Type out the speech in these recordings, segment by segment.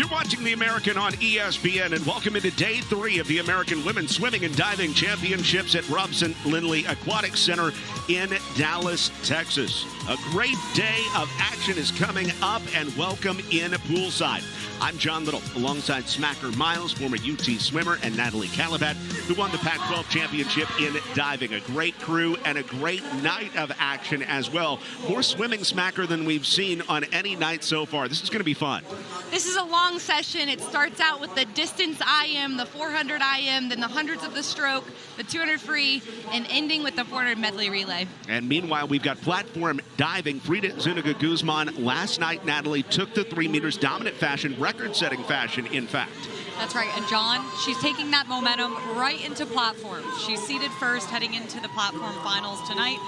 You're watching The American on ESPN, and welcome into Day 3 of the American Women's Swimming and Diving Championships at Robson Lindley Aquatics Center in Dallas, Texas. A great day of action is coming up, and welcome in poolside. I'm John Liddle, alongside Smacker Miles, former UT swimmer, and Natalie Kalibat, who won the Pac-12 championship in diving. A great crew and a great night of action as well. More swimming, Smacker, than we've seen on any night so far. This is going to be fun. This is a long session. It starts out with the distance IM, the 400 IM, then the hundreds of the stroke, the 200 free, and ending with the 400 medley relay. And meanwhile, we've got platform diving. Frida Zuniga Guzman last night, Natalie, took the 3 meters dominant fashion, record-setting fashion, in fact. That's right, and John, she's taking that momentum right into platform. She's seated first, heading into the platform finals tonight.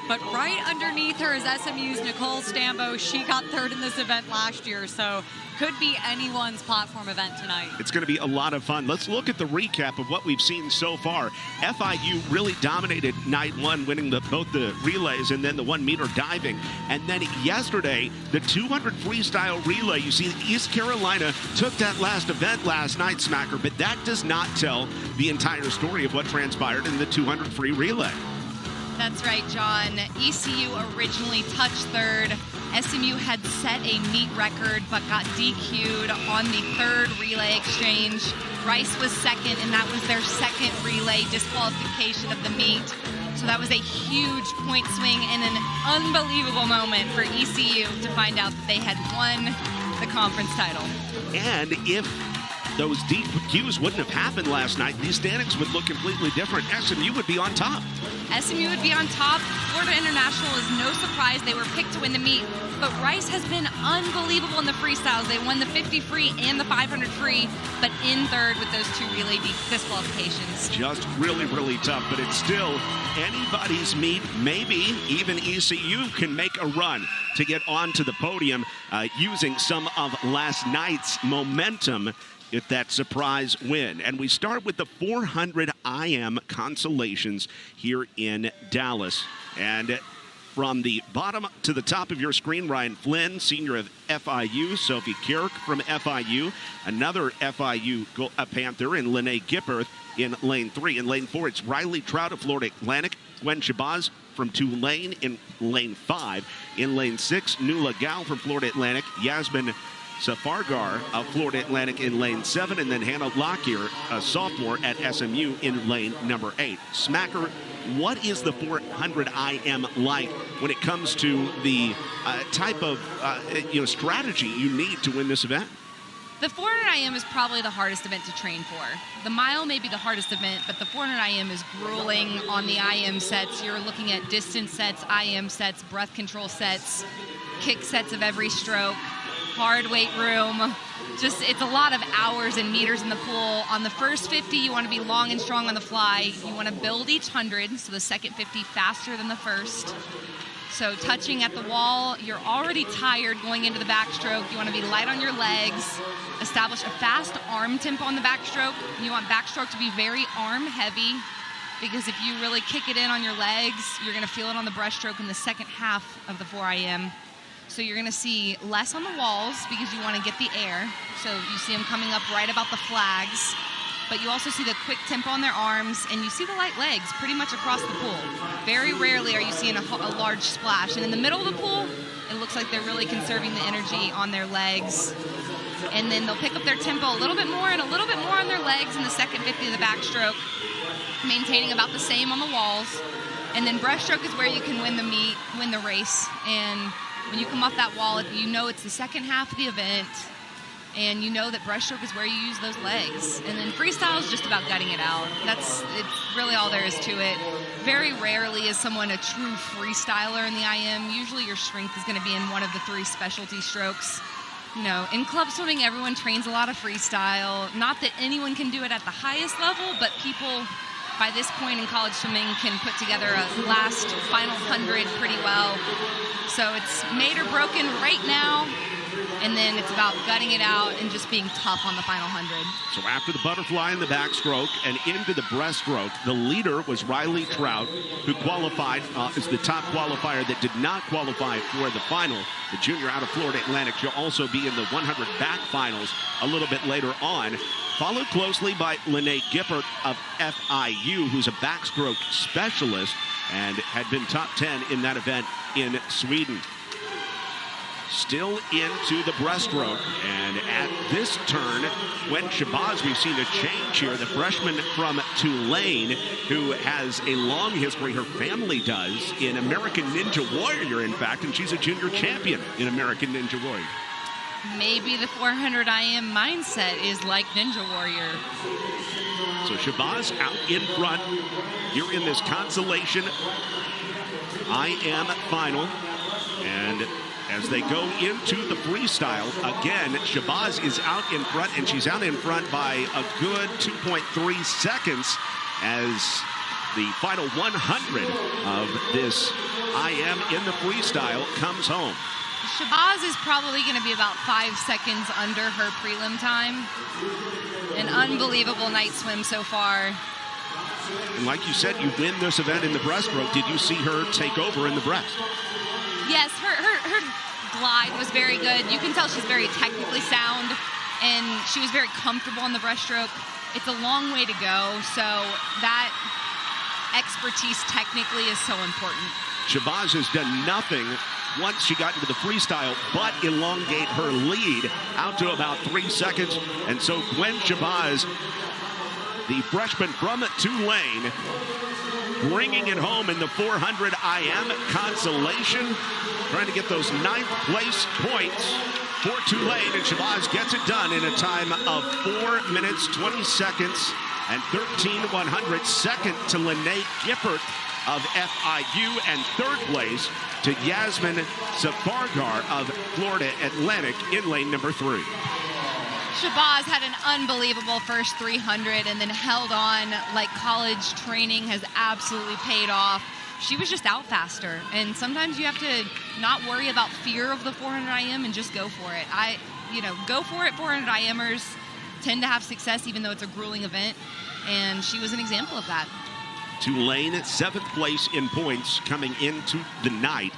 But right underneath her is SMU's Nicole Stambo. She got third in this event last year, so could be anyone's platform event tonight. It's going to be a lot of fun. Let's look at the recap of what we've seen so far. FIU really dominated night one, winning both the relays and then the 1 meter diving. And then yesterday, the 200 freestyle relay. You see, East Carolina took that last event last night, Smacker, but that does not tell the entire story of what transpired in the 200 free relay. That's right, John. ECU originally touched third. SMU had set a meet record but got DQ'd on the third relay exchange. Rice was second, and that was their second relay disqualification of the meet. So that was a huge point swing and an unbelievable moment for ECU to find out that they had won the conference title. And if those DQs wouldn't have happened last night, these standings would look completely different. SMU would be on top. SMU would be on top. Florida International is no surprise. They were picked to win the meet. But Rice has been unbelievable in the freestyles. They won the 50 free and the 500 free, but in third with those 2 relay disqualifications. Just really, really tough, but it's still anybody's meet. Maybe even ECU can make a run to get onto the podium using some of last night's momentum with that surprise win. And we start with the 400 IM consolations here in Dallas. And from the bottom to the top of your screen, Ryan Flynn, senior of FIU, Sophie Kirk from FIU, another FIU Panther in Lene Gipperth in lane 3. In lane 4, it's Riley Trout of Florida Atlantic, Gwen Shabazz from Tulane in lane 5. In lane 6, Nuala Gao from Florida Atlantic, Yasmin Safargar of Florida Atlantic in lane 7, and then Hannah Lockyer, a sophomore at SMU, in lane number 8. Smacker, what is the 400 IM like when it comes to the type of strategy you need to win this event? The 400 IM is probably the hardest event to train for. The mile may be the hardest event, but the 400 IM is grueling on the IM sets. You're looking at distance sets, IM sets, breath control sets, kick sets of every stroke, hard weight room. Just, it's a lot of hours and meters in the pool. On the first 50, you want to be long and strong on the fly. You want to build each 100, so the second 50 faster than the first. So touching at the wall, you're already tired going into the backstroke. You want to be light on your legs. Establish a fast arm tempo on the backstroke. You want backstroke to be very arm heavy, because if you really kick it in on your legs, you're going to feel it on the breaststroke in the second half of the 4 IM. So you're going to see less on the walls because you want to get the air. So you see them coming up right about the flags. But you also see the quick tempo on their arms, and you see the light legs pretty much across the pool. Very rarely are you seeing a large splash. And in the middle of the pool, it looks like they're really conserving the energy on their legs. And then they'll pick up their tempo a little bit more and a little bit more on their legs in the second 50 of the backstroke, maintaining about the same on the walls. And then breaststroke is where you can win the meet, win the race. And when you come off that wall, you know it's the second half of the event, and you know that breaststroke is where you use those legs. And then freestyle is just about gutting it out. It's really all there is to it. Very rarely is someone a true freestyler in the IM. Usually your strength is going to be in one of the 3 specialty strokes. You know, in club swimming, everyone trains a lot of freestyle. Not that anyone can do it at the highest level, but people by this point in college swimming can put together a last final 100 pretty well. So it's made or broken right now. and then it's about gutting it out and just being tough on the final 100. So after the butterfly in the backstroke and into the breaststroke, the leader was Riley Trout, who qualified as the top qualifier that did not qualify for the final. The junior out of Florida Atlantic. She'll also be in the 100 back finals a little bit later on. Followed closely by Lene Gippert of FIU, who's a backstroke specialist and had been top 10 in that event in Sweden. Still into the breaststroke, and at this turn, Gwen Shabazz, we've seen a change here. The freshman from Tulane, who has a long history, her family does, in American Ninja Warrior, in fact, and she's a junior champion in American Ninja Warrior. Maybe the 400 IM mindset is like Ninja Warrior. So Shabazz out in front here in this consolation IM final, and as they go into the freestyle, again, Shabazz is out in front, and she's out in front by a good 2.3 seconds as the final 100 of this IM in the freestyle comes home. Shabazz is probably going to be about 5 seconds under her prelim time. An unbelievable night swim so far. And like you said, you win this event in the breaststroke. Did you see her take over in the breast? Yes, her glide was very good. You can tell she's very technically sound, and she was very comfortable in the breaststroke. It's a long way to go, so that expertise technically is so important. Shabazz has done nothing once she got into the freestyle but elongate her lead out to about 3 seconds. And so Gwen Shabazz, the freshman from Tulane, bringing it home in the 400 IM consolation, trying to get those 9th place points for Tulane, and Shabazz gets it done in a time of 4 minutes, 20 seconds, and 13/100. Second to Lene Gippert of FIU, and 3rd place to Yasmin Safargar of Florida Atlantic in lane number 3. Shabazz had an unbelievable first 300 and then held on like college training has absolutely paid off. She was just out faster, and sometimes you have to not worry about fear of the 400 IM and just go for it. Go for it. 400 IMers tend to have success even though it's a grueling event, and she was an example of that. Tulane at 7th place in points coming into the night,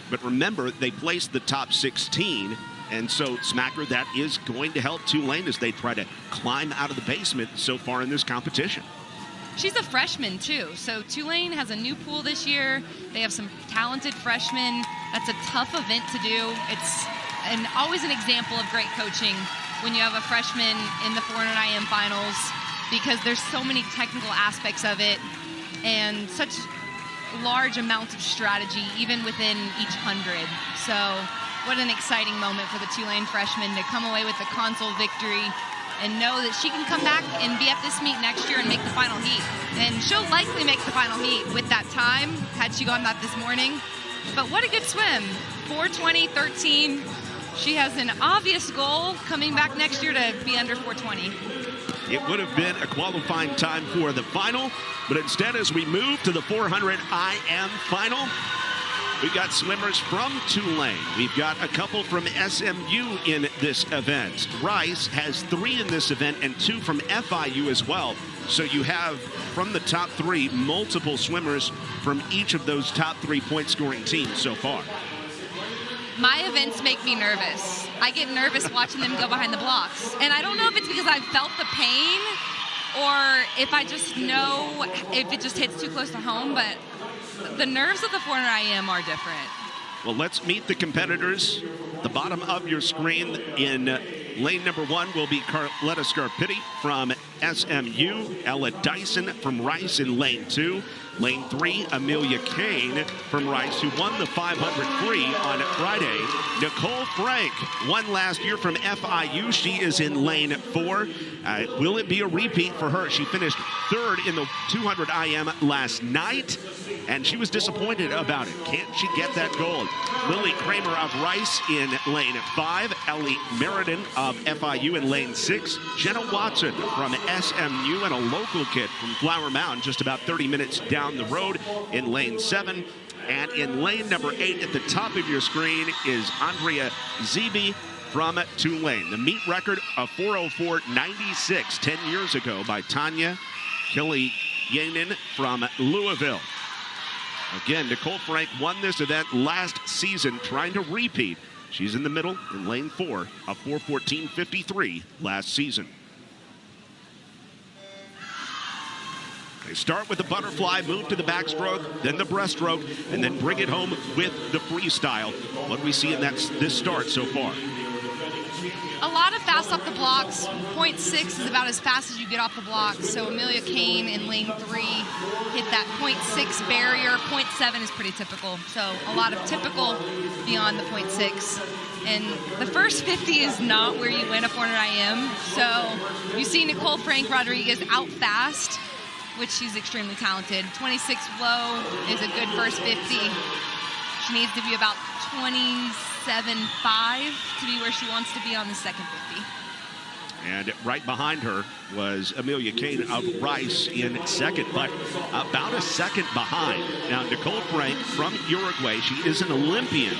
but remember, they placed the top 16, and so Smacker, that is going to help Tulane as they try to climb out of the basement so far in this competition. She's a freshman too, so Tulane has a new pool this year. They have some talented freshmen. That's a tough event to do. It's always an example of great coaching when you have a freshman in the 400 IM finals, because there's so many technical aspects of it and such large amounts of strategy even within each 100. So what an exciting moment for the Tulane freshman to come away with the console victory and know that she can come back and be at this meet next year and make the final heat. And she'll likely make the final heat with that time, had she gone that this morning. But what a good swim, 4:20.13. She has an obvious goal coming back next year to be under 4:20. It would have been a qualifying time for the final, but instead, as we move to the 400 IM final, we've got swimmers from Tulane. We've got a couple from SMU in this event. Rice has 3 in this event and 2 from FIU as well. So you have, from the top 3, multiple swimmers from each of those top 3 point-scoring teams so far. My events make me nervous. I get nervous watching them go behind the blocks. And I don't know if it's because I've felt the pain or if I just know if it just hits too close to home, but the nerves of the 400 IM are different. Well, let's meet the competitors. The bottom of your screen in lane number 1 will be Carletta Scarpitti from SMU, Ella Dyson from Rice in lane 2. Lane 3, Amelia Kane from Rice, who won the 500 free on Friday. Nicole Frank won last year from FIU. She is in lane 4. Will it be a repeat for her? She finished 3rd in the 200 IM last night, and she was disappointed about it. Can't she get that gold? Lily Kramer of Rice in lane 5. Ellie Meriden of FIU in lane 6. Jenna Watson from SMU, and a local kid from Flower Mound, just about 30 minutes down the road in lane 7. And in lane number 8 at the top of your screen is Andrea Zeeby from Tulane. The meet record of 4:04.96 10 years ago by Tanya Kilianen from Louisville. Again, Nicole Frank won this event last season, trying to repeat. She's in the middle in lane 4 of 4:14.53 last season. They start with the butterfly, move to the backstroke, then the breaststroke, and then bring it home with the freestyle. What do we see in this start so far? A lot of fast off the blocks. 0.6 is about as fast as you get off the blocks. So Amelia Kane in lane 3 hit that 0.6 barrier. 0.7 is pretty typical. So a lot of typical beyond the 0.6. And the first 50 is not where you win a 400 IM. So you see Nicole Frank Rodriguez out fast, which she's extremely talented. 26 low is a good first 50. She needs to be about 27.5 to be where she wants to be on the second 50. And right behind her was Amelia Kane of Rice in second, but about a second behind. Now, Nicole Frank from Uruguay, she is an Olympian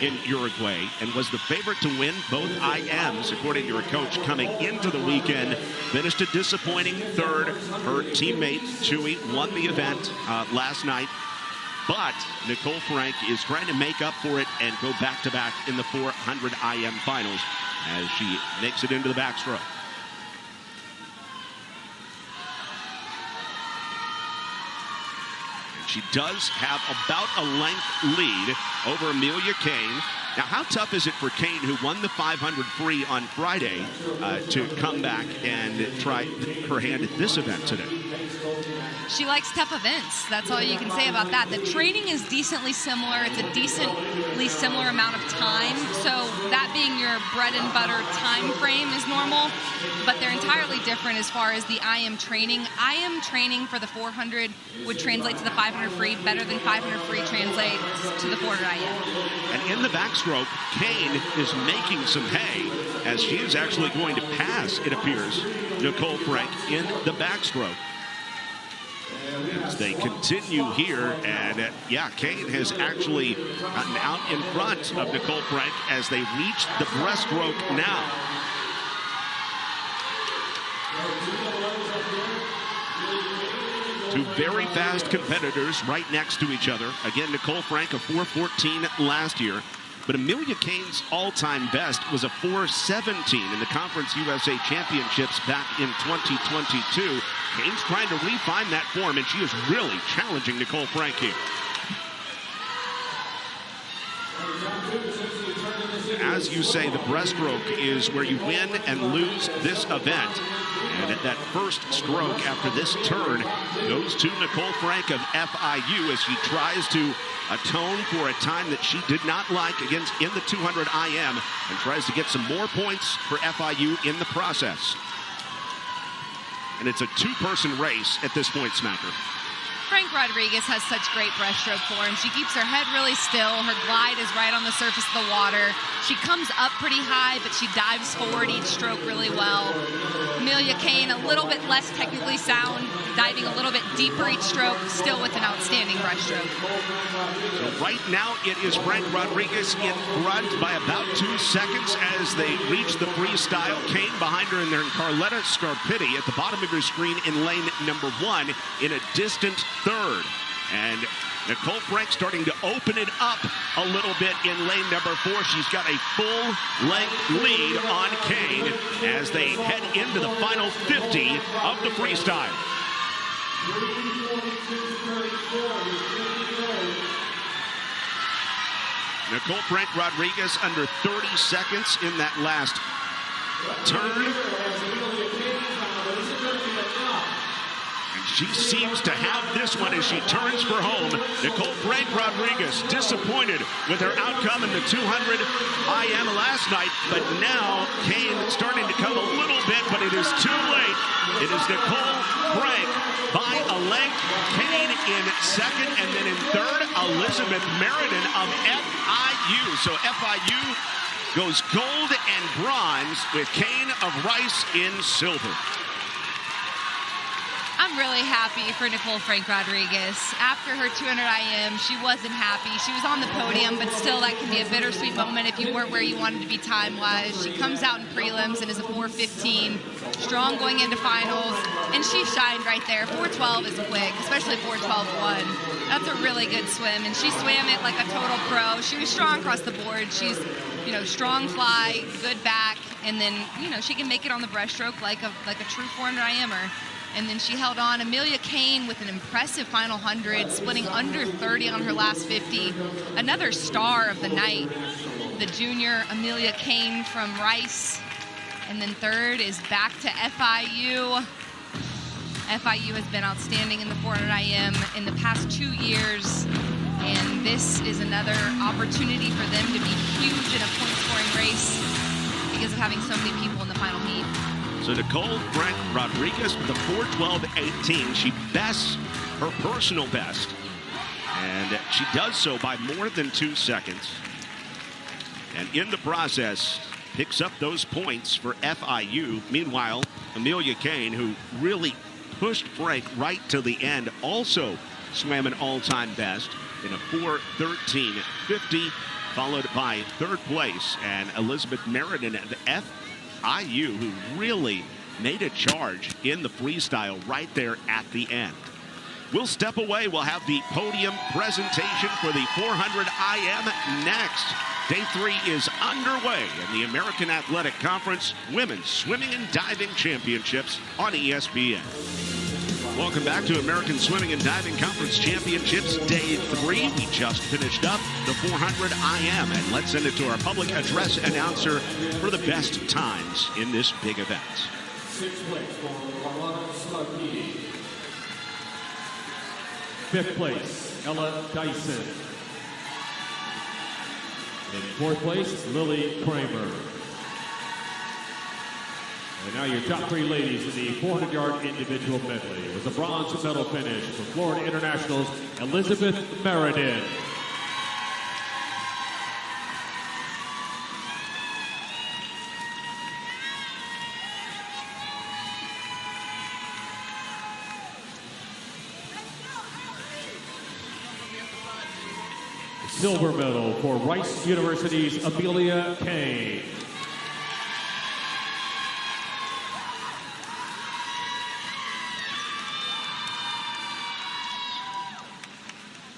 in Uruguay and was the favorite to win both IMs, according to her coach, coming into the weekend. Finished a disappointing third. Her teammate, Chewy, won the event last night. But Nicole Frank is trying to make up for it and go back-to-back in the 400 IM finals as she makes it into the backstroke. And she does have about a length lead over Amelia Kane. Now, how tough is it for Kane, who won the 500 free on Friday, to come back and try her hand at this event today? She likes tough events. That's all you can say about that. The training is decently similar. It's a decently similar amount of time. So that being your bread and butter time frame is normal, but they're entirely different as far as the IM training. IM training for the 400 would translate to the 500 free better than 500 free translates to the 400 IM. And in the backstroke, Kane is making some hay as she is actually going to pass, it appears, Nicole Frank in the backstroke. As they continue here, and yeah, Kane has actually gotten out in front of Nicole Frank as they reach the breaststroke now. Two very fast competitors right next to each other. Again, Nicole Frank, a 4:14 last year. But Amelia Kane's all-time best was a 4:17 in the Conference USA Championships back in 2022. Kane's trying to refine that form, and she is really challenging Nicole Frank here. As you say, the breaststroke is where you win and lose this event. And at that first stroke after this turn goes to Nicole Frank of FIU as she tries to atone for a time that she did not like against in the 200 IM and tries to get some more points for FIU in the process. And it's a two-person race at this point, Smacker. Frank Rodriguez has such great breaststroke form. She keeps her head really still. Her glide is right on the surface of the water. She comes up pretty high, but she dives forward each stroke really well. Amelia Kane, a little bit less technically sound, diving a little bit deeper each stroke, still with an outstanding breaststroke. So right now it is Frank Rodriguez in front by about 2 seconds as they reach the freestyle. Kane behind her, and then Carletta Scarpitti at the bottom of your screen in lane number 1 in a distant third. And Nicole Frank starting to open it up a little bit in lane number 4. She's got a full-length lead on Kane as they head into the final 50 of the freestyle. Nicole Frank Rodriguez under 30 seconds in that last turn. She seems to have this one as she turns for home. Nicole Frank Rodriguez disappointed with her outcome in the 200 IM last night, but now Kane starting to come a little bit, but it is too late. It is Nicole Frank by a length. Kane in second, and then in third, Elizabeth Meriden of FIU. So FIU goes gold and bronze with Kane of Rice in silver. I'm really happy for Nicole Frank Rodriguez. After her 200 IM, she wasn't happy. She was on the podium, but still that can be a bittersweet moment if you weren't where you wanted to be time-wise. She comes out in prelims and is a 4:15, strong going into finals, and she shined right there. 4:12 is quick, especially 4:12.1. That's a really good swim, and she swam it like a total pro. She was strong across the board. She's, strong fly, good back, and then, she can make it on the breaststroke like a true 400 IMer. And then she held on. Amelia Kane with an impressive final 100, splitting under 30 on her last 50. Another star of the night, the junior Amelia Kane from Rice. And then third is back to FIU. FIU has been outstanding in the 400 IM in the past 2 years. And this is another opportunity for them to be huge in a point-scoring race because of having so many people in the final heat. So Nicole Frank Rodriguez with a 4:12.18. She bests her personal best, and she does so by more than 2 seconds. And in the process, picks up those points for FIU. Meanwhile, Amelia Kane, who really pushed Frank right to the end, also swam an all-time best in a 4:13.50, followed by third place and Elizabeth Meriden of FIU, who really made a charge in the freestyle right there at the end. We'll step away. We'll have the podium presentation for the 400 IM next. Day 3 is underway in the American Athletic Conference Women's Swimming and Diving Championships on ESPN. Welcome back to American Swimming and Diving Conference Championships Day 3. We just finished up the 400 IM, and let's send it to our public address announcer for the best times in this big event. Fifth place, Ella Dyson. In fourth place, Lily Kramer. And now your top 3 ladies in the 400-yard individual medley. It was a bronze medal finish for Florida International's Elizabeth Meriden. Silver medal for Rice University's Amelia Kane.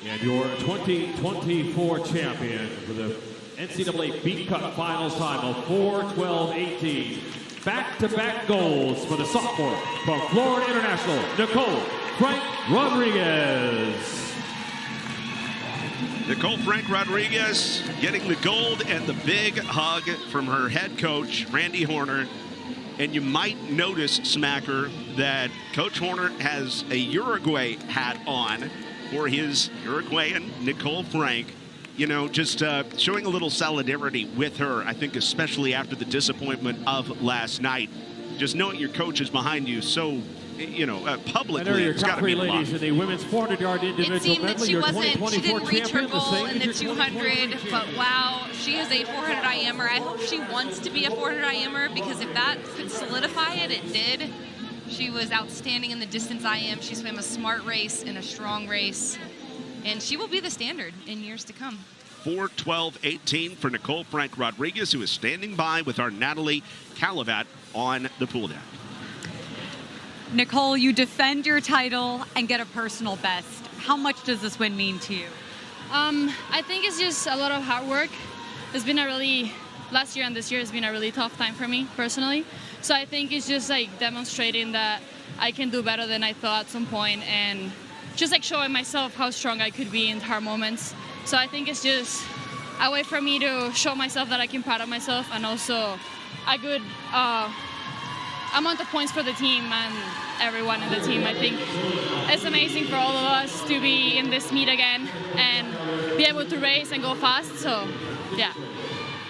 And your 2024 champion for the NCAA Beat Cut Finals time of 4:12.18. Back-to-back goals for the sophomore from Florida International, Nicole Frank Rodriguez. Nicole Frank Rodriguez getting the gold and the big hug from her head coach, Randy Horner. And you might notice, Smacker, that Coach Horner has a Uruguay hat on for his Uruguayan Nicole Frank. Just showing a little solidarity with her, I think, especially after the disappointment of last night. Just knowing your coach is behind you so, publicly, your it's top got to 3 be ladies in the women's 400-yard individual It seemed that medley. she didn't reach her goal in the 200, 2024 but wow, she is a 400 IMer. I hope she wants to be a 400 IMer because if that could solidify it, it did. She was outstanding in the distance IM. She swam a smart race and a strong race, and she will be the standard in years to come. 4:12.18 for Nicole Frank Rodriguez, who is standing by with our Natalie Kalibat on the pool deck. Nicole, you defend your title and get a personal best. How much does this win mean to you? I think it's just a lot of hard work. It's been last year and this year has been a really tough time for me personally. So I think it's just like demonstrating that I can do better than I thought at some point, and just like showing myself how strong I could be in hard moments. So I think it's just a way for me to show myself that I can be proud of myself, and also a good amount of points for the team and everyone in the team. I think it's amazing for all of us to be in this meet again and be able to race and go fast. So, yeah.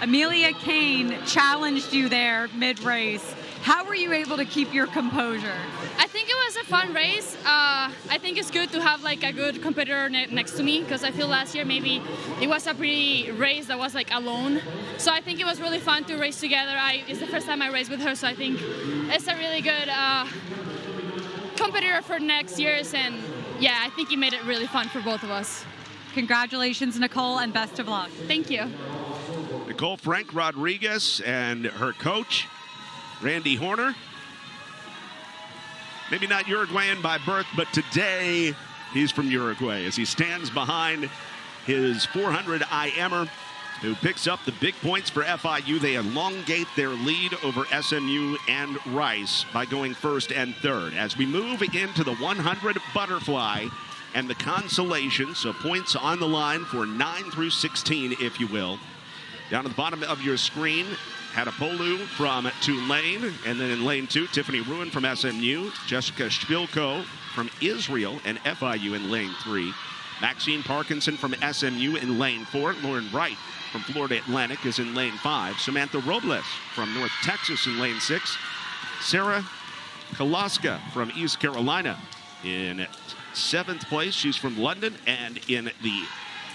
Amelia Kane challenged you there mid-race. How were you able to keep your composure? I think it was a fun race. I think it's good to have like a good competitor next to me, because I feel last year maybe it was a pretty race that was like alone. So I think it was really fun to race together. It's the first time I raced with her, so I think it's a really good competitor for next year's, and yeah, I think it made it really fun for both of us. Congratulations, Nicole, and best of luck. Thank you. Nicole Frank Rodriguez and her coach, Randy Horner. Maybe not Uruguayan by birth, but today he's from Uruguay as he stands behind his 400 IMer, who picks up the big points for FIU. They elongate their lead over SMU and Rice by going first and third. As we move into the 100 butterfly and the consolation, so points on the line for 9 through 16, if you will. Down at the bottom of your screen, Hatapolu from Tulane, and then in lane 2, Tiffany Ruin from SMU, Jessica Spilko from Israel and FIU in lane 3, Maxine Parkinson from SMU in lane 4, Lauren Wright from Florida Atlantic is in lane 5, Samantha Robles from North Texas in lane 6, Sarah Kalaska from East Carolina in 7th place. She's from London, and in the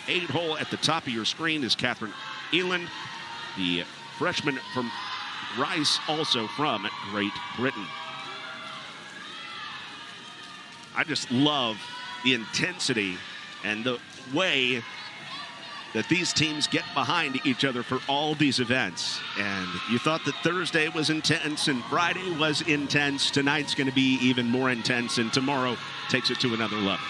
8 hole at the top of your screen is Catherine Eland, the freshman from Rice, also from Great Britain. I just love the intensity and the way that these teams get behind each other for all these events. And you thought that Thursday was intense and Friday was intense. Tonight's going to be even more intense, and tomorrow takes it to another level.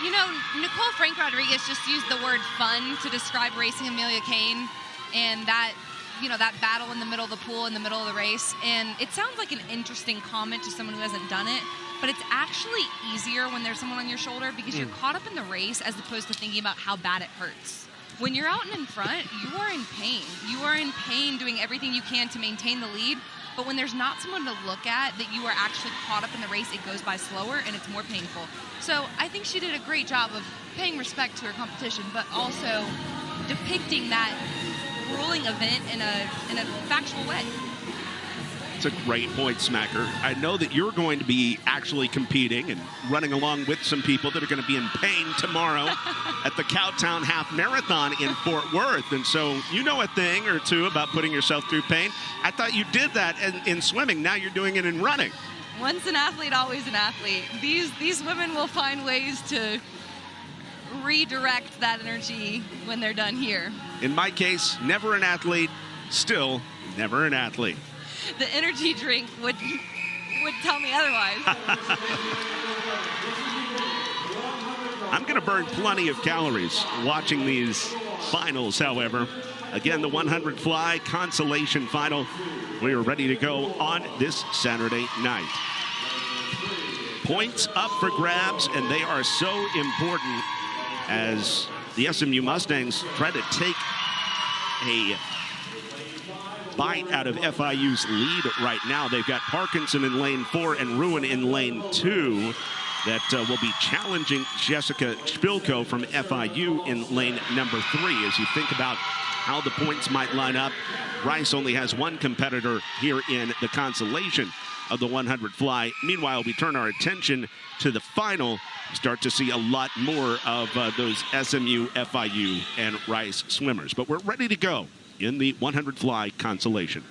You know, Nicole Frank Rodriguez just used the word fun to describe racing Amelia Kane, and that, you know, that battle in the middle of the pool, in the middle of the race. And it sounds like an interesting comment to someone who hasn't done it, but it's actually easier when there's someone on your shoulder because you're caught up in the race as opposed to thinking about how bad it hurts. When you're out and in front, you are in pain. You are in pain doing everything you can to maintain the lead. But when there's not someone to look at, that you are actually caught up in the race, it goes by slower and it's more painful. So I think she did a great job of paying respect to her competition, but also depicting that grueling event in a factual way. It's a great point, Smacker. I know that you're going to be actually competing and running along with some people that are going to be in pain tomorrow at the Cowtown Half Marathon in Fort Worth. And so you know a thing or two about putting yourself through pain. I thought you did that in swimming. Now you're doing it in running. Once an athlete, always an athlete. These women will find ways to redirect that energy when they're done here. In my case, never an athlete, still never an athlete. The energy drink would tell me otherwise. I'm going to burn plenty of calories watching these finals, however. Again, the 100 fly consolation final. We are ready to go on this Saturday night. Points up for grabs, and they are so important as the SMU Mustangs try to take a bite out of FIU's lead right now. They've got Parkinson in lane 4 and Ruin in lane 2 that will be challenging Jessica Spilko from FIU in lane number 3. As you think about how the points might line up, Rice only has one competitor here in the consolation of the 100 fly. Meanwhile, we turn our attention to the final, start to see a lot more of those SMU, FIU, and Rice swimmers. But we're ready to go in the 100 fly consolation.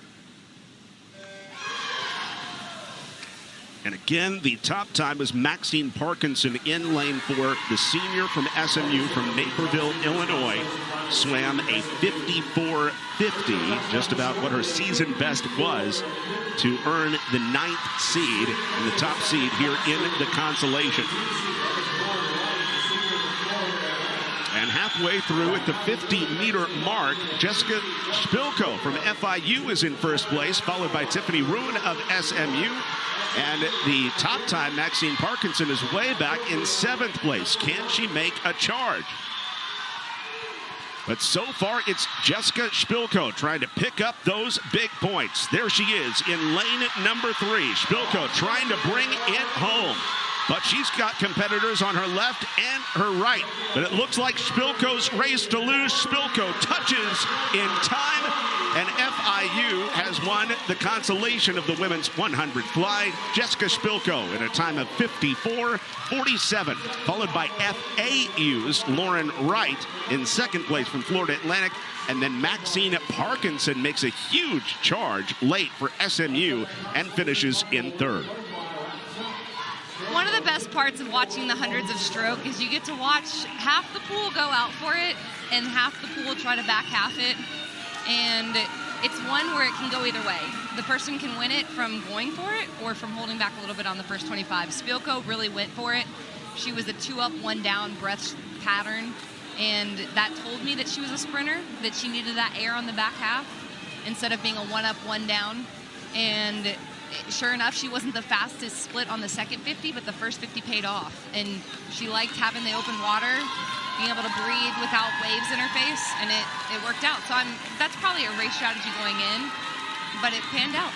And again, the top time was Maxine Parkinson in lane 4. The senior from SMU from Naperville, Illinois, swam a 54.50, just about what her season best was, to earn the 9th seed and the top seed here in the consolation. And halfway through at the 50-meter mark, Jessica Spilko from FIU is in first place, followed by Tiffany Ruin of SMU. And the top time, Maxine Parkinson, is way back in 7th place. Can she make a charge? But so far, it's Jessica Spilko trying to pick up those big points. There she is in lane number 3. Spilko trying to bring it home. But she's got competitors on her left and her right. But it looks like Spilko's race to lose. Spilko touches in time, and FIU has won the consolation of the women's 100 fly. Jessica Spilko in a time of 54.47, followed by FAU's Lauren Wright in 2nd place from Florida Atlantic. And then Maxine Parkinson makes a huge charge late for SMU and finishes in 3rd. One parts of watching the hundreds of stroke is you get to watch half the pool go out for it and half the pool try to back half it. And it's one where it can go either way. The person can win it from going for it or from holding back a little bit on the first 25. Spilko really went for it. She was a 2 up, 1 down breath pattern. And that told me that she was a sprinter, that she needed that air on the back half instead of being a 1 up, 1 down. And sure enough, she wasn't the fastest split on the second 50, but the first 50 paid off. And she liked having the open water, being able to breathe without waves in her face, and it worked out. So that's probably a race strategy going in, but it panned out.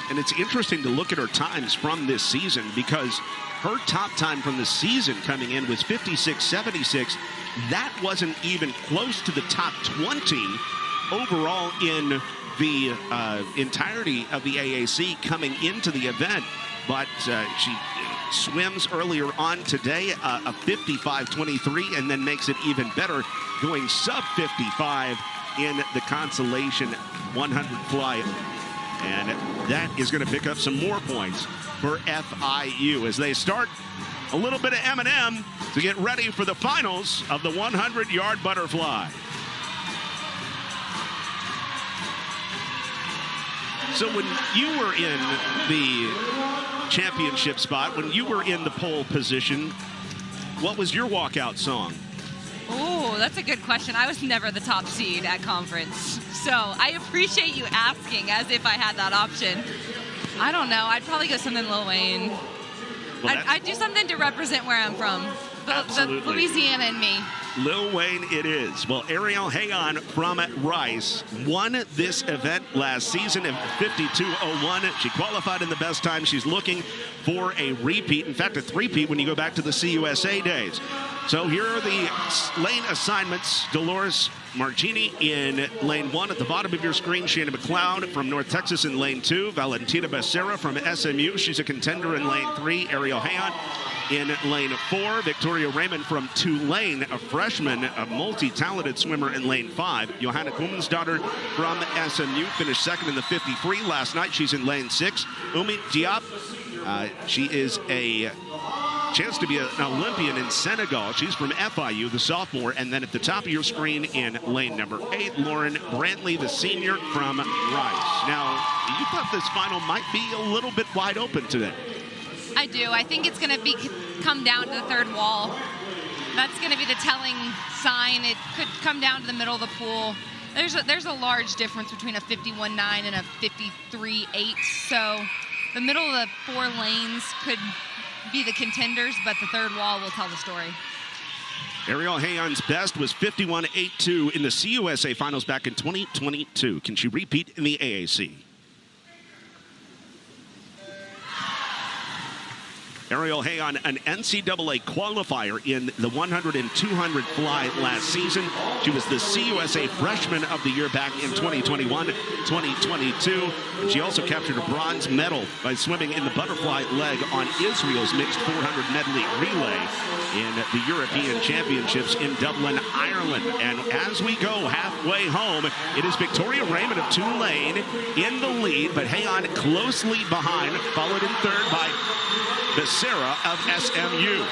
And it's interesting to look at her times from this season, because her top time from the season coming in was 56.76. That wasn't even close to the top 20 overall in the entirety of the AAC coming into the event. But she swims earlier on today a 55.23 and then makes it even better, going sub 55 in the consolation 100 fly. And that is going to pick up some more points for FIU as they start a little bit of M&M to get ready for the finals of the 100-yard butterfly. So when you were in the championship spot, when you were in the pole position, what was your walkout song? Oh, that's a good question. I was never the top seed at conference. So I appreciate you asking as if I had that option. I don't know. I'd probably go something Lil Wayne. Well, I'd do something to represent where I'm from. The Louisiana in me. Lil Wayne it is. Well, Ariel Hayon from Rice won this event last season at 52.01. She qualified in the best time. She's looking for a repeat. In fact, a three-peat when you go back to the CUSA days. So here are the lane assignments. Dolores Margini in lane 1. At the bottom of your screen, Shannon McLeod from North Texas in lane 2. Valentina Becerra from SMU. She's a contender in lane 3. Ariel Hayon in lane 4. Victoria Raymond from Tulane, a freshman, a multi-talented swimmer in lane 5. Johanna Kumensdottir from SMU finished second in the 53 last night. She's in lane 6. Umi Diop, she is a chance to be an Olympian in Senegal. She's from FIU, the sophomore. And then at the top of your screen in lane number 8, Lauren Brantley, the senior from Rice. Now, you thought this final might be a little bit wide open today. I do. I think it's going to come down to the third wall. That's going to be the telling sign. It could come down to the middle of the pool. There's a large difference between a 51.9 and a 53.8. So the middle of the 4 lanes could be the contenders, but the third wall will tell the story. Ariel Hayon's best was 51.82 in the CUSA finals back in 2022. Can she repeat in the AAC? Ariel Hayon, an NCAA qualifier in the 100 and 200 fly last season. She was the CUSA Freshman of the Year back in 2021, 2022. And she also captured a bronze medal by swimming in the butterfly leg on Israel's mixed 400 medley relay in the European Championships in Dublin, Ireland. And as we go halfway home, it is Victoria Raymond of Tulane in the lead, but Hayon closely behind, followed in third by Becerra of SMU.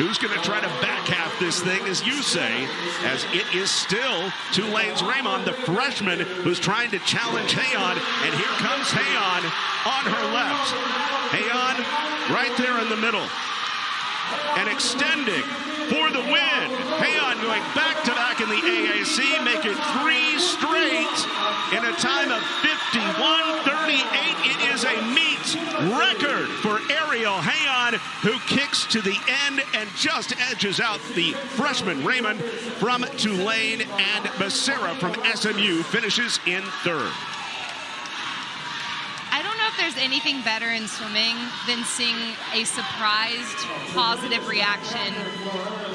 Who's going to try to back half this thing, as you say, as it is still Tulane's Raymond, the freshman, who's trying to challenge Hayon, and here comes Hayon on her left. Hayon right there in the middle, and extending for the win. Hayon going back-to-back in the AAC, making 3 straight in a time of 51.38. It is a meet record for Ariel Hayon, who kicks to the end and just edges out the freshman Raymond from Tulane, and Becerra from SMU finishes in third. I don't know if there's anything better in swimming than seeing a surprised, positive reaction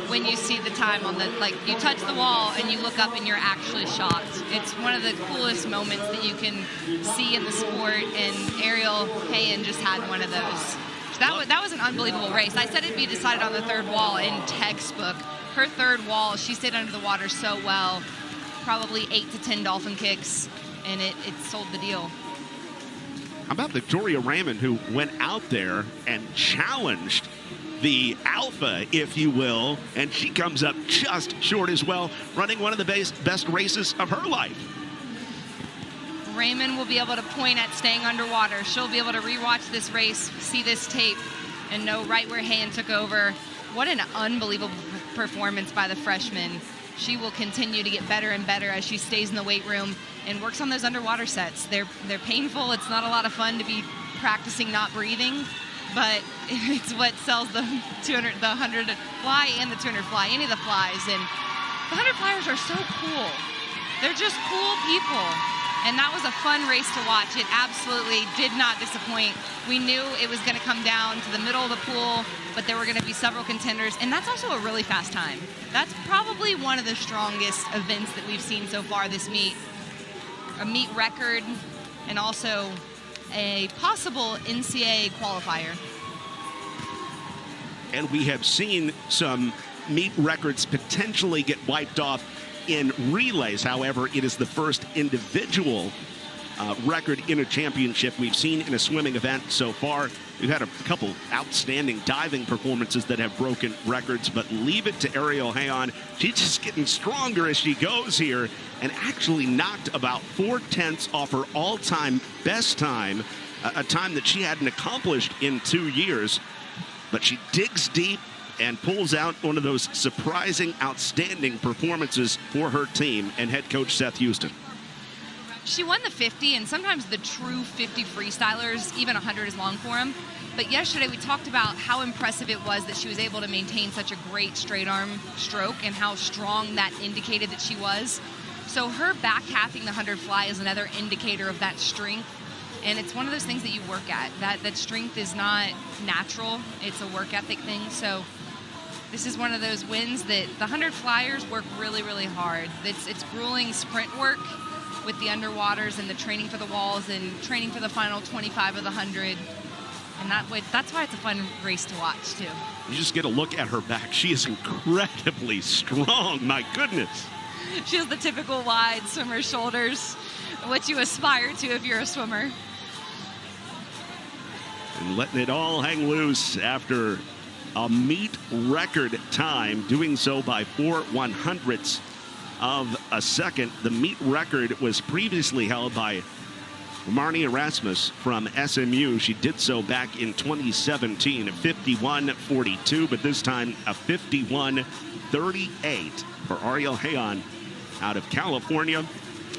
when you see the time on the, like, you touch the wall and you look up and you're actually shocked. It's one of the coolest moments that you can see in the sport, and Ariel Hayon just had one of those. That was an unbelievable race. I said it'd be decided on the third wall in textbook. Her third wall, she stayed under the water so well, probably 8 to 10 dolphin kicks, and it sold the deal. How about Victoria Raymond, who went out there and challenged the alpha, if you will, and she comes up just short as well, running one of the best races of her life. Raymond will be able to point at staying underwater. She'll be able to rewatch this race, see this tape, and know right where Hayan took over. What an unbelievable performance by the freshman. She will continue to get better and better as she stays in the weight room and works on those underwater sets. They're painful. It's not a lot of fun to be practicing not breathing, but it's what sells the 100 fly and the 200 fly, any of the flies. And the 100 flyers are so cool. They're just cool people. And that was a fun race to watch. It absolutely did not disappoint. We knew it was going to come down to the middle of the pool, but there were going to be several contenders. And that's also a really fast time. That's probably one of the strongest events that we've seen so far this meet. A meet record and also a possible NCAA qualifier. And we have seen some meet records potentially get wiped off in relays. However, it is the first individual record in a championship we've seen in a swimming event so far. We've had a couple outstanding diving performances that have broken records, but leave it to Ariel Hayan. She's just getting stronger as she goes here and actually knocked about 4/10 off her all-time best time, a time that she hadn't accomplished in 2 years. But she digs deep and pulls out one of those surprising, outstanding performances for her team and head coach Seth Houston. She won the 50, and sometimes the true 50 freestylers, even 100 is long for them. But yesterday we talked about how impressive it was that she was able to maintain such a great straight arm stroke and how strong that indicated that she was. So her back halving the 100 fly is another indicator of that strength. And it's one of those things that you work at. That strength is not natural. It's a work ethic thing. So this is one of those wins that the 100 flyers work really, really hard. It's grueling sprint work with the underwaters and the training for the walls and training for the final 25 of the 100. And that's why it's a fun race to watch, too. You just get a look at her back. She is incredibly strong. My goodness. She has the typical wide swimmer shoulders, what you aspire to if you're a swimmer. And letting it all hang loose after a meet record time, doing so by 4/100ths of a second. The meet record was previously held by Marnie Erasmus from SMU. She did so back in 2017, a 51:42, but this time a 51:38 for Ariel Hayan out of California.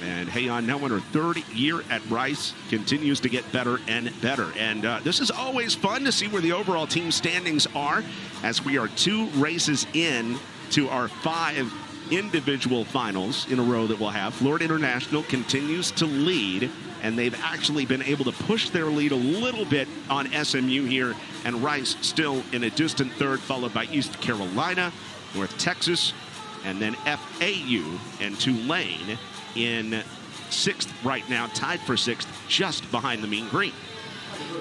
And Hayan, now in her third year at Rice, continues to get better and better. And this is always fun to see where the overall team standings are, as we are 2 races in to our 5 individual finals in a row that we'll have. Florida International continues to lead, and they've actually been able to push their lead a little bit on SMU here, and Rice still in a distant third, followed by East Carolina, North Texas, and then FAU and Tulane in 6th right now, tied for 6th, just behind the Mean Green.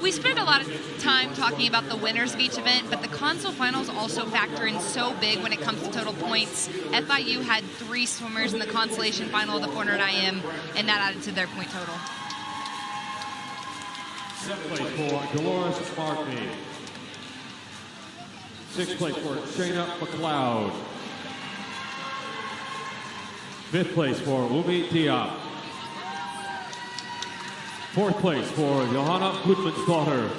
We spend a lot of time talking about the winners of each event, but the console finals also factor in so big when it comes to total points. FIU had 3 swimmers in the consolation final of the 400 IM, and that added to their point total. 7th place for Dolores Markney. 6th place for Shayna McLeod. 5th place for Wumi Diop. 4th place for Johanna Goodman's daughter.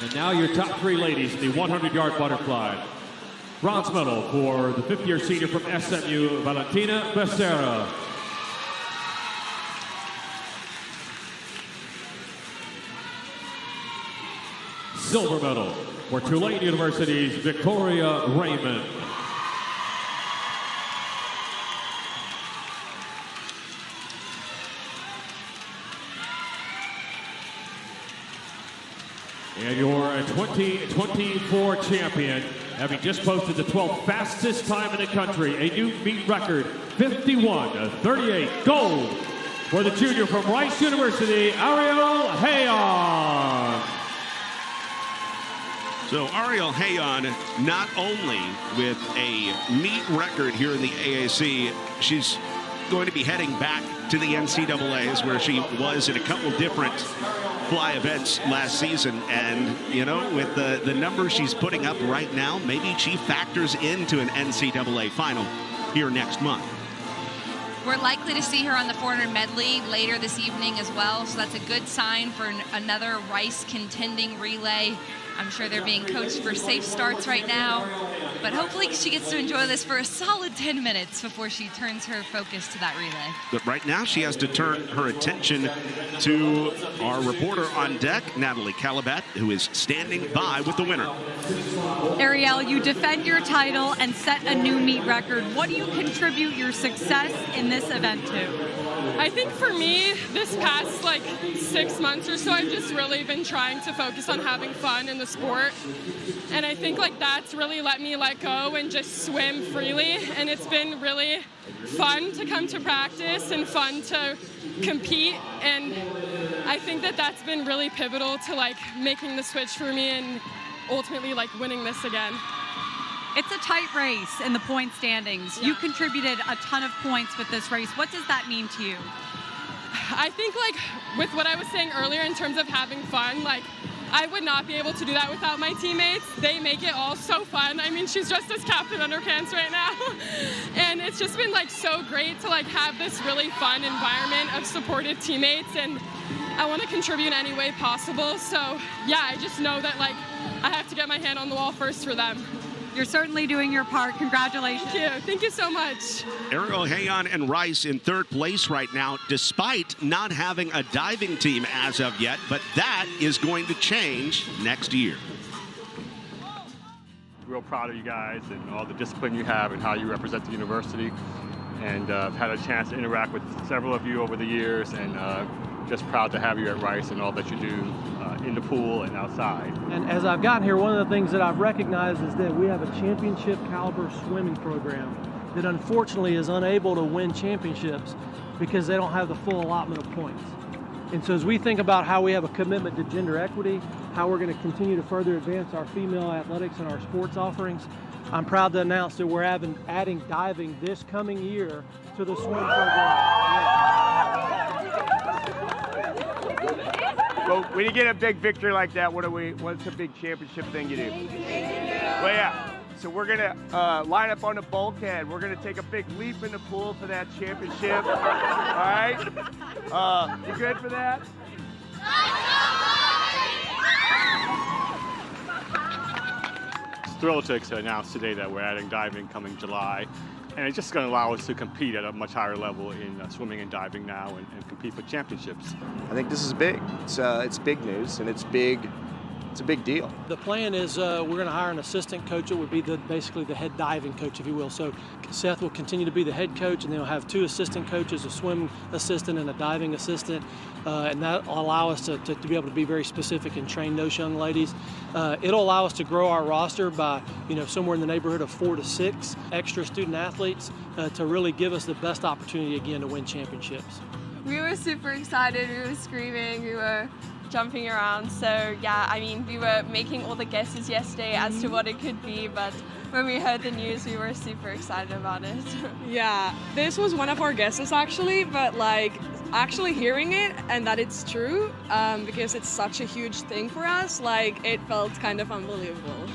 And now your top 3 ladies in the 100-yard butterfly. Bronze medal for the 5th-year senior from SMU, Valentina Becerra. Silver medal for Tulane University's Victoria Raymond. And your 2024 champion, having just posted the 12th fastest time in the country, a new meet record, 51:38, gold for the junior from Rice University, Ariel Hayan. So Ariel Hayan, not only with a meet record here in the AAC, she's going to be heading back to the NCAAs, where she was in a couple different fly events last season. And, you know, with the numbers she's putting up right now, maybe she factors into an NCAA final here next month. We're likely to see her on the 400 medley later this evening as well, so that's a good sign for another Rice contending relay. I'm sure they're being coached for safe starts right now, but hopefully she gets to enjoy this for a solid 10 minutes before she turns her focus to that relay. But right now she has to turn her attention to our reporter on deck, Natalie Kalibat, who is standing by with the winner. Ariel, you defend your title and set a new meet record. What do you contribute your success in this event to? I think for me, this past like 6 months or so, I've just really been trying to focus on having fun in the sport. And I think like that's really let me let go and just swim freely. And it's been really fun to come to practice and fun to compete. And I think that that's been really pivotal to like making the switch for me and ultimately like winning this again. It's a tight race in the point standings. You contributed a ton of points with this race. What does that mean to you? I think like with what I was saying earlier in terms of having fun, like I would not be able to do that without my teammates. They make it all so fun. I mean, she's dressed as Captain Underpants right now. And it's just been like so great to like have this really fun environment of supportive teammates, and I want to contribute in any way possible. So yeah, I just know that like I have to get my hand on the wall first for them. You're certainly doing your part. Congratulations. Thank you. Thank you so much. Ariel Hayon and Rice in third place right now, despite not having a diving team as of yet, but that is going to change next year. Real proud of you guys and all the discipline you have and how you represent the university. And I've had a chance to interact with several of you over the years, and just proud to have you at Rice and all that you do in the pool and outside. And as I've gotten here, one of the things that I've recognized is that we have a championship caliber swimming program that unfortunately is unable to win championships because they don't have the full allotment of points. And so as we think about how we have a commitment to gender equity, how we're going to continue to further advance our female athletics and our sports offerings, I'm proud to announce that we're adding diving this coming year to the swim program. Well, when you get a big victory like that, what's a big championship thing you do? Well, yeah. So we're gonna line up on the bulkhead. We're gonna take a big leap in the pool for that championship. All right? You good for that? Thrilled to announce today that we're adding diving coming July, and it's just going to allow us to compete at a much higher level in swimming and diving now and compete for championships. I think this is big. It's big news, and it's a big deal. The plan is we're going to hire an assistant coach. It would be basically the head diving coach, if you will. So Seth will continue to be the head coach, and then we'll have two assistant coaches, a swim assistant and a diving assistant, and that will allow us to be able to be very specific and train those young ladies. It'll allow us to grow our roster by somewhere in the neighborhood of 4 to 6 extra student athletes to really give us the best opportunity again to win championships. We were super excited. We were screaming. We were jumping around. So yeah, I mean, we were making all the guesses yesterday as to what it could be, but when we heard the news, we were super excited about it. Yeah, this was one of our guesses actually, but like actually hearing it and that it's true, because it's such a huge thing for us, like it felt kind of unbelievable.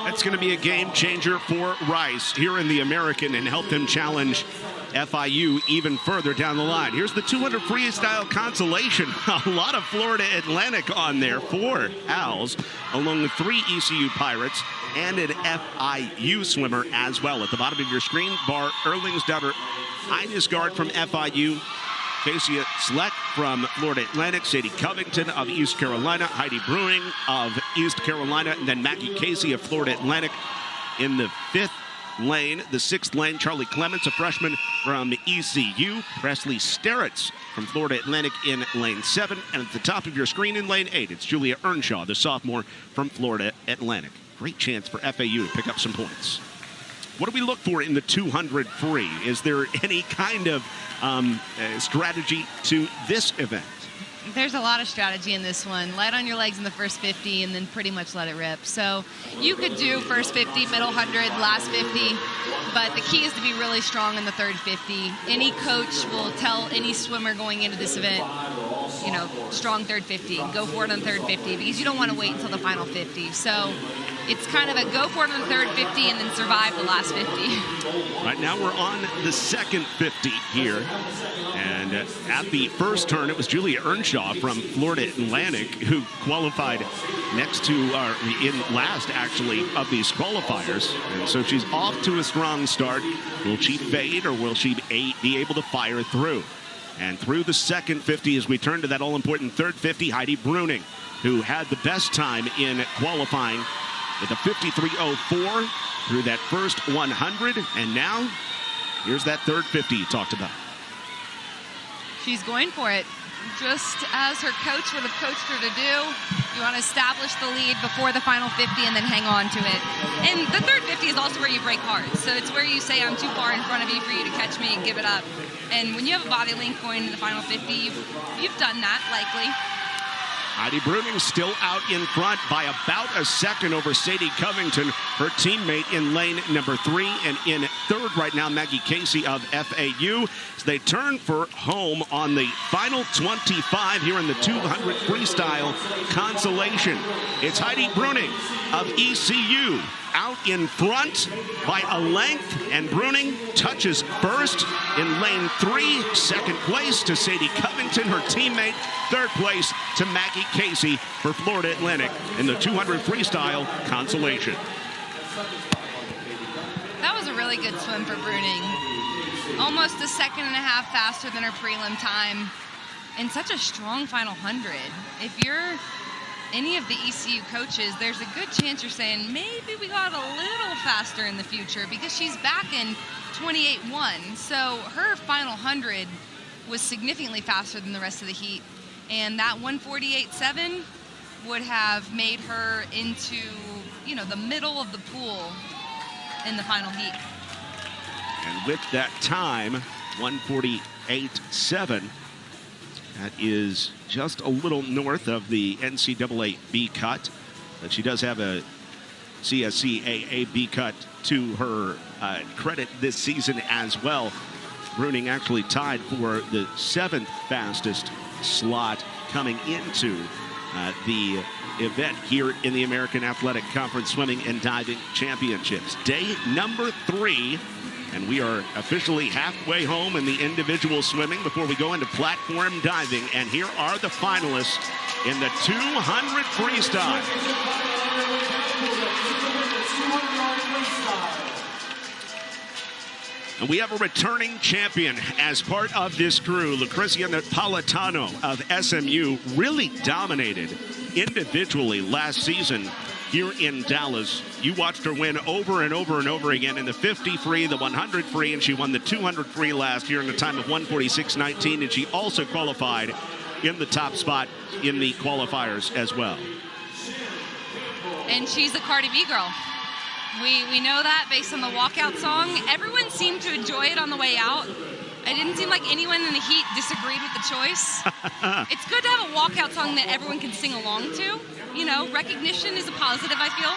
That's going to be a game changer for Rice here in the American and help them challenge FIU even further down the line. Here's the 200 freestyle consolation. A lot of Florida Atlantic on there. 4 Owls, along with 3 ECU Pirates and an FIU swimmer as well. At the bottom of your screen, Bar Erlingsdotter Einesgaard from FIU, Casey Sleck from Florida Atlantic, Sadie Covington of East Carolina, Heidi Brewing of East Carolina, and then Maggie Casey of Florida Atlantic in the 5th lane. The 6th lane, Charlie Clements, a freshman from ECU, Presley Sterritz from Florida Atlantic in lane 7, and at the top of your screen in lane 8, it's Julia Earnshaw, the sophomore from Florida Atlantic. Great chance for FAU to pick up some points. What do we look for in the 200 free? Is there any kind of strategy to this event? there's a lot of strategy in this one. Light on your legs in the first 50 and then pretty much let it rip. So you could do first 50, middle 100, last 50, but the key is to be really strong in the third 50. Any coach will tell any swimmer going into this event, you know, strong third 50, go for it on third 50, because you don't want to wait until the final 50. So it's kind of a go for it on the third 50 and then survive the last 50. Right now we're on the second 50 here. And at the first turn, it was Julia Earnshaw from Florida Atlantic who qualified next to, in last actually, of these qualifiers. And so she's off to a strong start. Will she fade or will she be able to fire through? And through the second 50, as we turn to that all-important third 50, Heidi Bruning, who had the best time in qualifying with a 53.04 through that first 100. And now, here's that third 50 you talked about. She's going for it, just as her coach would have coached her to do. You want to establish the lead before the final 50 and then hang on to it. And the third 50 is also where you break hard. So it's where you say, I'm too far in front of you for you to catch me and give it up. And when you have a body length going into the final 50, you've done that, likely. Heidi Bruning still out in front by about a second over Sadie Covington, her teammate in lane number 3. And in third right now, Maggie Casey of FAU. So they turn for home on the final 25 here in the 200 freestyle consolation. It's Heidi Bruning of ECU out in front by a length, and Bruning touches first in lane 3. Second place to Sadie Covington, her teammate. Third place to Maggie Casey for Florida Atlantic in the 200 freestyle consolation. That was a really good swim for Bruning. Almost a second and a half faster than her prelim time, and such a strong final 100. If you're any of the ECU coaches, there's a good chance you're saying maybe we got a little faster in the future, because she's back in 28.1. So her final 100 was significantly faster than the rest of the heat. And that 148.7 would have made her into, you know, the middle of the pool in the final heat. And with that time, 148.7, that is just a little north of the NCAA B cut. But she does have a CSC AA B cut to her credit this season as well. Bruning actually tied for the 7th fastest slot coming into the event here in the American Athletic Conference Swimming and Diving Championships. Day number 3, and we are officially halfway home in the individual swimming before we go into platform diving. And here are the finalists in the 200 freestyle. And we have a returning champion as part of this crew. Lucrecia Napolitano of SMU really dominated individually last season here in Dallas. You watched her win over and over and over again in the 50 free, the 100 free, and she won the 200 free last year in a time of 146.19. And she also qualified in the top spot in the qualifiers as well. And she's a Cardi B girl. We know that based on the walkout song. Everyone seemed to enjoy it on the way out. It didn't seem like anyone in the heat disagreed with the choice. It's good to have a walkout song that everyone can sing along to. You know, recognition is a positive, I feel.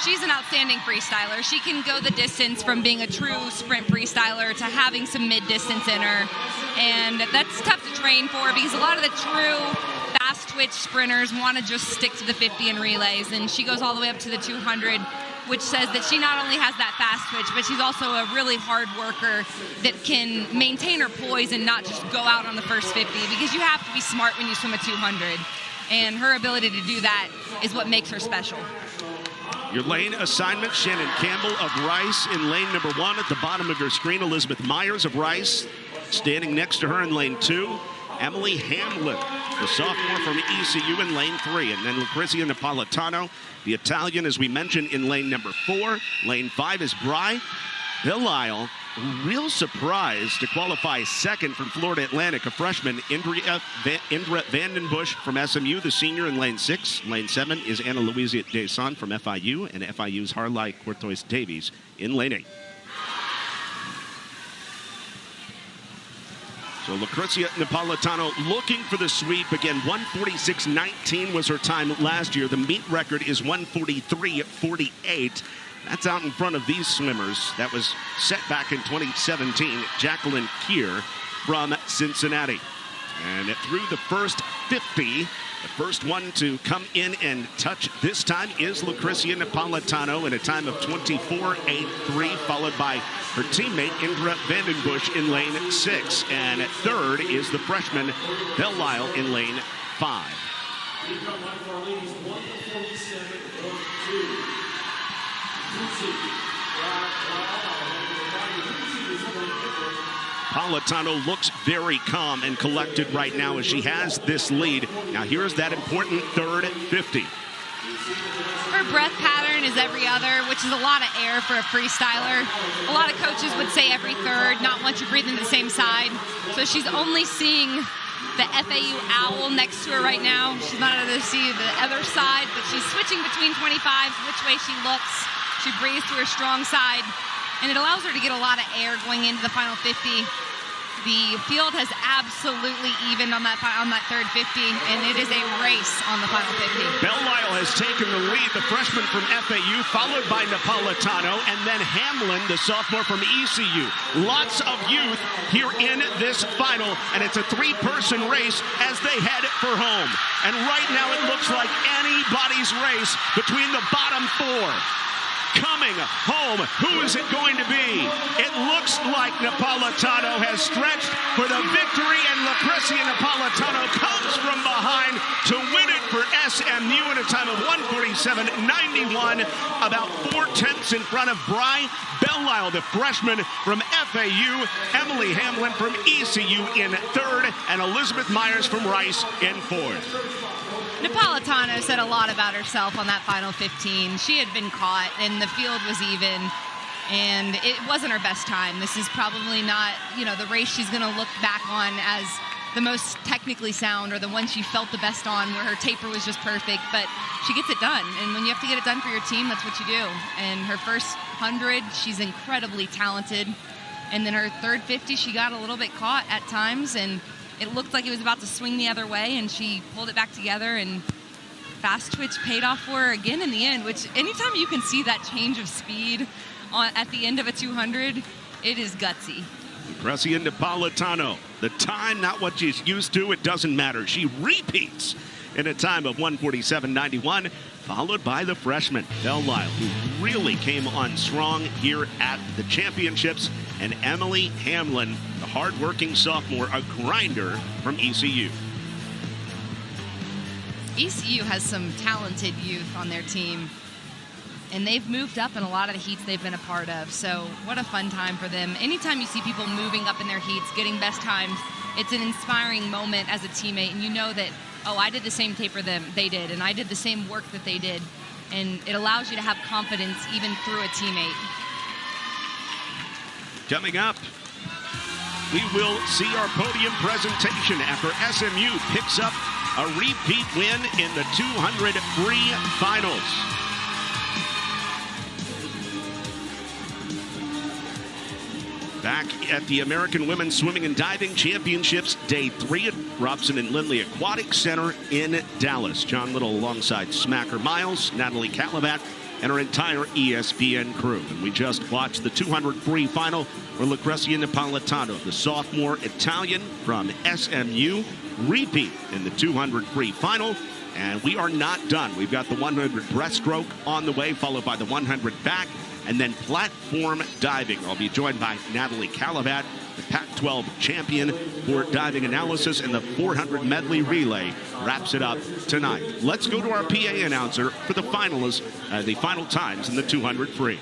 She's an outstanding freestyler. She can go the distance from being a true sprint freestyler to having some mid-distance in her. And that's tough to train for, because a lot of the true fast twitch sprinters want to just stick to the 50 in relays. And she goes all the way up to the 200. Which says that she not only has that fast twitch, but she's also a really hard worker that can maintain her poise and not just go out on the first 50, because you have to be smart when you swim a 200. And her ability to do that is what makes her special. Your lane assignment, Shannon Campbell of Rice in lane number 1. At the bottom of your screen, Elizabeth Myers of Rice. Standing next to her in lane 2, Emily Hamlin, the sophomore from ECU in lane 3. And then Lucrecia Napolitano, the Italian, as we mentioned, in lane number 4. Lane 5 is Bri Belisle. Real surprise to qualify second from Florida Atlantic, a freshman, Indra Vandenbush from SMU, the senior in lane 6. Lane 7 is Ana Luisa Deson from FIU, and FIU's Harley Cortois Davies in lane 8. So Lucrezia Napolitano looking for the sweep. Again, 146.19 was her time last year. The meet record is 143.48. That's out in front of these swimmers. That was set back in 2017. Jacqueline Keir from Cincinnati. And through the first 50, the first one to come in and touch this time is Lucrezia Napolitano in a time of 24.83, followed by her teammate Indra Vandenbush in lane 6. And at third is the freshman Belle Lyle in lane 5. Napolitano looks very calm and collected right now as she has this lead. Now here's that important third 50. Her breath pattern is every other, which is a lot of air for a freestyler. A lot of coaches would say every third, not once you're breathing the same side. So she's only seeing the FAU owl next to her right now. She's not able to see the other side, but she's switching between 25s, which way she looks. She breathes to her strong side, and it allows her to get a lot of air going into the final 50. The field has absolutely evened on that third 50, and it is a race on the final 50. Belle Lyle has taken the lead, the freshman from FAU, followed by Napolitano, and then Hamlin, the sophomore from ECU. Lots of youth here in this final, and it's a three-person race as they head for home. And right now it looks like anybody's race between the bottom four. Coming home, who is it going to be? It looks like Napolitano has stretched for the victory, and Lucrezia Napolitano comes from behind to win it for SMU in a time of 147.91, about 4/10 in front of Belle Lyle, the freshman from FAU, Emily Hamlin from ECU in third, and Elizabeth Myers from Rice in fourth. Napolitano said a lot about herself on that final 15. She had been caught, and the field was even, and it wasn't her best time. This is probably not, the race she's going to look back on as the most technically sound or the one she felt the best on, where her taper was just perfect, but she gets it done. And when you have to get it done for your team, that's what you do. And her first 100, she's incredibly talented. And then her third 50, she got a little bit caught at times, and it looked like it was about to swing the other way, and she pulled it back together, and fast twitch paid off for her again in the end, which anytime you can see that change of speed at the end of a 200, it is gutsy. Lucrezia Napolitano, the time, not what she's used to, it doesn't matter. She repeats in a time of 147.91, followed by the freshman, Belle Lyle, who really came on strong here at the championships, and Emily Hamlin, the hard-working sophomore, a grinder from ECU. ECU has some talented youth on their team, and they've moved up in a lot of the heats they've been a part of, so what a fun time for them. Anytime you see people moving up in their heats, getting best times, it's an inspiring moment as a teammate, and you know that, oh, I did the same taper they did, and I did the same work that they did, and it allows you to have confidence even through a teammate. Coming up, we will see our podium presentation after SMU picks up a repeat win in the 200 free finals. Back at the American Women's Swimming and Diving Championships, Day 3 at Robson and Lindley Aquatics Center in Dallas. John Liddle alongside Smacker Miles, Natalie Kalibat, and our entire ESPN crew. And we just watched the 200 free final where Lucrezia Napolitano, the sophomore Italian from SMU, repeat in the 200 free final. And we are not done. We've got the 100 breaststroke on the way, followed by the 100 back, and then platform diving. I'll be joined by Natalie Kalibat, the Pac-12 champion for diving analysis, and the 400 medley relay wraps it up tonight. Let's go to our PA announcer for the finalists, the final times in the 200 free.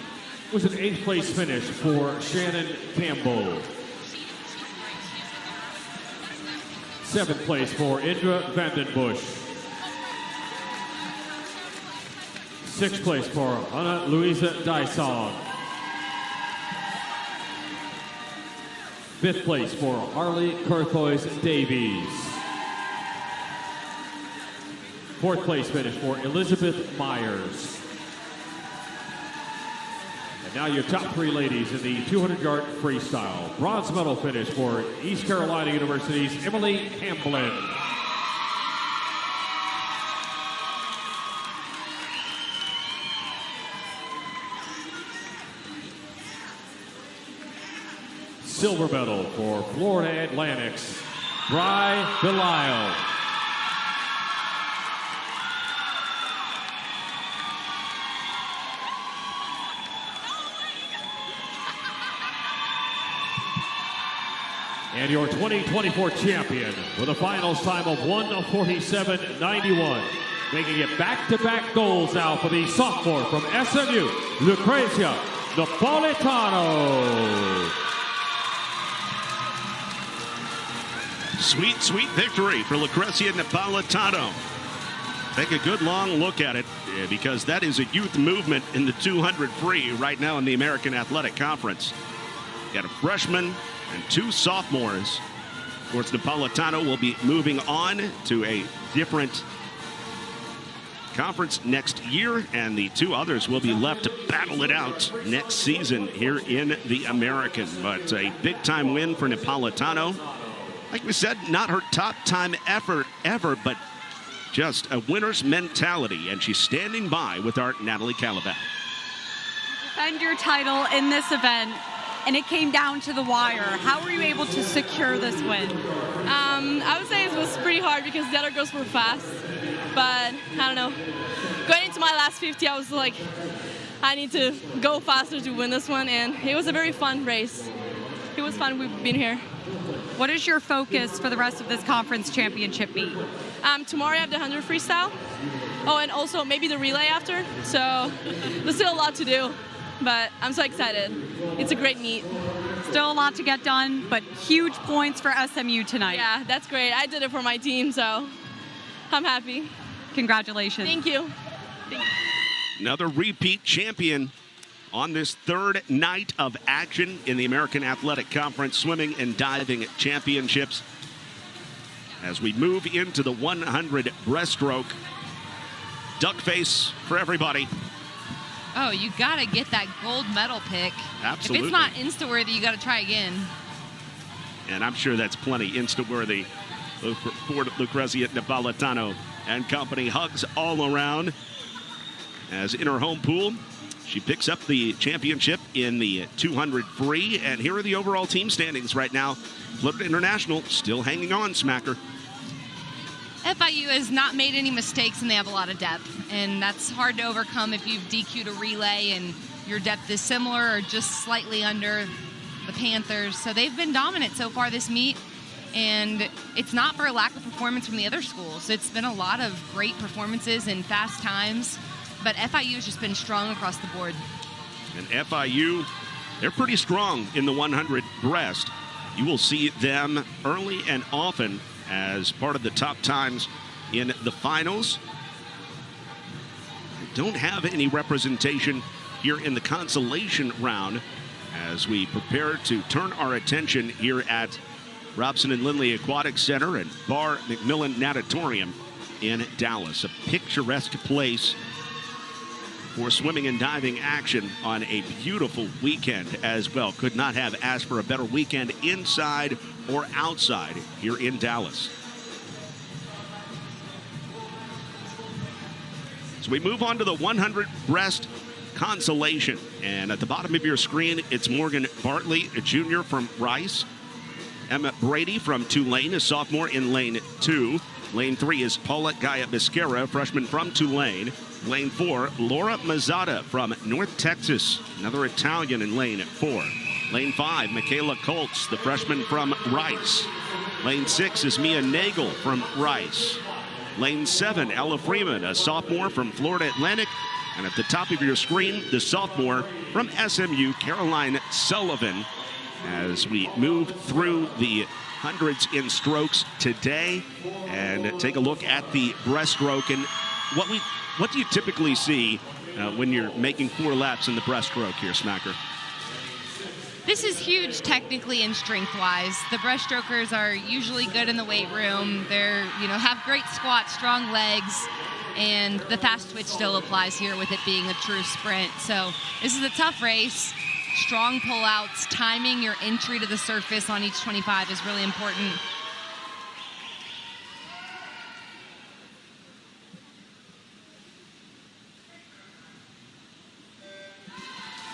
It was an 8th place finish for Shannon Campbell. 7th place for Indra Vandenbush. 6th place for Ana Luisa Dyson. 5th place for Harley Curthoys Davies. 4th place finish for Elizabeth Myers. Now your top three ladies in the 200-yard freestyle. Bronze medal finish for East Carolina University's Emily Hamblin. Silver medal for Florida Atlantic's Bry Delisle. And your 2024 champion with a finals time of 1:47.91. Making it back-to-back goals now for the sophomore from SMU, Lucrezia Napolitano. Sweet, sweet victory for Lucrezia Napolitano. Take a good long look at it because that is a youth movement in the 200 free right now in the American Athletic Conference. Got a freshman and two sophomores. Of course, Napolitano will be moving on to a different conference next year, and the two others will be left to battle it out next season here in the American. But a big-time win for Napolitano. Like we said, not her top-time effort ever, but just a winner's mentality, and she's standing by with our Natalie Kalibat. Defend your title in this event, and it came down to the wire. How were you able to secure this win? I would say it was pretty hard because the other girls were fast, but I don't know. Going into my last 50, I was like, I need to go faster to win this one, and it was a very fun race. It was fun. We've been here. What is your focus for the rest of this conference championship meet? Tomorrow I have the 100 freestyle. Oh, and also maybe the relay after. So there's still a lot to do, but I'm so excited. It's a great meet. Still a lot to get done, but huge points for SMU tonight. Yeah, that's great. I did it for my team, so I'm happy. Congratulations. Thank you. Another repeat champion on this third night of action in the American Athletic Conference Swimming and Diving Championships. As we move into the 100 breaststroke, duck face for everybody. Oh, you got to get that gold medal pick. Absolutely. If it's not Insta-worthy, you got to try again. And I'm sure that's plenty Insta-worthy for Lucrezia Napolitano and company. Hugs all around. As in her home pool, she picks up the championship in the 200 free. And here are the overall team standings right now. Florida International still hanging on, Smacker. FIU has not made any mistakes, and they have a lot of depth. And that's hard to overcome if you've DQ'd a relay and your depth is similar or just slightly under the Panthers. So they've been dominant so far this meet. And it's not for a lack of performance from the other schools. It's been a lot of great performances and fast times. But FIU has just been strong across the board. And FIU, they're pretty strong in the 100 breast. You will see them early and often as part of the top times in the finals. They don't have any representation here in the consolation round as we prepare to turn our attention here at Robson and Lindley Aquatics Center and Barr-McMillion Natatorium in Dallas. A picturesque place for swimming and diving action on a beautiful weekend as well. Could not have asked for a better weekend inside or outside here in Dallas. So we move on to the 100 breast consolation. And at the bottom of your screen, it's Morgan Bartley, a junior from Rice. Emma Brady from Tulane, a sophomore in lane 2. Lane 3 is Paula Gaia-Biscara, freshman from Tulane. Lane 4, Laura Mazzata from North Texas, another Italian in lane 4. Lane 5, Michaela Colts, the freshman from Rice. Lane 6 is Mia Nagel from Rice. Lane 7, Ella Freeman, a sophomore from Florida Atlantic. And at the top of your screen, the sophomore from SMU, Caroline Sullivan. As we move through the hundreds in strokes today and take a look at the breaststroke and what do you typically see when you're making 4 laps in the breaststroke here, Smacker? This is huge technically and strength-wise. The breaststrokers are usually good in the weight room. They're, have great squats, strong legs. and the fast twitch still applies here with it being a true sprint. So this is a tough race. Strong pullouts, timing your entry to the surface on each 25 is really important.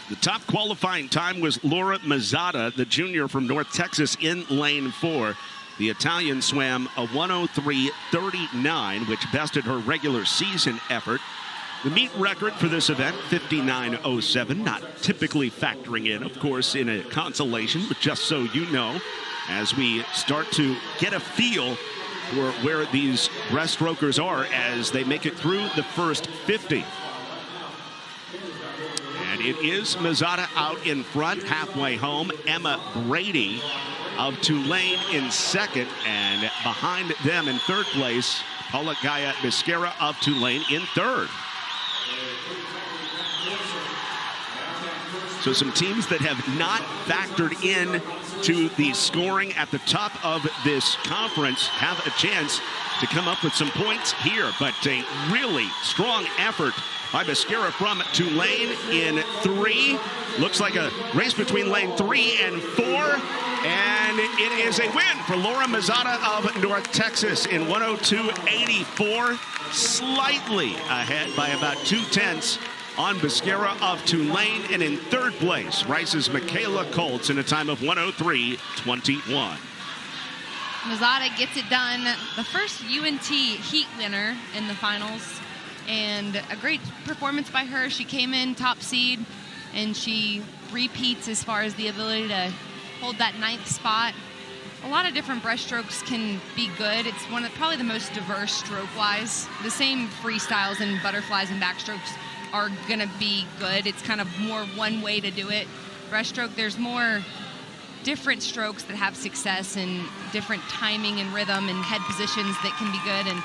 The top qualifying time was Laura Mazzata, the junior from North Texas, in lane 4. The Italian swam a 103.39, which bested her regular season effort. The meet record for this event, 59.07, not typically factoring in, of course, in a consolation, but just so you know, as we start to get a feel for where these breaststrokers are as they make it through the first 50. And it is Mazzata out in front, halfway home. Emma Brady of Tulane in second, and behind them in third place, Paula Gaia Biscara of Tulane in third. So some teams that have not factored in to the scoring at the top of this conference have a chance to come up with some points here, but a really strong effort by Biscara from Tulane in 3. Looks like a race between lane 3 and 4. And it is a win for Laura Mazzata of North Texas in 102.84. Slightly ahead by about 2/10 on Biscara of Tulane. And in third place, Rice's Michaela Colts in a time of 103.21. Mazzata gets it done. The first UNT heat winner in the finals. And a great performance by her. She came in top seed, and she repeats as far as the ability to hold that 9th spot. A lot of different breaststrokes can be good. It's one of probably the most diverse stroke-wise. The same freestyles and butterflies and backstrokes are going to be good. It's kind of more one way to do it. Breaststroke, there's more different strokes that have success and different timing and rhythm and head positions that can be good. And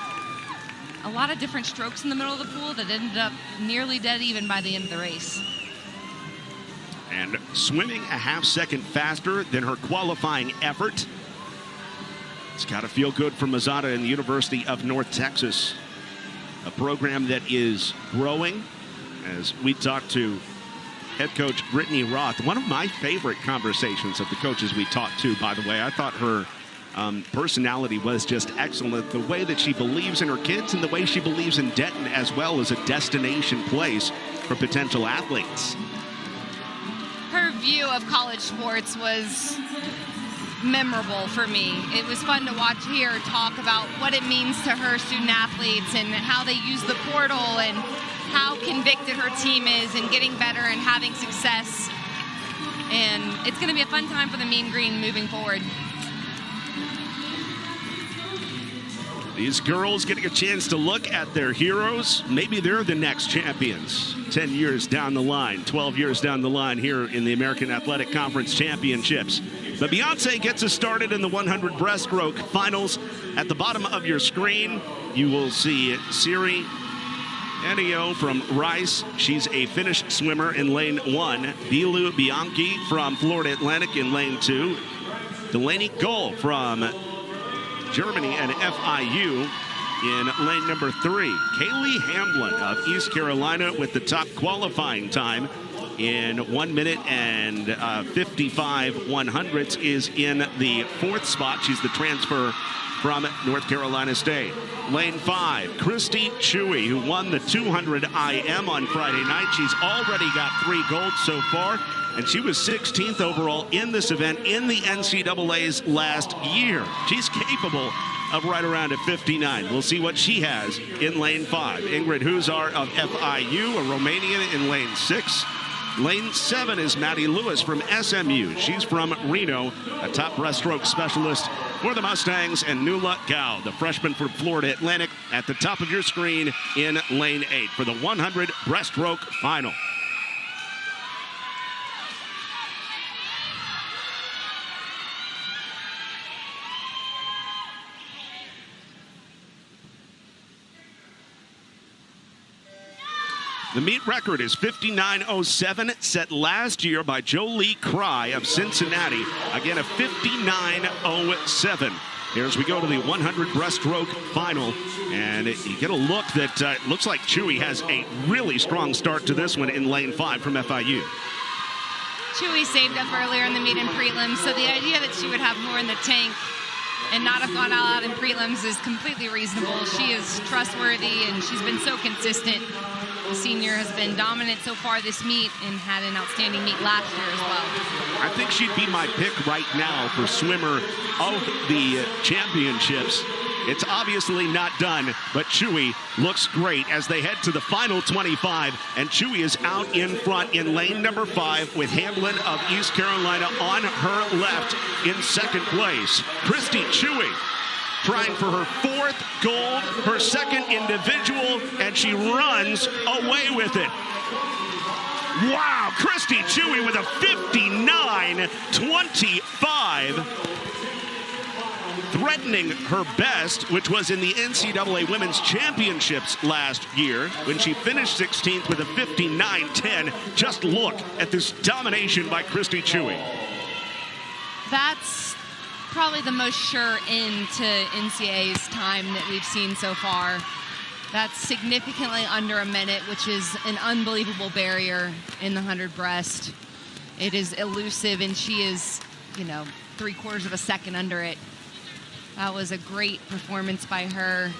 a lot of different strokes in the middle of the pool that ended up nearly dead even by the end of the race. And swimming a half-second faster than her qualifying effort. It's got to feel good for Mazzata and the University of North Texas, a program that is growing. As we talk to head coach Brittany Roth, one of my favorite conversations of the coaches we talked to, by the way. I thought her personality was just excellent. The way that she believes in her kids and the way she believes in Denton as well as a destination place for potential athletes. Her view of college sports was memorable for me. It was fun to watch her talk about what it means to her student athletes and how they use the portal and how convicted her team is in getting better and having success. And it's going to be a fun time for the Mean Green moving forward. These girls getting a chance to look at their heroes. Maybe they're the next champions 10 years down the line, 12 years down the line here in the American Athletic Conference Championships. But Beyonce gets us started in the 100 breaststroke finals. At the bottom of your screen, you will see Siri Enio from Rice. She's a Finnish swimmer in lane 1. Bilu Bianchi from Florida Atlantic in lane 2. Delaney Gull from Germany and FIU in lane number 3. Kaylee Hamblin of East Carolina with the top qualifying time in 1 minute and 55/100ths is in the 4th spot. She's the transfer from North Carolina State. Lane 5, Christy Chewy, who won the 200 IM on Friday night. She's already got 3 golds so far, and she was 16th overall in this event in the NCAA's last year. She's capable of right around a 59. We'll see what she has in lane 5. Ingrid Huzar of FIU, a Romanian, in lane 6. Lane 7 is Maddie Lewis from SMU. She's from Reno, a top breaststroke specialist for the Mustangs. And Nuala Gao, the freshman from Florida Atlantic, at the top of your screen in lane 8 for the 100 breaststroke final. The meet record is 59.07, set last year by Jolie Cry of Cincinnati. Again, a 59.07. Here as we go to the 100 breaststroke final. And you get a look that looks like Chewy has a really strong start to this one in lane 5 from FIU. Chewy saved up earlier in the meet in prelims, so the idea that she would have more in the tank and not have gone all out in prelims is completely reasonable. She is trustworthy and she's been so consistent. The senior has been dominant so far this meet and had an outstanding meet last year as well. I think she'd be my pick right now for swimmer of the championships. It's obviously not done, but Chewy looks great as they head to the final 25, and Chewy is out in front in lane number 5 with Hamblin of East Carolina on her left in second place. Christy Chewy trying for her 4th gold, her 2nd individual, and she runs away with it. Wow, Christy Chewy with a 59.25. Threatening her best, which was in the NCAA Women's Championships last year when she finished 16th with a 59.10. Just look at this domination by Christy Chewy. That's probably the most sure end to NCAA's time that we've seen so far. That's significantly under a minute, which is an unbelievable barrier in the 100 breast. It is elusive, and she is, 3/4 of a second under it. That was a great performance by her.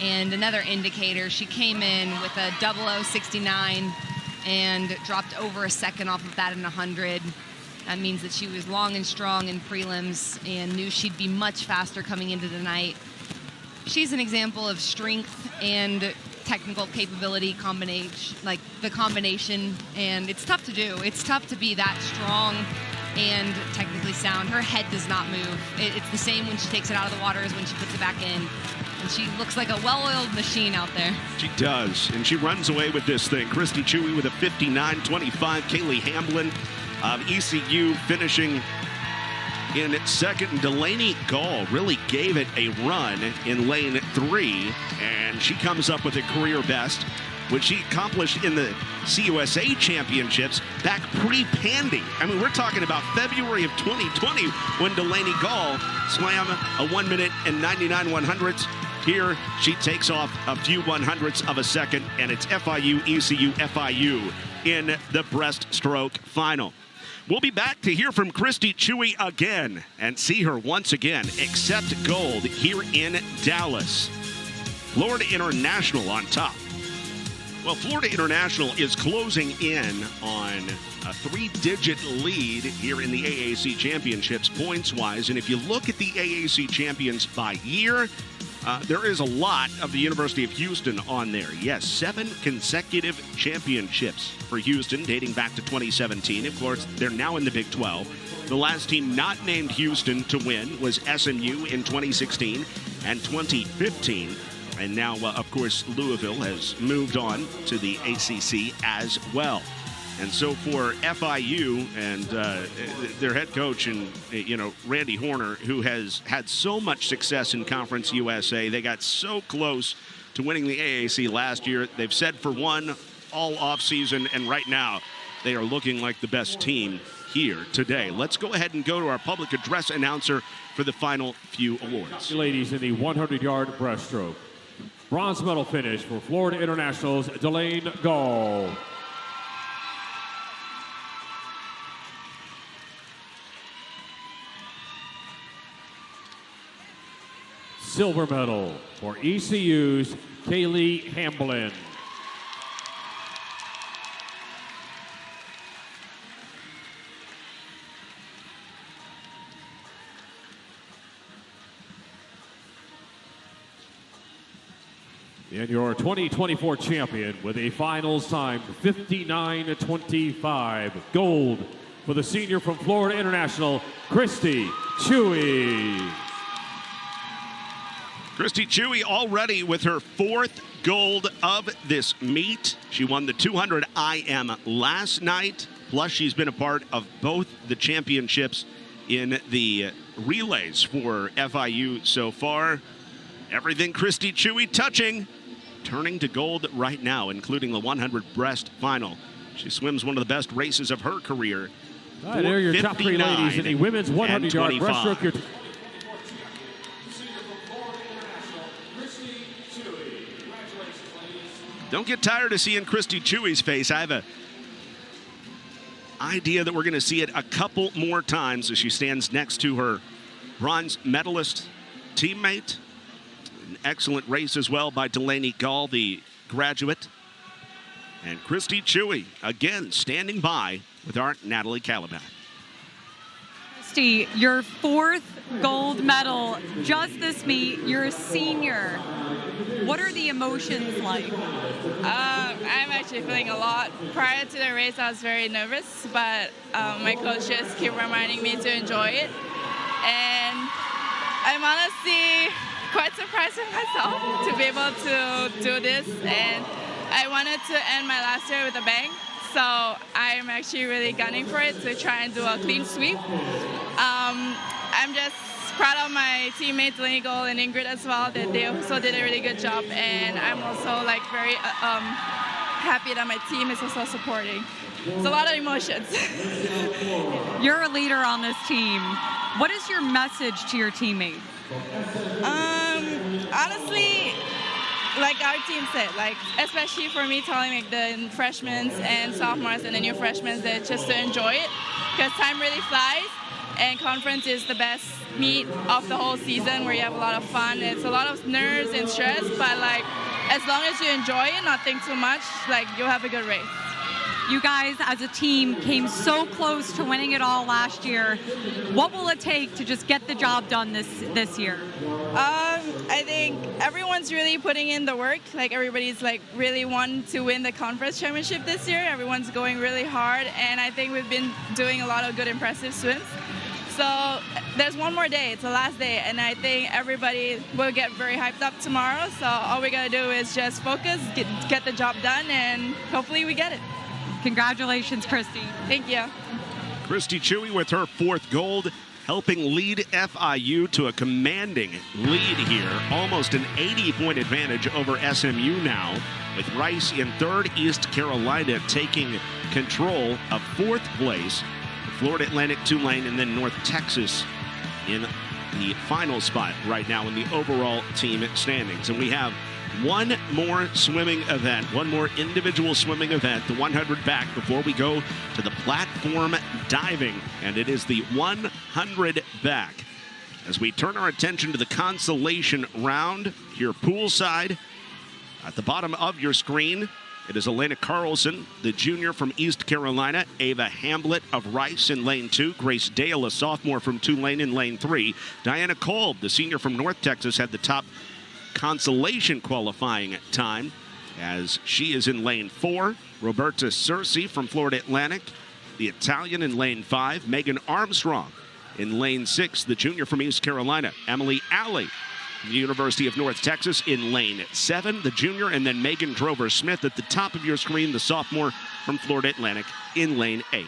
And another indicator, she came in with a 0069 and dropped over a second off of that in 100. That means that she was long and strong in prelims and knew she'd be much faster coming into the night. She's an example of strength and technical capability combination, like the combination, and it's tough to do. It's tough to be that strong and technically sound. Her head does not move. It's the same when she takes it out of the water as when she puts it back in. And she looks like a well-oiled machine out there. She does, and she runs away with this thing. Christy Chewy with a 59.25. Kaylee Hamblin of ECU finishing in 2nd. And Delaney Gall really gave it a run in lane 3, and she comes up with a career best, which she accomplished in the CUSA championships back pre-Pandy. I mean, we're talking about February of 2020 when Delaney Gall swam a 1 minute and 99 100ths. Here, she takes off a few 100ths of a second, and it's FIU, ECU, FIU in the breaststroke final. We'll be back to hear from Christy Chewy again and see her once again accept gold here in Dallas. Florida International on top. Well, Florida International is closing in on a 3-digit lead here in the AAC championships points-wise. And if you look at the AAC champions by year, there is a lot of the University of Houston on there. Yes, 7 consecutive championships for Houston dating back to 2017. Of course, they're now in the Big 12. The last team not named Houston to win was SMU in 2016 and 2015. And now, of course, Louisville has moved on to the ACC as well. And so for FIU and their head coach and, Randy Horner, who has had so much success in Conference USA, they got so close to winning the AAC last year. They've said for one all offseason, and right now they are looking like the best team here today. Let's go ahead and go to our public address announcer for the final few awards. Ladies, in the 100-yard breaststroke. Bronze medal finish for Florida International's Delaney Gall. Silver medal for ECU's Kaylee Hamblin. And your 2024 champion with a finals time 59.25. Gold for the senior from Florida International, Christy Chewy. Christy Chewy already with her 4th gold of this meet. She won the 200 IM last night. Plus, she's been a part of both the championships in the relays for FIU so far. Everything Christy Chewy touching turning to gold right now, including the 100 breast final. She swims one of the best races of her career. All right, there are your top three ladies in the women's 100-yard breaststroke. Don't get tired of seeing Christy Chewy's face. I have a idea that we're going to see it a couple more times as she stands next to her bronze medalist teammate. An excellent race as well by Delaney Gall, the graduate. And Christy Chewy, again, standing by with our Natalie Kalibat. Christy, your 4th gold medal just this meet. You're a senior. What are the emotions like? I'm actually feeling a lot. Prior to the race, I was very nervous, but my coaches keep reminding me to enjoy it. And I'm honestly quite surprised with myself to be able to do this. And I wanted to end my last year with a bang, so I'm actually really gunning for it to try and do a clean sweep. I'm just proud of my teammates Delaney Gall and Ingrid as well, that they also did a really good job, and I'm also like very happy that my team is also supporting. It's a lot of emotions. You're a leader on this team. What is your message to your teammates? Honestly, like our team said, like especially for me telling like the freshmen and sophomores and the new freshmen that just to enjoy it, because time really flies, and conference is the best meet of the whole season where you have a lot of fun. It's a lot of nerves and stress, but like as long as you enjoy it, not think too much, like you'll have a good race. You guys as a team came so close to winning it all last year. What will it take to just get the job done this year? I think everyone's really putting in the work. Like everybody's like really want to win the conference championship this year. Everyone's going really hard, and I think we've been doing a lot of good impressive swims. So there's one more day, it's the last day, and I think everybody will get very hyped up tomorrow. So all we gotta do is just focus, get the job done, and hopefully we get it. Congratulations, Christy. Thank you. Christy Chewy with her 4th gold, helping lead FIU to a commanding lead here. Almost an 80-point advantage over SMU now, with Rice in 3rd, East Carolina taking control of 4th place. Florida Atlantic, Tulane, and then North Texas in the final spot right now in the overall team standings. And we have one more swimming event, one more individual swimming event, the 100 back, before we go to the platform diving. And it is the 100 back. As we turn our attention to the consolation round here poolside, at the bottom of your screen, it is Elena Carlson, the junior from East Carolina, Ava Hamblett of Rice in lane 2, Grace Dale, a sophomore from Tulane in lane 3. Diana Kolb, the senior from North Texas, had the top consolation qualifying time as she is in lane 4. Roberta Cersei from Florida Atlantic, the Italian, in lane 5. Megan Armstrong in lane 6, the junior from East Carolina. Emily Alley, the University of North Texas, in lane 7, the junior, and then Megan Drover-Smith at the top of your screen, the sophomore from Florida Atlantic, in lane 8.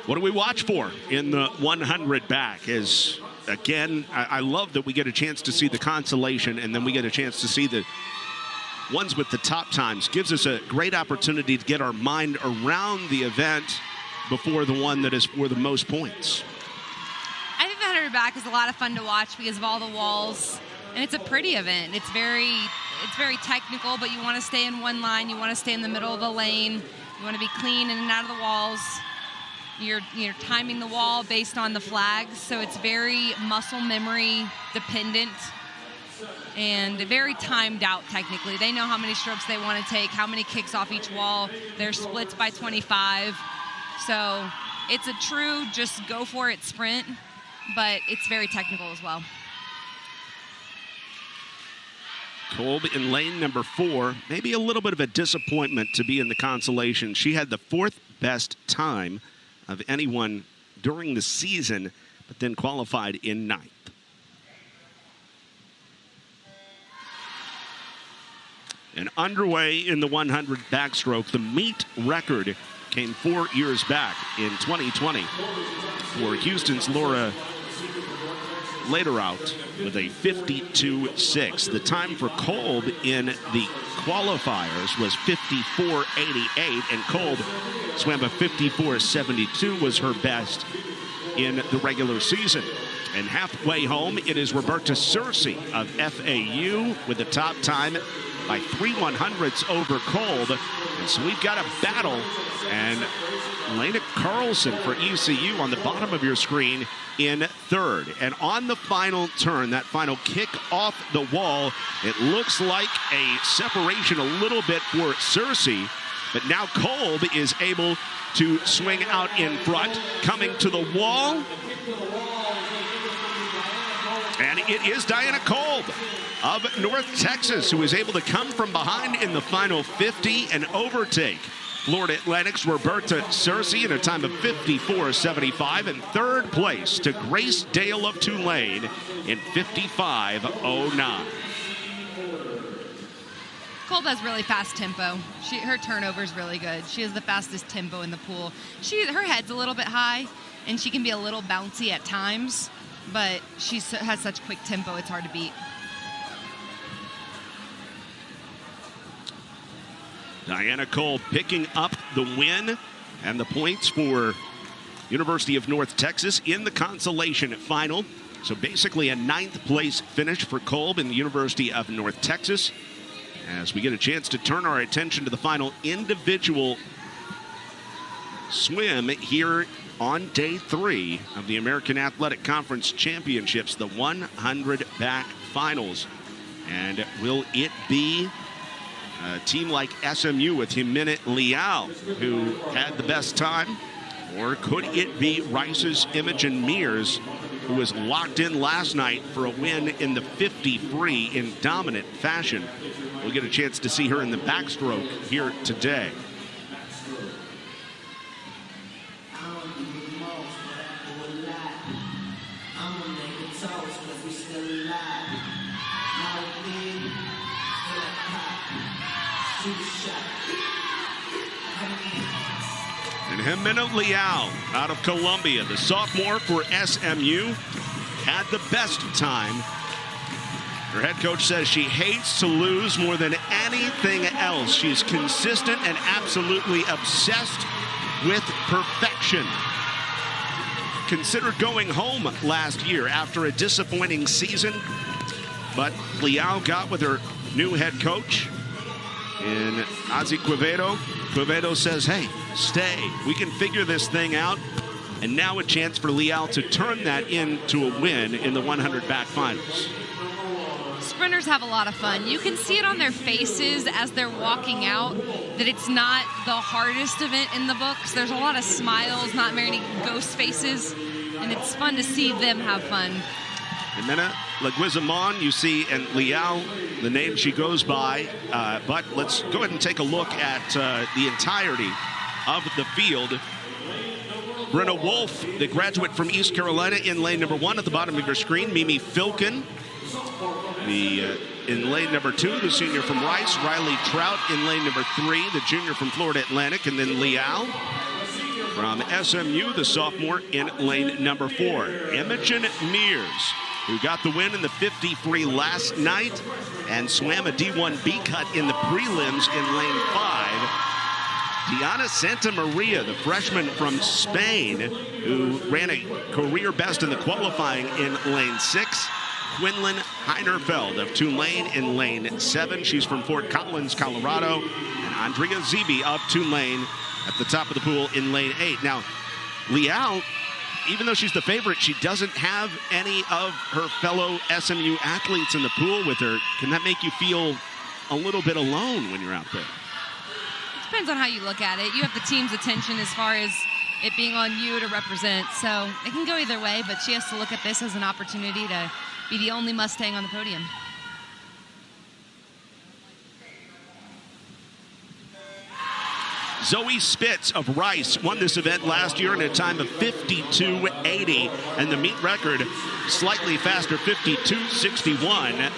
What do we watch for in the 100 back? As again, I love that we get a chance to see the consolation, and then we get a chance to see the ones with the top times. Gives us a great opportunity to get our mind around the event before the one that is for the most points. I think the 100 back is a lot of fun to watch because of all the walls, and it's a pretty event. It's very technical, but you want to stay in one line. You want to stay in the middle of the lane. You want to be clean in and out of the walls. You're timing the wall based on the flags, so it's very muscle memory dependent and very timed out technically. They know how many strokes they want to take, how many kicks off each wall. They're splits by 25. So it's a true just go for it sprint, but it's very technical as well. Kolb in lane number 4, maybe a little bit of a disappointment to be in the consolation. She had the 4th best time of anyone during the season, but then qualified in 9th. And underway in the 100 backstroke, the meet record came 4 years back in 2020 for Houston's Laura later out with a 52.6. The time for Kolb in the qualifiers was 54.88, and Kolb swam a 54.72, was her best in the regular season. And halfway home, it is Roberta Searcy of FAU with the top time by 3/100ths over Kolb. And so we've got a battle, and Lena Carlson for ECU on the bottom of your screen in third. And on the final turn, that final kick off the wall, it looks like a separation a little bit for Searcy, but now Kolb is able to swing out in front, coming to the wall. And it is Diana Kolb of North Texas who is able to come from behind in the final 50 and overtake Florida Atlantic's Roberta Searcy in a time of 54.75, and third place to Grace Dale of Tulane in 55.09. Kolb has really fast tempo. Her turnover is really good. She has the fastest tempo in the pool. Her head's a little bit high, and she can be a little bouncy at times, but she has such quick tempo, it's hard to beat. Diana Kolb picking up the win and the points for University of North Texas in the consolation final. So basically a 9th place finish for Kolb in the University of North Texas, as we get a chance to turn our attention to the final individual swim here on day 3 of the American Athletic Conference Championships, the 100 back finals. And will it be a team like SMU with Jimena Leal who had the best time, or could it be Rice's Imogen Mears, who was locked in last night for a win in the 50 free in dominant fashion? We'll get a chance to see her in the backstroke here today. And Jimena Leal out of Columbia, the sophomore for SMU, had the best time. Her head coach says she hates to lose more than anything else. She's consistent and absolutely obsessed with perfection. Considered going home last year after a disappointing season, but Leal got with her new head coach in Ozzy Quevedo. Quevedo says, hey, stay. We can figure this thing out. And now a chance for Leal to turn that into a win in the 100 back finals. Sprinters have a lot of fun. You can see it on their faces as they're walking out that it's not the hardest event in the books. There's a lot of smiles, not very many ghost faces, and it's fun to see them have fun. Jimena Leguizamon, you see, and Leal, the name she goes by. But let's go ahead and take a look at the entirety of the field. Brenna Wolf, the graduate from East Carolina, in lane number 1 at the bottom of your screen. Mimi Filkin, in lane number 2, the senior from Rice. Riley Trout in lane number 3, the junior from Florida Atlantic. And then Leal from SMU, the sophomore, in lane number 4. Imogen Mears, who got the win in the 50 free last night and swam a D1B cut in the prelims in lane 5. Diana Santamaria, the freshman from Spain, who ran a career best in the qualifying in lane 6. Quinlan Heinerfeld of Tulane in lane 7. She's from Fort Collins, Colorado. And Andrea Zeeby of Tulane at the top of the pool in lane 8. Now, Leal, even though she's the favorite, she doesn't have any of her fellow SMU athletes in the pool with her. Can that make you feel a little bit alone when you're out there? It depends on how you look at it. You have the team's attention as far as it being on you to represent. So it can go either way, but she has to look at this as an opportunity to be the only Mustang on the podium. Zoe Spitz of Rice won this event last year in a time of 52.80, and the meet record slightly faster, 52.61.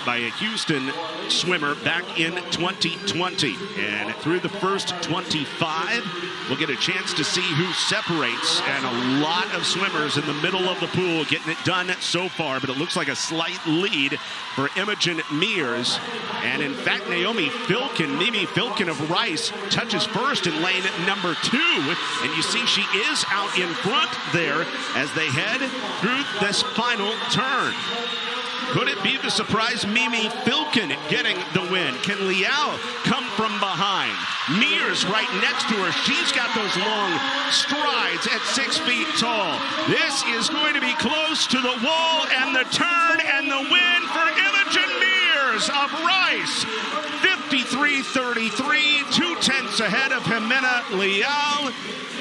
by a Houston swimmer back in 2020. And through the first 25, we'll get a chance to see who separates. And a lot of swimmers in the middle of the pool getting it done so far, but it looks like a slight lead for Imogen Mears. And in fact, Mimi Filkin of Rice touches first in lane number 2. And you see she is out in front there as they head through this final turn. Could it be the surprise Mimi Filkin getting the win? Can Liao come from behind? Mears right next to her. She's got those long strides at 6 feet tall. This is going to be close to the wall, and the turn and the win for Imogen Mears of Rice. 53-33, 2/10 ahead of Jimena Liao.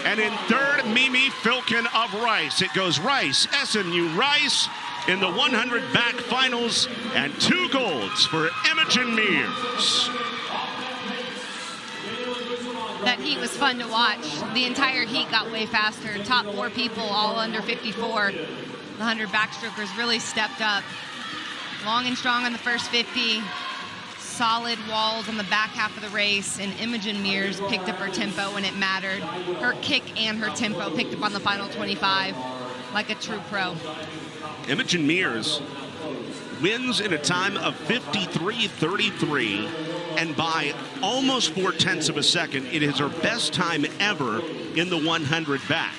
And in third, Mimi Filkin of Rice. It goes Rice, SMU Rice in the 100 back finals, and 2 golds for Imogen Mears. That heat was fun to watch. The entire heat got way faster. Top 4 people all under 54. The 100 backstrokers really stepped up. Long and strong on the first 50. Solid walls on the back half of the race, and Imogen Mears picked up her tempo when it mattered. Her kick and her tempo picked up on the final 25 like a true pro. Imogen Mears wins in a time of 53-33, and by almost 4/10 of a second, it is her best time ever in the 100 back.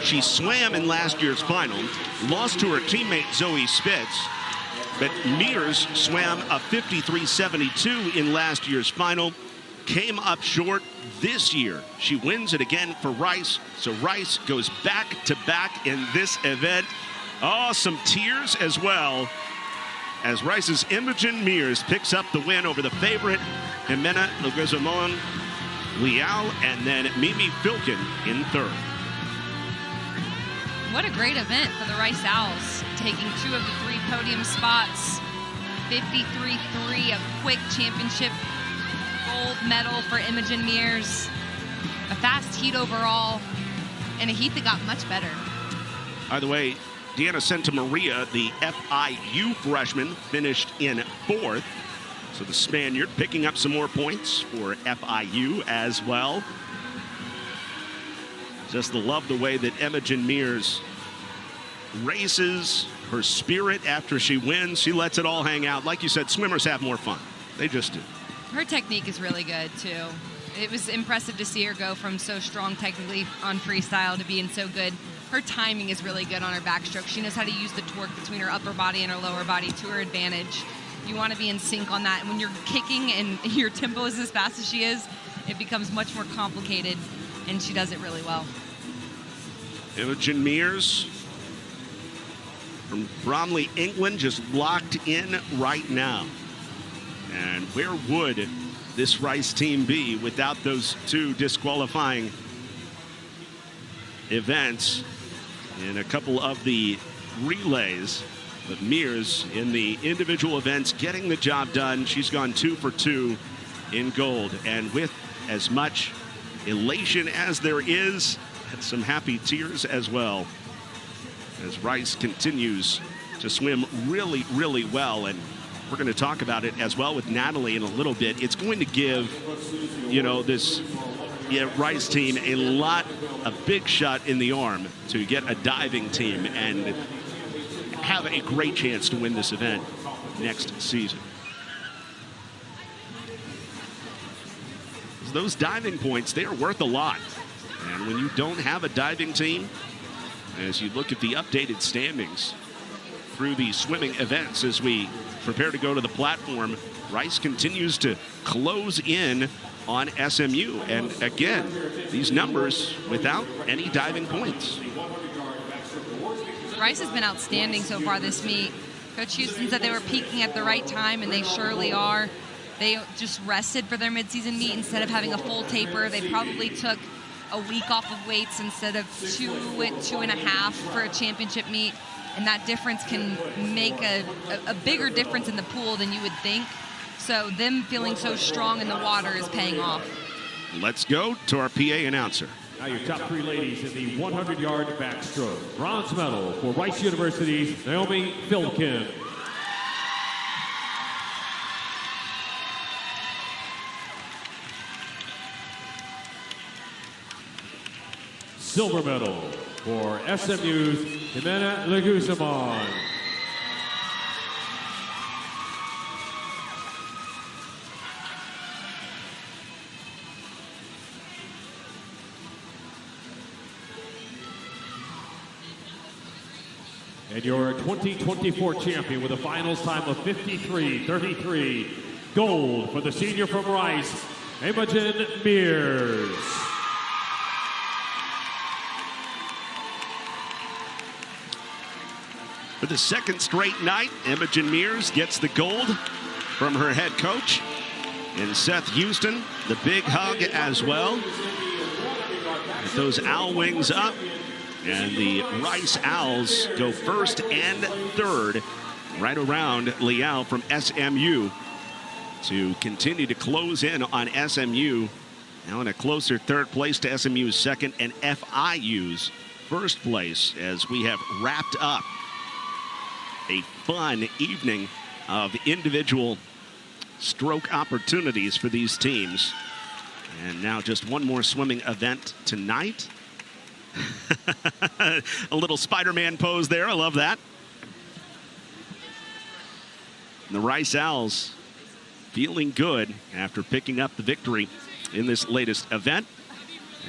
She swam in last year's final, lost to her teammate Zoe Spitz, but Mears swam a 53.72 in last year's final, came up short this year. She wins it again for Rice, so Rice goes back-to-back in this event. Oh, some tears as well, as Rice's Imogen Mears picks up the win over the favorite Jimena Liao, and then Mimi Filkin in third. What a great event for the Rice Owls, taking 2 of the 3 podium spots. 53-3, a quick championship gold medal for Imogen Mears. A fast heat overall, and a heat that got much better. By the way, Deanna Santamaria, the FIU freshman, finished in 4th. So the Spaniard picking up some more points for FIU as well. Just love the way that Imogen Mears races, her spirit after she wins. She lets it all hang out. Like you said, swimmers have more fun. They just do. Her technique is really good, too. It was impressive to see her go from so strong technically on freestyle to being so good. Her timing is really good on her backstroke. She knows how to use the torque between her upper body and her lower body to her advantage. You want to be in sync on that. And when you're kicking and your tempo is as fast as she is, it becomes much more complicated, and she does it really well. Imogen Mears from Bromley, England, just locked in right now. And where would this Rice team be without those 2 disqualifying events in a couple of the relays? But Mears in the individual events getting the job done. She's gone 2 for 2 in gold, and with as much elation as there is, some happy tears as well, as Rice continues to swim really, really well. And we're going to talk about it as well with Natalie in a little bit. It's going to give, this Rice team a big shot in the arm to get a diving team and have a great chance to win this event next season. Those diving points, they are worth a lot. And when you don't have a diving team, as you look at the updated standings through the swimming events as we prepare to go to the platform, Rice continues to close in on SMU. And again, these numbers without any diving points. Rice has been outstanding so far this meet. Coach Houston said they were peaking at the right time, and they surely are. They just rested for their midseason meet instead of having a full taper. They probably took a week off of weights instead of 2.5 for a championship meet. And that difference can make a bigger difference in the pool than you would think. So them feeling so strong in the water is paying off. Let's go to our PA announcer. Now your top 3 ladies in the 100-yard backstroke. Bronze medal for Rice University's Naomi Filkin. silver medal for SMU's Jimena Leguizamon. And your 2024 champion with a finals time of 53:33. Gold for the senior from Rice, Imogen Mears. For the second straight night, Imogen Mears gets the gold from her head coach. And Seth Houston, the big hug as well. With those owl wings up. And the Rice Owls go first and third, right around Liao from SMU, to continue to close in on SMU. Now in a closer third place to SMU's second and FIU's first place, as we have wrapped up a fun evening of individual stroke opportunities for these teams. And now just one more swimming event tonight. A little Spider-Man pose there. I love that. And the Rice Owls feeling good after picking up the victory in this latest event.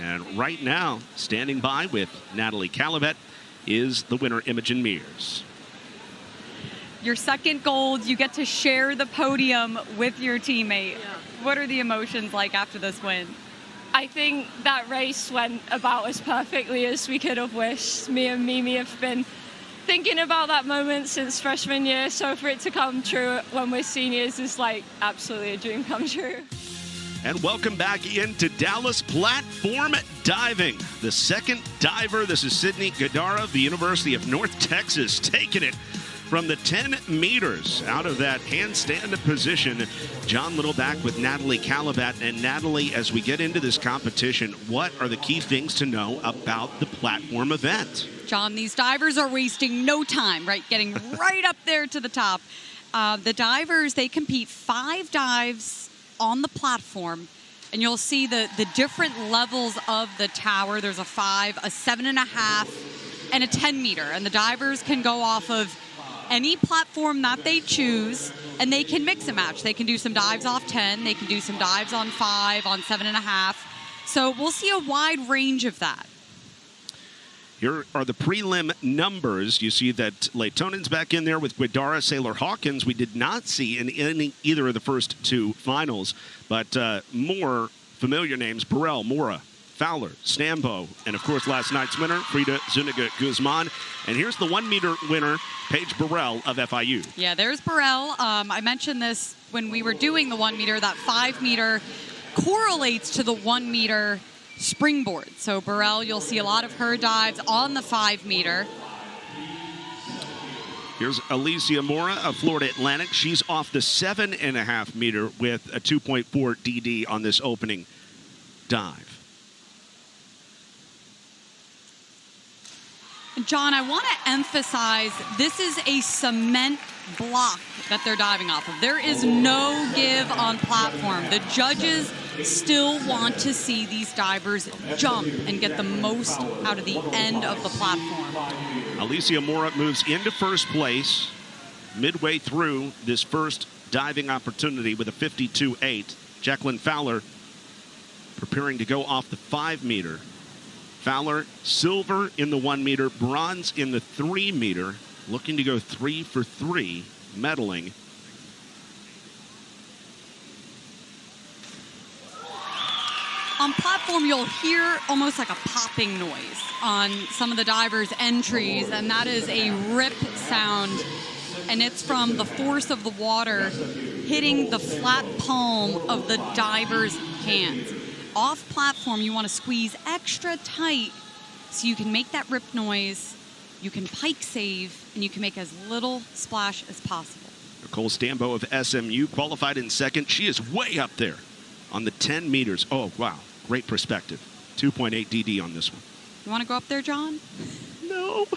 And right now, standing by with Natalie Kalibat is the winner, Imogen Mears. Your second gold, you get to share the podium with your teammate. Yeah. What are the emotions like after this win? I think that race went about as perfectly as we could have wished. Me and Mimi have been thinking about that moment since freshman year, so for it to come true when we're seniors is like absolutely a dream come true. And welcome back into Dallas platform diving. The second diver, this is Sydney Gadara of the University of North Texas, taking it from the 10 meters out of that handstand position. John Liddle back with Natalie Kalibat. And Natalie, as we get into this competition, what are the key things to know about the platform event? John, these divers are wasting no time, right? Getting right up there to the top. The divers, they compete 5 dives on the platform, and you'll see the different levels of the tower. There's a 5, a 7.5, and a 10 meter. And the divers can go off of any platform that they choose, and they can mix and match. They can do some dives off 10, they can do some dives on 5, on 7.5. So we'll see a wide range of that. Here are the prelim numbers. You see that Laytonen's back in there with Guidara, Sailor Hawkins. We did not see in either of the first 2 finals, but more familiar names: Burrell, Mora, Fowler, Stambo, and of course last night's winner, Frida Zuniga Guzman. And here's the 1 meter winner, Paige Burrell of FIU. Yeah, there's Burrell. I mentioned this when we were doing the 1 meter. That 5 meter correlates to the 1 meter springboard. So Burrell, you'll see a lot of her dives on the 5 meter. Here's Alicia Mora of Florida Atlantic. She's off the 7.5 meter with a 2.4 DD on this opening dive. John, I want to emphasize this is a cement block that they're diving off of. There is no give on platform. The judges still want to see these divers jump and get the most out of the end of the platform. Alicia Mora moves into first place midway through this first diving opportunity with a 52.8. Jacqueline Fowler preparing to go off the 5 meter. Fowler, silver in the 1 meter, bronze in the 3 meter, looking to go 3 for 3, medaling. On platform, you'll hear almost like a popping noise on some of the divers' entries, and that is a rip sound, and it's from the force of the water hitting the flat palm of the diver's hands. Off platform, you want to squeeze extra tight so you can make that rip noise, you can pike save, and you can make as little splash as possible. Nicole Stambo of SMU qualified in second. She is way up there on the 10 meters. Oh, wow. Great perspective. 2.8 DD on this one. You want to go up there, John? No.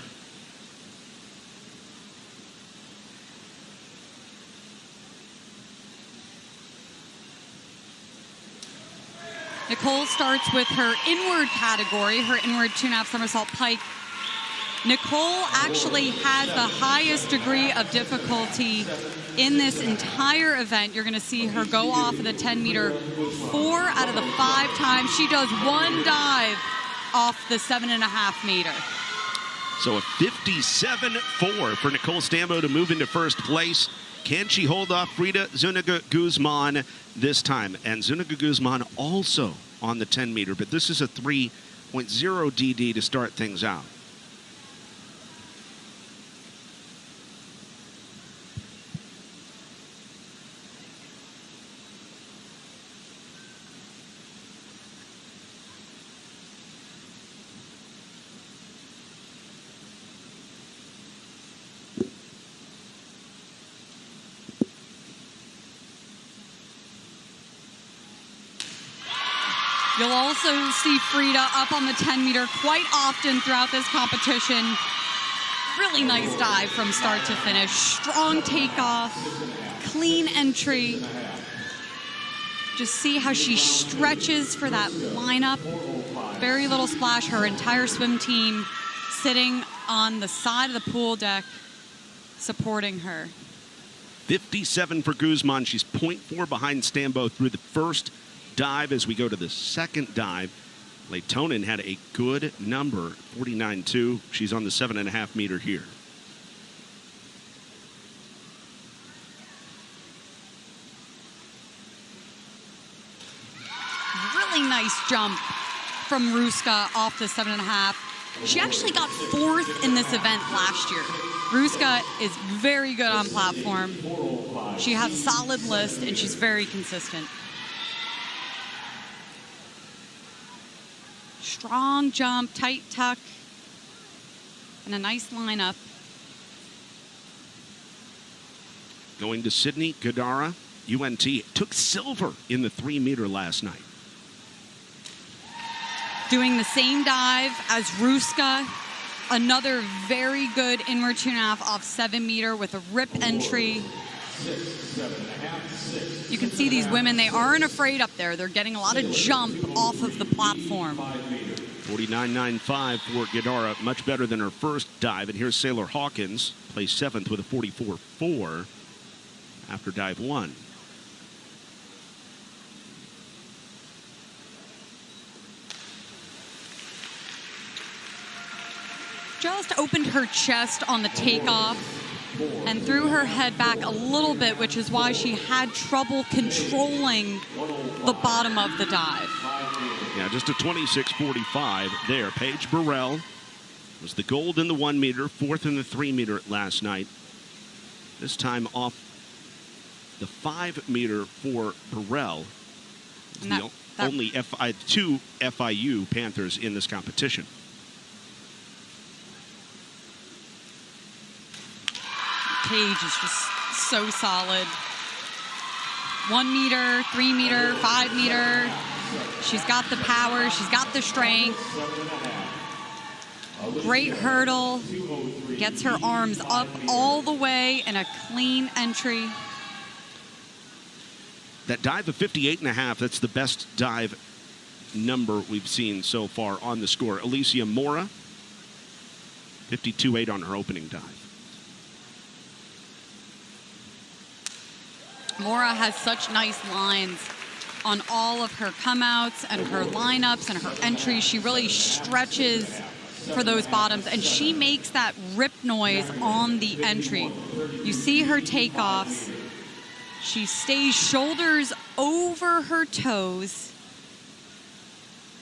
Nicole starts with her inward category, her inward 2.5 somersault pike. Nicole actually has the highest degree of difficulty in this entire event. You're going to see her go off of the 10-meter 4 out of the 5 times. She does one dive off the 7.5 meter. So a 57.4 for Nicole Stambo to move into first place. Can she hold off Frida Zuniga-Guzman this time? And Zuniga-Guzman also on the 10-meter, but this is a 3.0 DD to start things out. You'll also see Frida up on the 10-meter quite often throughout this competition. Really nice dive from start to finish. Strong takeoff, clean entry. Just see how she stretches for that lineup. Very little splash. Her entire swim team sitting on the side of the pool deck supporting her. 57 for Guzman. She's 0.4 behind Stambo through the first dive. As we go to the second dive, Leitonen had a good number, 49.2. She's on the 7.5 meter here. Really nice jump from Ruska off the 7.5. She actually got 4th in this event last year. Ruska is very good on platform. She has a solid list and she's very consistent. Strong jump, tight tuck, and a nice lineup. Going to Sydney, Gadara, UNT, took silver in the 3-meter last night. Doing the same dive as Ruska, another very good inward 2.5 off 7-meter with a rip entry. You can see these women, they aren't afraid up there. They're getting a lot of jump off of the platform. 49.95 for Gadara, much better than her first dive. And here's Sailor Hawkins, placed 7th with a 44.4 after dive 1. Just opened her chest on the takeoff and threw her head back a little bit, which is why she had trouble controlling the bottom of the dive. Yeah, just a 26.45 there. Paige Burrell was the gold in the 1-meter, 4th in the 3-meter last night. This time off the 5-meter for Burrell. The only two FIU Panthers in this competition. Paige is just so solid. 1-meter, 3-meter, 5-meter. She's got the power, she's got the strength. Great hurdle. Gets her arms up all the way and a clean entry. That dive of 58.5, that's the best dive number we've seen so far on the score. Alicia Mora, 52.8 on her opening dive. Mora has such nice lines on all of her come-outs and her lineups and her entries. She really stretches for those bottoms, and she makes that rip noise on the entry. You see her takeoffs. She stays shoulders over her toes.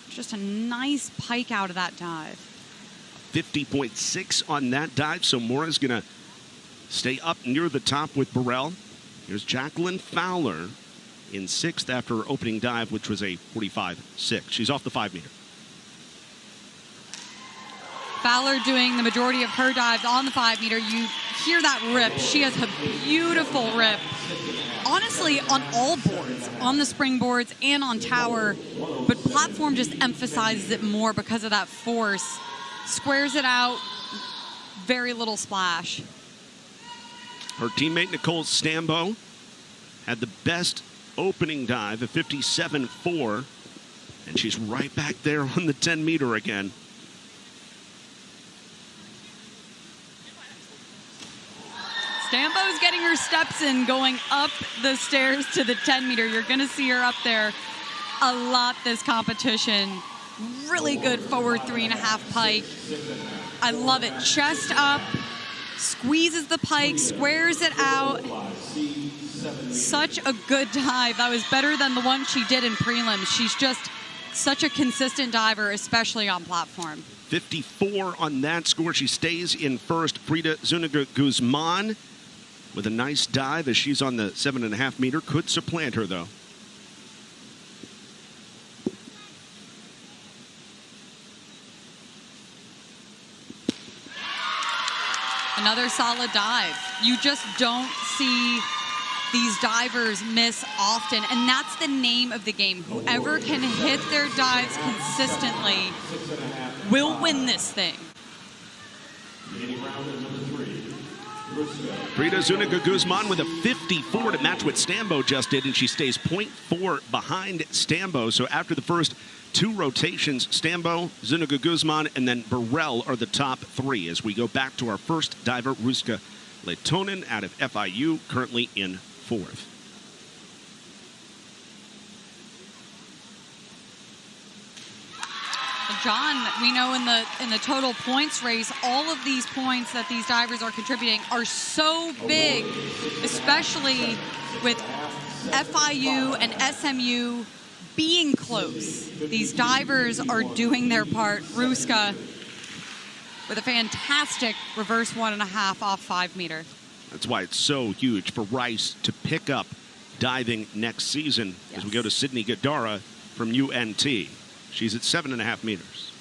Just a nice pike out of that dive. 50.6 on that dive, so Mora's going to stay up near the top with Burrell. Here's Jacqueline Fowler in 6th after her opening dive, which was a 45.6. She's off the 5-meter. Fowler doing the majority of her dives on the 5-meter. You hear that rip. She has a beautiful rip. Honestly, on all boards, on the springboards and on tower, but platform just emphasizes it more because of that force. Squares it out, very little splash. Her teammate Nicole Stambo had the best opening dive, a 57.4. And she's right back there on the 10-meter again. Stambo's getting her steps in, going up the stairs to the 10-meter. You're going to see her up there a lot this competition. Really good forward 3.5 pike. I love it. Chest up, squeezes the pike, squares it out. Such a good dive. That was better than the one she did in prelims. She's just such a consistent diver, especially on platform. 54 on that score. She stays in first. Frida Zuniga Guzman with a nice dive as she's on the 7.5 meter. Could supplant her, though. Another solid dive. You just don't see these divers miss often, and that's the name of the game. Whoever can hit their dives consistently will win this thing. Frida Zuniga Guzman with a 54 to match what Stambo just did, and she stays 0.4 behind Stambo. So after the first 2 rotations, Stambo, Zuniga Guzman, and then Burrell are the top 3 as we go back to our first diver, Ruska Letonen out of FIU, currently in 4th. John, we know in the total points race, all of these points that these divers are contributing are so big, especially with FIU and SMU being close. These divers are doing their part. Ruska with a fantastic reverse 1.5 off 5 meter. That's why it's so huge for Rice to pick up diving next season as we go to Sydney Gadara from UNT. She's at 7.5 meters.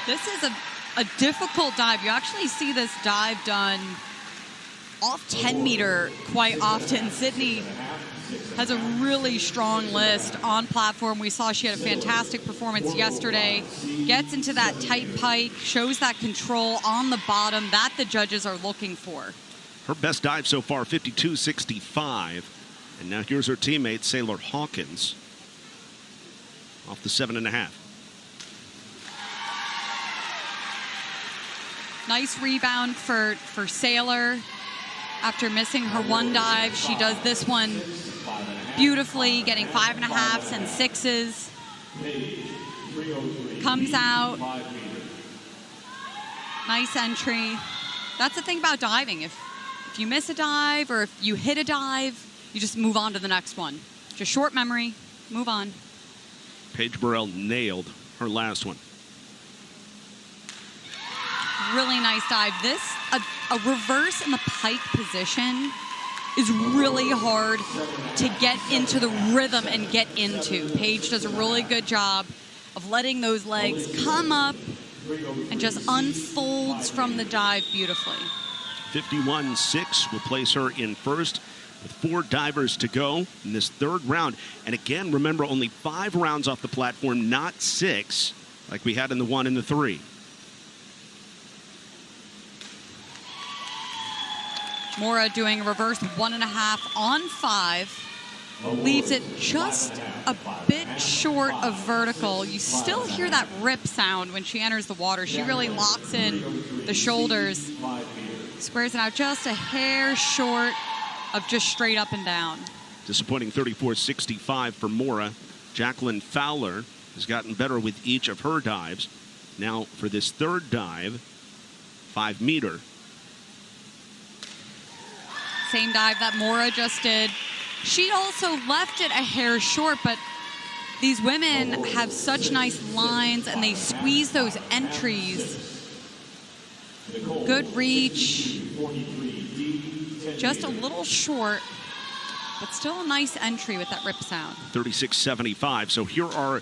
This is a difficult dive. You actually see this dive done off 10 meter quite often. Sydney has a really strong list on platform. We saw she had a fantastic performance yesterday. Gets into that tight pike, shows that control on the bottom that the judges are looking for. Her best dive so far, 52.65. And now here's her teammate, Sailor Hawkins, off the 7.5. Nice rebound for Sailor. After missing her one dive, she does this one beautifully, getting 5.5s and 6s. Comes out. Nice entry. That's the thing about diving. If you miss a dive or if you hit a dive, you just move on to the next one. Just short memory, move on. Paige Burrell nailed her last one. Really nice dive. This, a reverse in the pike position is really hard to get into the rhythm and get into. Paige does a really good job of letting those legs come up and just unfolds from the dive beautifully. 51.6 will place her in first with 4 divers to go in this 3rd round. And again, remember, only 5 rounds off the platform, not 6 like we had in the 1 and the 3. Mora doing a reverse 1.5 on 5. Leaves it just a bit short of vertical. You still hear that rip sound when she enters the water. She really locks in the shoulders. Squares it out just a hair short of just straight up and down. Disappointing 34.65 for Mora. Jacqueline Fowler has gotten better with each of her dives. Now for this 3rd dive, 5 meter. Same dive that Mora just did. She also left it a hair short, but these women have such nice lines and they squeeze those entries. Good reach. Just a little short, but still a nice entry with that rip sound. 36.75. So here are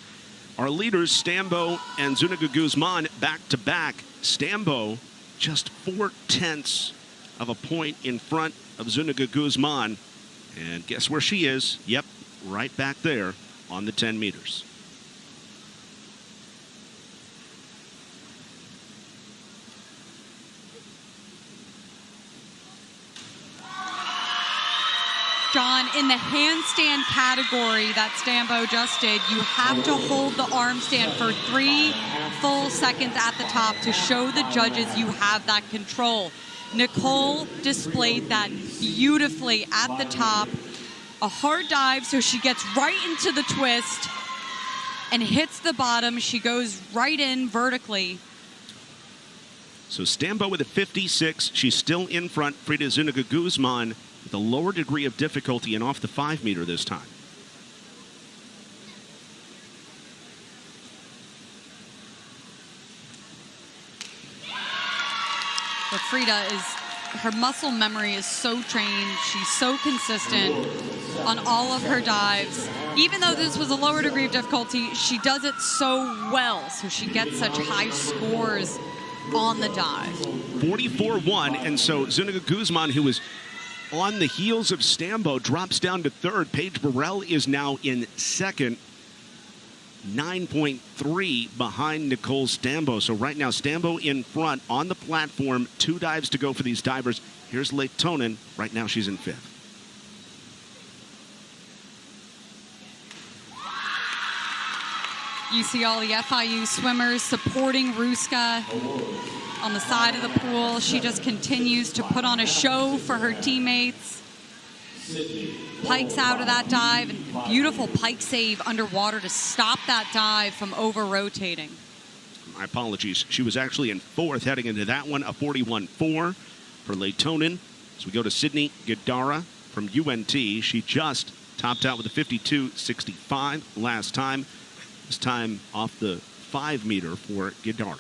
our leaders, Stambo and Zuniga Guzman, back to back. Stambo just 0.4 of a point in front of Zuniga Guzman. And guess where she is? Yep, right back there on the 10 meters. John, in the handstand category that Stambo just did, you have to hold the arm stand for 3 full seconds at the top to show the judges you have that control. Nicole displayed that beautifully at the top. A hard dive, so she gets right into the twist and hits the bottom. She goes right in vertically. So Stambo with a 56. She's still in front. Frida Zuniga Guzman with a lower degree of difficulty and off the 5 meter this time. But Frida her muscle memory is so trained. She's so consistent on all of her dives. Even though this was a lower degree of difficulty, she does it so well. So she gets such high scores on the dive. 44-1, and so Zuniga Guzman, who was on the heels of Stambo, drops down to third. Paige Burrell is now in second, 9.3 behind Nicole Stambo. So right now, Stambo in front on the platform. 2 dives to go for these divers. Here's Leitonen. Right now, she's in fifth. You see all the FIU swimmers supporting Ruska on the side of the pool. She just continues to put on a show for her teammates. Pikes out of that dive, and beautiful pike save underwater to stop that dive from over-rotating. My apologies. She was actually in fourth heading into that one, a 41.4 for Leitonen. So we go to Sydney Gadara from UNT. She just topped out with a 52.65 last time. This time off the 5 meter for Gadara.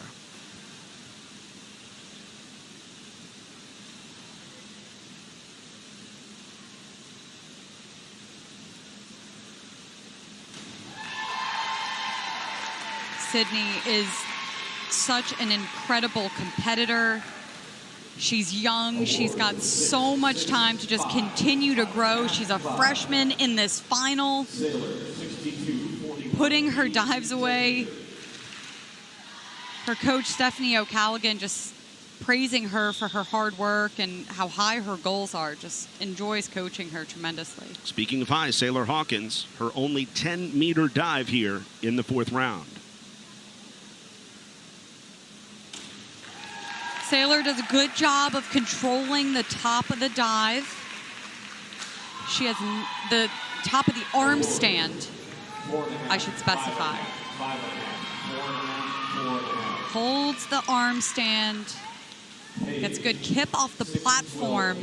Sydney is such an incredible competitor. She's young. She's got so much time to just continue to grow. She's a freshman in this final, putting her dives away. Her coach, Stephanie O'Callaghan, just praising her for her hard work and how high her goals are. Just enjoys coaching her tremendously. Speaking of high, Sailor Hawkins, her only 10-meter dive here in the 4th round. Sailor does a good job of controlling the top of the dive. She has the top of the arm stand, I should specify. Holds the arm stand. Gets a good kip off the platform.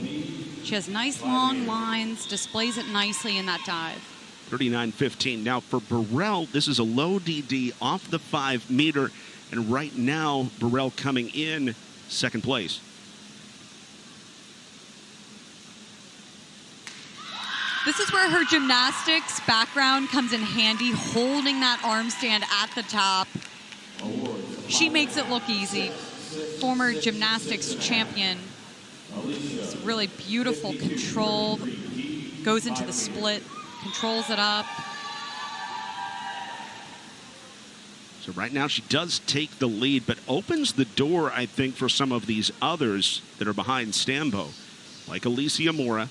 She has nice long lines, displays it nicely in that dive. 39.15. Now for Burrell, this is a low DD off the 5 meter. And right now, Burrell coming in second place. This is where her gymnastics background comes in handy, holding that arm stand at the top. She makes it look easy. Former gymnastics champion. It's really beautiful control. Goes into the split, controls it up. So right now she does take the lead, but opens the door, I think, for some of these others that are behind Stambo, like Alicia Mora.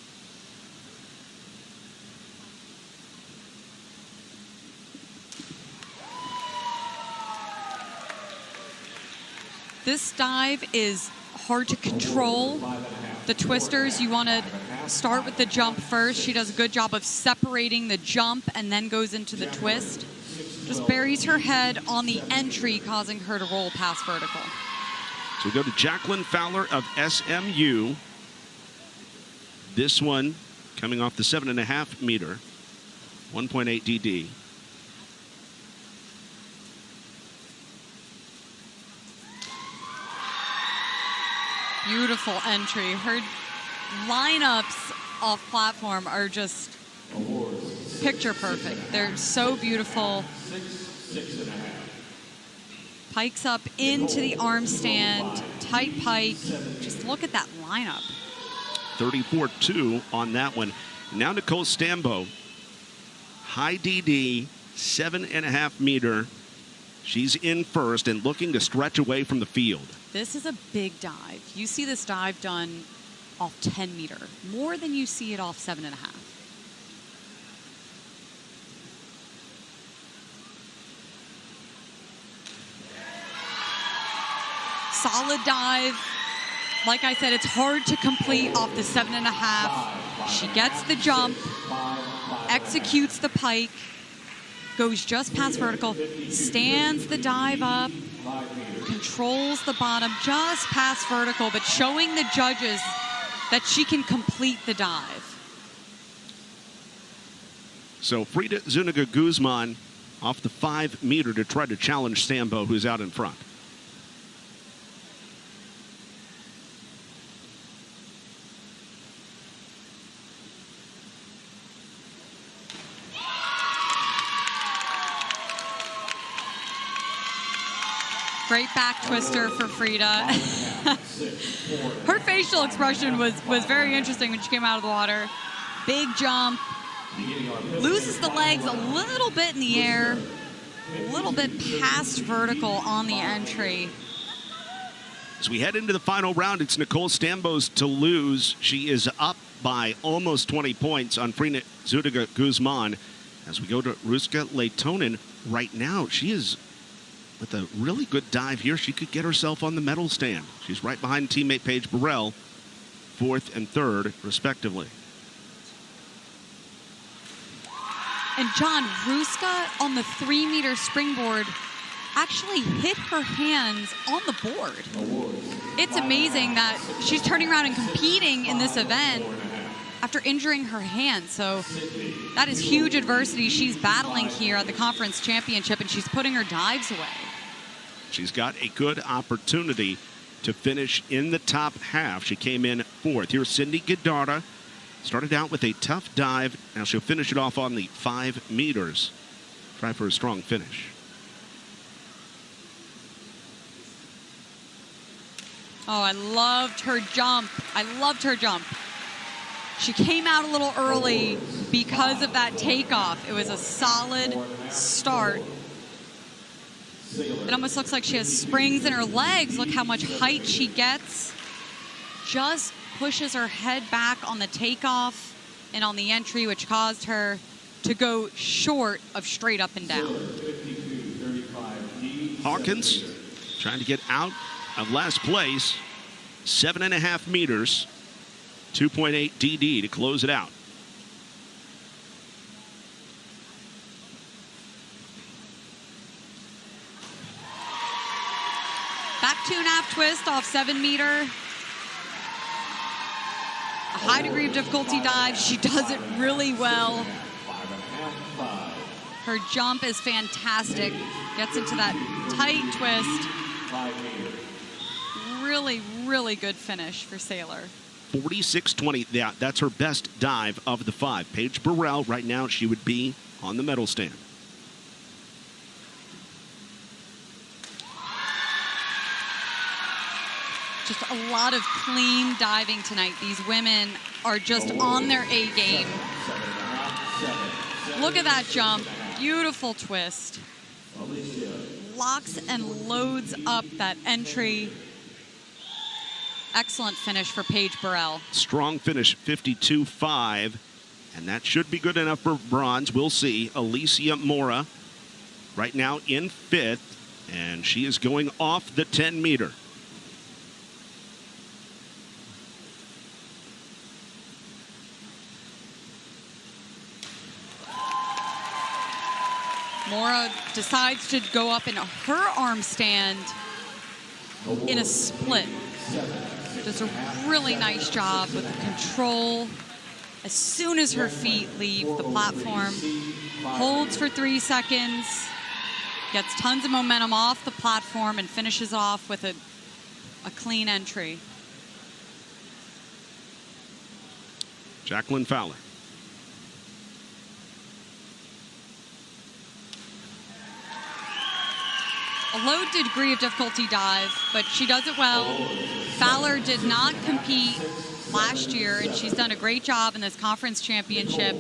This dive is hard to control. The twisters, you want to start with the jump first. She does a good job of separating the jump and then goes into the twist. Just buries her head on the entry, causing her to roll past vertical. So we go to Jacqueline Fowler of SMU. This one coming off the 7.5 meter, 1.8 DD. Beautiful entry. Her lineups off platform are just picture perfect. They're so beautiful. Pikes up into the arm stand, tight pike. Just look at that lineup. 34.2 on that one. Now Nicole Stambo, high DD, 7.5 meter. She's in first and looking to stretch away from the field. This is a big dive. You see this dive done off 10 meter, more than you see it off 7.5. Solid dive. Like I said, it's hard to complete off the 7.5. She gets the jump, executes the pike, goes just past vertical, stands the dive up, controls the bottom just past vertical, but showing the judges that she can complete the dive. So Frida Zuniga Guzman off the 5 meter to try to challenge Stambo, who's out in front. Great back twister for Frida. Her facial expression was very interesting when she came out of the water. Big jump. Loses the legs a little bit in the air. A little bit past vertical on the entry. As we head into the final round, it's Nicole Stambo's to lose. She is up by almost 20 points on Frida Zuniga Guzman. As we go to Ruska Leitonen, right now, she is with a really good dive here. She could get herself on the medal stand. She's right behind teammate Paige Burrell, 4th and 3rd, respectively. And John, Ruska on the 3 meter springboard actually hit her hands on the board. It's amazing that she's turning around and competing in this event after injuring her hand. So that is huge adversity she's battling here at the conference championship, and she's putting her dives away. She's got a good opportunity to finish in the top half. She came in 4th. Here's Cindy Guidarra. Started out with a tough dive. Now she'll finish it off on the 5 meters. Try for a strong finish. Oh, I loved her jump. I loved her jump. She came out a little early because of that takeoff. It was a solid start. It almost looks like she has springs in her legs. Look how much height she gets. Just pushes her head back on the takeoff and on the entry, which caused her to go short of straight up and down. Hawkins trying to get out of last place. 7.5 meters. 2.8 DD to close it out. Back 2.5 twist off 7 meter. A high degree of difficulty dive. She does it really well. Her jump is fantastic. Gets into that tight twist. Really, really good finish for Sailor. 46.20. Yeah, that's her best dive of the 5. Paige Burrell, right now, she would be on the medal stand. Just a lot of clean diving tonight. These women are just on their A game. Look at that jump. Beautiful twist. Locks and loads up that entry. Excellent finish for Paige Burrell. Strong finish, 52.5. And that should be good enough for bronze. We'll see. Alicia Mora right now in 5th. And she is going off the 10 meter. Mora decides to go up in her arm stand in a split. Does a really nice job with the control. As soon as her feet leave the platform, holds for 3 seconds, gets tons of momentum off the platform, and finishes off with a clean entry. Jacqueline Fowler. A low degree of difficulty dive, but she does it well. Fowler did not compete last year, and she's done a great job in this conference championship.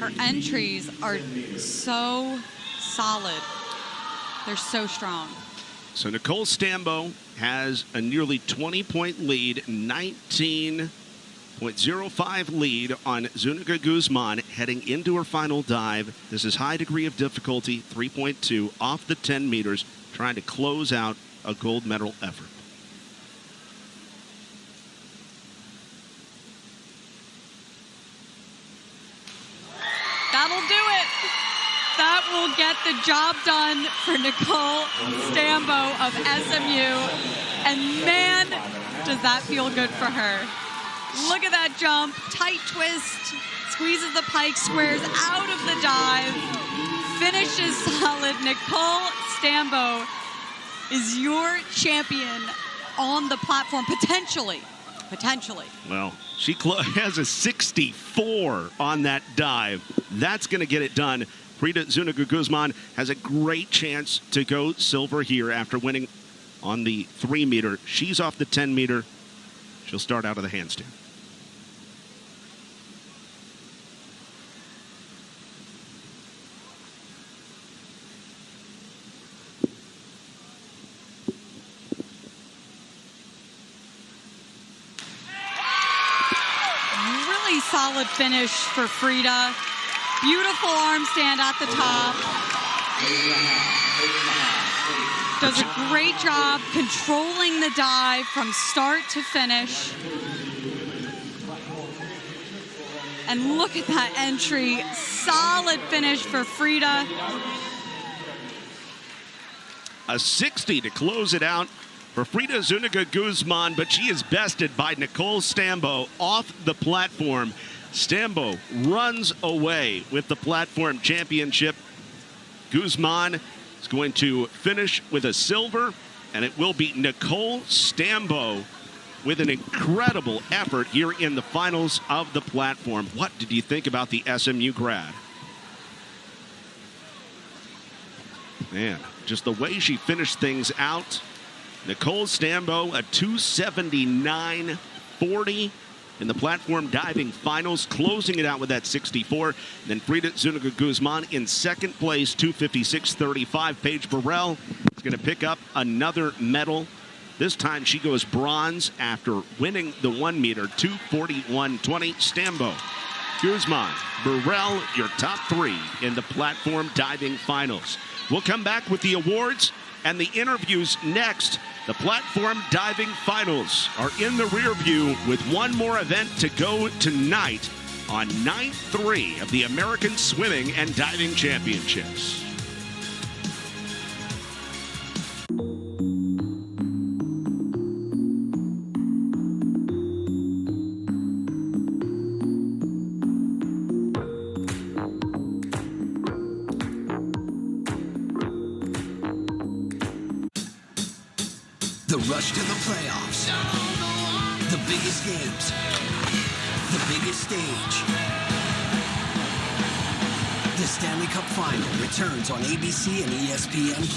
Her entries are so solid. They're so strong. So Nicole Stambo has a nearly 20-point lead, 19.05 lead on Zuniga Guzman heading into her final dive. This is high degree of difficulty, 3.2 off the 10 meters, trying to close out a gold medal effort. That'll do it. That will get the job done for Nicole Stambo of SMU. And man, does that feel good for her. Look at that jump, tight twist, squeezes the pike, squares out of the dive, finishes solid. Nicole Stambo is your champion on the platform, potentially. Well, she has a 64 on that dive. That's going to get it done. Frida Zuniga-Guzman has a great chance to go silver here after winning on the 3 meter. She's off the 10 meter. She'll start out of the handstand. Really solid finish for Frida. Beautiful arm stand at the top. Does a great job controlling the dive from start to finish. And look at that entry. Solid finish for Frida. A 60 to close it out for Frida Zuniga-Guzman, but she is bested by Nicole Stambo off the platform. Stambo runs away with the platform championship. Guzman is going to finish with a silver, and it will be Nicole Stambo with an incredible effort here in the finals of the platform. What did you think about the SMU grad? Man, just the way she finished things out. Nicole Stambo, a 279.40 in the platform diving finals, closing it out with that 64. Then Frida Zuniga-Guzman in second place, 256.35. Paige Burrell is going to pick up another medal. This time she goes bronze after winning the 1 meter, 241.20. Stambo, Guzman, Burrell, your top 3 in the platform diving finals. We'll come back with the awards and the interviews next. The platform diving finals are in the rear view with one more event to go tonight on night 3 of the American Swimming and Diving Championships. The rush to the playoffs, the biggest games, the biggest stage. The Stanley Cup Final returns on ABC and ESPN+.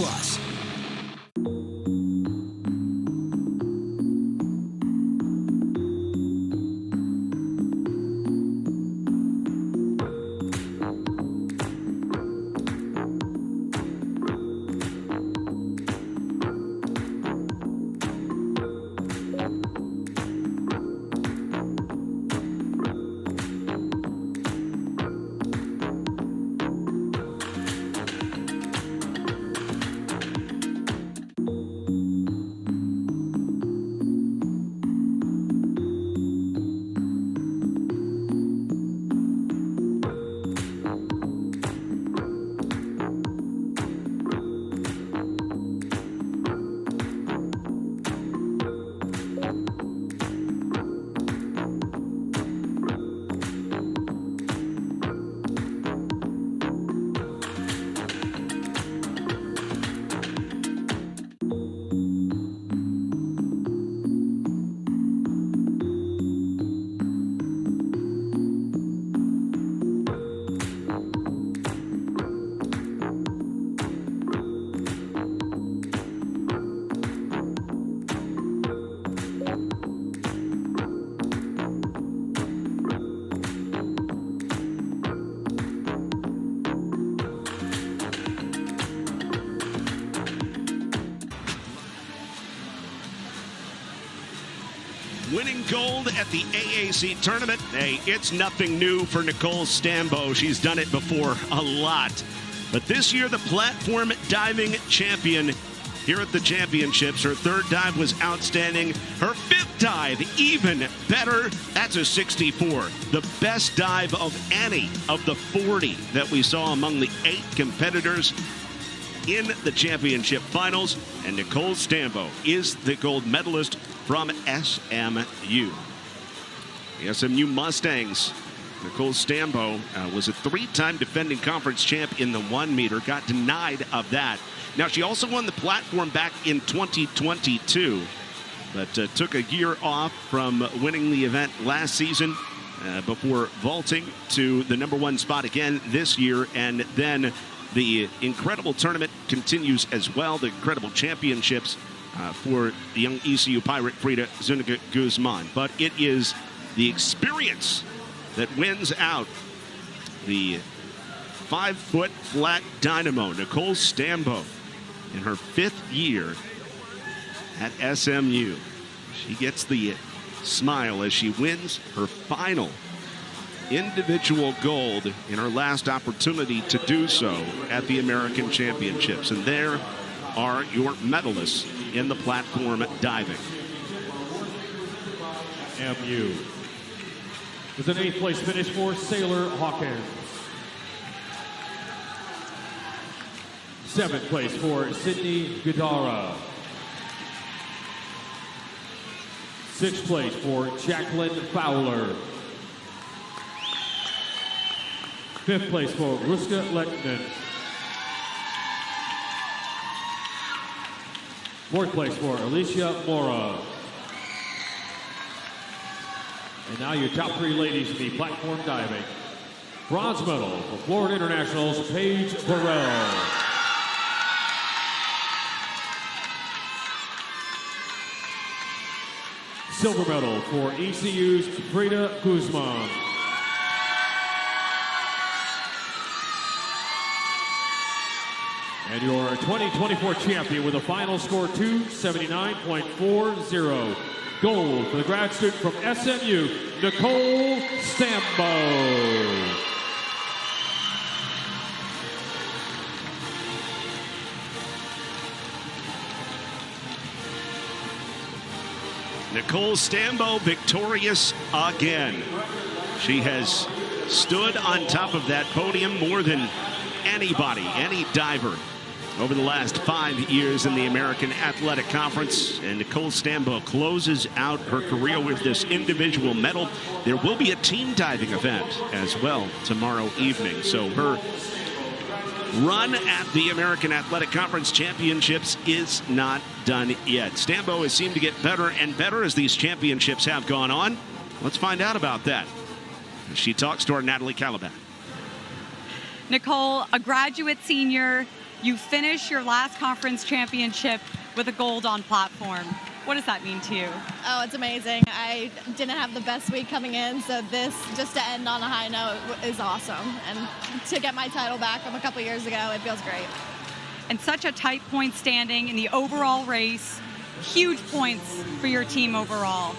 Winning gold at the AAC tournament. Hey, it's nothing new for Nicole Stambo. She's done it before a lot. But this year, the platform diving champion here at the championships. Her third dive was outstanding. Her fifth dive, even better. That's a 64. The best dive of any of the 40 that we saw among the 8 competitors in the championship finals. And Nicole Stambo is the gold medalist from SMU. The SMU Mustangs. Nicole Stambo was a 3-time defending conference champ in the 1 meter, got denied of that. Now, she also won the platform back in 2022, but took a year off from winning the event last season before vaulting to the #1 spot again this year. And then the incredible tournament continues as well, the incredible championships for the young ECU Pirate Frida Zuniga Guzman. But it is the experience that wins out. The 5-foot flat dynamo, Nicole Stambo, in her 5th year at SMU. She gets the smile as she wins her final individual gold in her last opportunity to do so at the American Championships. And there are your medalists in the platform diving. MU. With an 8th place finish for Sailor Hawkins. 7th place for Sydney Gadara. 6th place for Jacqueline Fowler. 5th place for Ruska Lettman. 4th place for Alicia Mora. And now your top 3 ladies in the platform diving. Bronze medal for Florida International's Paige Burrell. Silver medal for ECU's Frida Guzman. And your 2024 champion with a final score 279.40. Gold for the grad student from SMU, Nicole Stambo. Nicole Stambo victorious again. She has stood on top of that podium more than anybody, any diver, over the last 5 years in the American Athletic Conference. And Nicole Stambo closes out her career with this individual medal. There will be a team diving event as well tomorrow evening. So her run at the American Athletic Conference Championships is not done yet. Stambo has seemed to get better and better as these championships have gone on. Let's find out about that. She talks to our Natalie Kalibat. Nicole, a graduate senior, you finish your last conference championship with a gold on platform. What does that mean to you? Oh, it's amazing. I didn't have the best week coming in, so this, just to end on a high note, is awesome. And to get my title back from a couple years ago, it feels great. And such a tight point standing in the overall race, huge points for your team overall.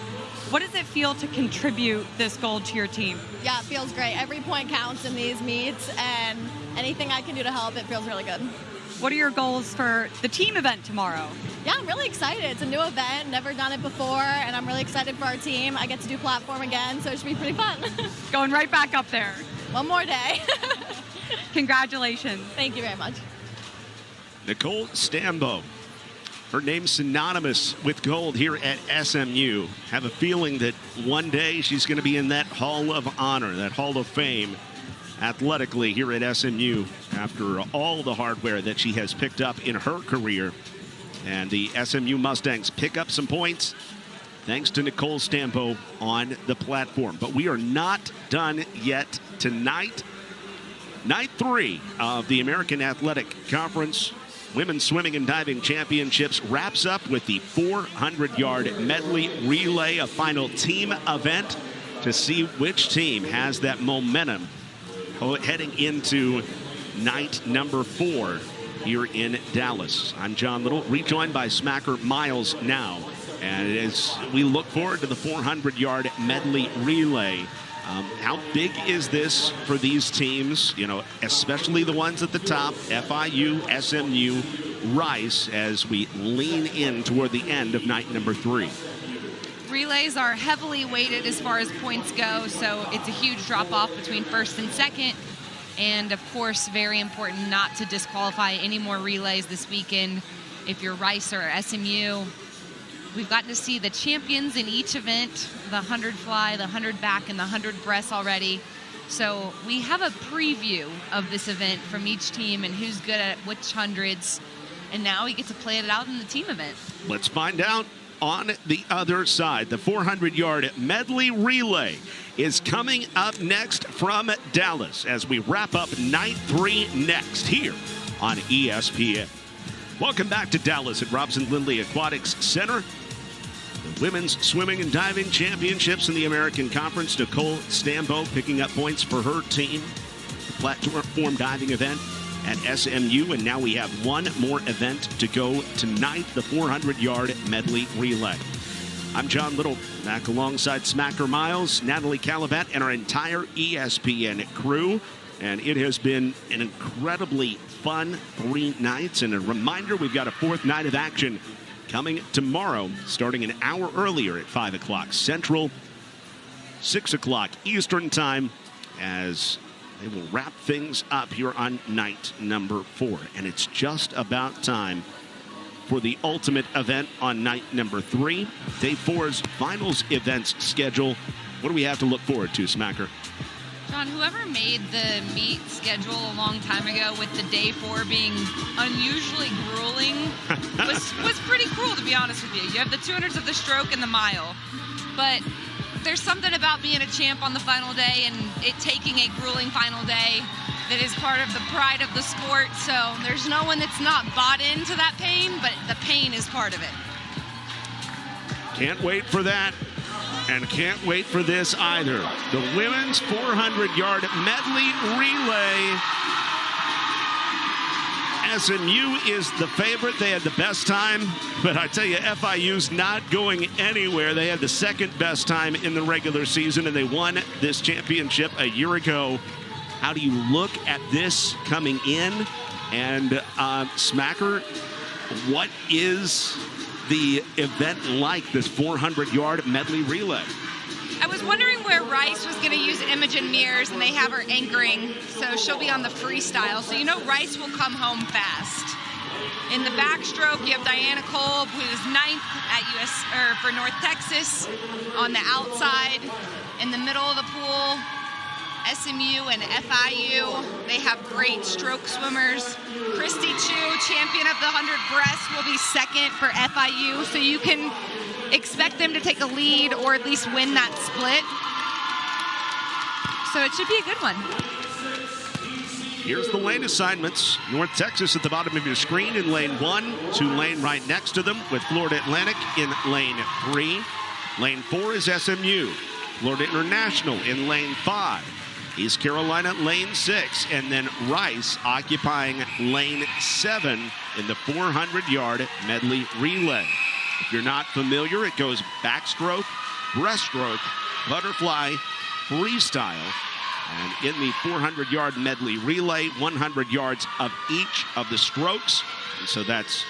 What does it feel to contribute this gold to your team? Yeah, it feels great. Every point counts in these meets, and anything I can do to help, it feels really good. What are your goals for the team event tomorrow? Yeah, I'm really excited. It's a new event, never done it before, and I'm really excited for our team. I get to do platform again, so it should be pretty fun. Going right back up there. One more day. Congratulations. Thank you very much. Nicole Stambo. Her name synonymous with gold here at SMU. Have a feeling that one day she's going to be in that Hall of Honor, that Hall of Fame, athletically here at SMU after all the hardware that she has picked up in her career. And the SMU Mustangs pick up some points thanks to Nicole Stambo on the platform. But we are not done yet tonight. Night 3 of the American Athletic Conference Women's Swimming and Diving Championships wraps up with the 400-yard medley relay, a final team event to see which team has that momentum heading into night number 4 here in Dallas. I'm John Liddle, rejoined by Smacker Miles now. And as we look forward to the 400-yard medley relay, how big is this for these teams, you know, especially the ones at the top, FIU, SMU, Rice as we lean in toward the end of night number 3. Relays are heavily weighted as far as points go, so it's a huge drop-off between first and second. And, of course, very important not to disqualify any more relays this weekend. If you're Rice or SMU, we've gotten to see the champions in each event, the 100 fly, the 100 back, and the 100 breast already. So we have a preview of this event from each team and who's good at which hundreds. And now we get to play it out in the team event. Let's find out on the other side. The 400-yard medley relay is coming up next from Dallas as we wrap up night 3 next here on ESPN. Welcome back to Dallas at Robson Lindley Aquatics Center. The Women's Swimming and Diving Championships in the American Conference. Nicole Stambo picking up points for her team. The platform diving event at SMU, and now we have one more event to go tonight, the 400-yard medley relay. I'm John Liddle, back alongside Smacker Miles, Natalie, Kalibat, and our entire ESPN crew. And it has been an incredibly fun 3 nights. And a reminder, we've got a 4th night of action coming tomorrow, starting an hour earlier at 5 o'clock Central, 6 o'clock Eastern time, as they will wrap things up here on night number 4. And it's just about time for the ultimate event on night number 3. Day 4's finals events schedule. What do we have to look forward to, Smacker? John, whoever made the meet schedule a long time ago with the day 4 being unusually grueling was pretty cruel, to be honest with you. You have the 200s of the stroke and the mile, but there's something about being a champ on the final day and it taking a grueling final day that is part of the pride of the sport. So there's no one that's not bought into that pain, but the pain is part of it. Can't wait for that. And can't wait for this either. The women's 400-yard medley relay. SMU is the favorite. They had the best time, but I tell you, FIU's not going anywhere. They had the 2nd best time in the regular season, and they won this championship a year ago. How do you look at this coming in? And Smacker, what is the event like, this 400-yard medley relay? I was wondering where Rice was going to use Imogen Mears, and they have her anchoring, so she'll be on the freestyle. So you know Rice will come home fast. In the backstroke, you have Diana Kolb, who's 9th at for North Texas, on the outside. In the middle of the pool, SMU and FIU, they have great stroke swimmers. Christy Chu, champion of the 100 breast, will be 2nd for FIU, so you can expect them to take a lead or at least win that split. So it should be a good one. Here's the lane assignments. North Texas at the bottom of your screen in lane 1. Tulane right next to them with Florida Atlantic in lane 3. Lane 4 is SMU. Florida International in lane 5. East Carolina lane 6, and then Rice occupying lane 7 in the 400-yard medley relay. If you're not familiar, it goes backstroke, breaststroke, butterfly, freestyle, and in the 400-yard medley relay, 100 yards of each of the strokes, and so that's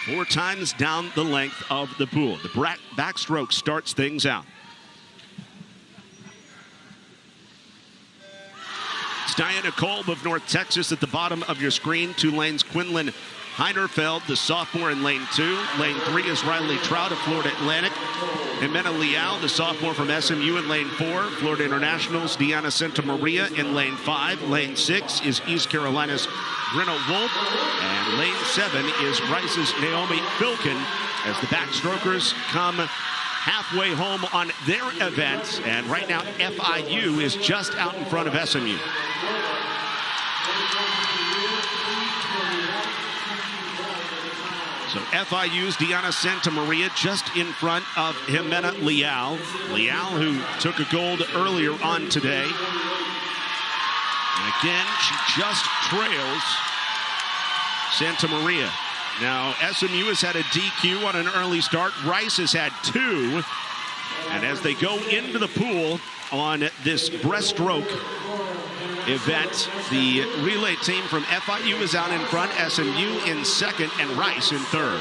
4 times down the length of the pool. The backstroke starts things out. Diana Kolb of North Texas at the bottom of your screen. Tulane's Quinlan Heinerfeld, the sophomore, in lane 2. Lane 3 is Riley Trout of Florida Atlantic. Jimena Leal, the sophomore from SMU, in lane 4. Florida International's Deanna Santa Maria in lane 5. Lane 6 is East Carolina's Brenna Wolf. And lane 7 is Rice's Naomi Filkin as the backstrokers come halfway home on their event, and right now FIU is just out in front of SMU. So FIU's Deanna Santa Maria just in front of Jimena Leal. Leal, who took a gold earlier on today. And again, she just trails Santa Maria. Now, SMU has had a DQ on an early start. Rice has had 2. And as they go into the pool, on this breaststroke event. The relay team from FIU is out in front, SMU in second, and Rice in third.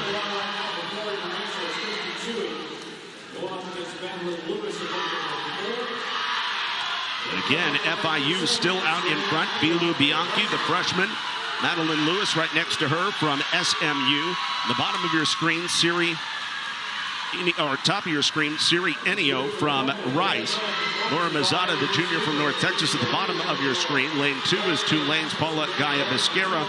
And again, FIU still out in front. Bilu Bianchi, the freshman. Madeline Lewis right next to her from SMU. The bottom of your screen, top of your screen, Siri Enio from Rice. Laura Mazzata, the junior from North Texas, at the bottom of your screen. Lane 2 is Tulane's Paula Gaia Biscara.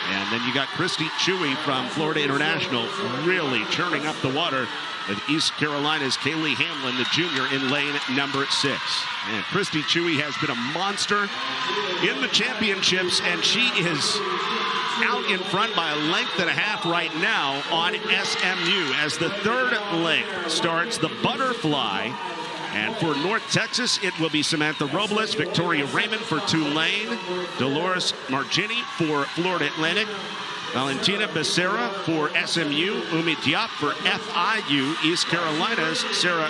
And then you got Christy Chewy from Florida International, really churning up the water with East Carolina's Kaylee Hamlin, the junior, in lane number 6. And Christy Chewy has been a monster in the championships, and she is out in front by a length and a half right now on SMU as the third length starts the butterfly. And for North Texas, it will be Samantha Robles, Victoria Raymond for Tulane, Dolores Margini for Florida Atlantic, Valentina Becerra for SMU, Umi Diop for FIU, East Carolina's Sarah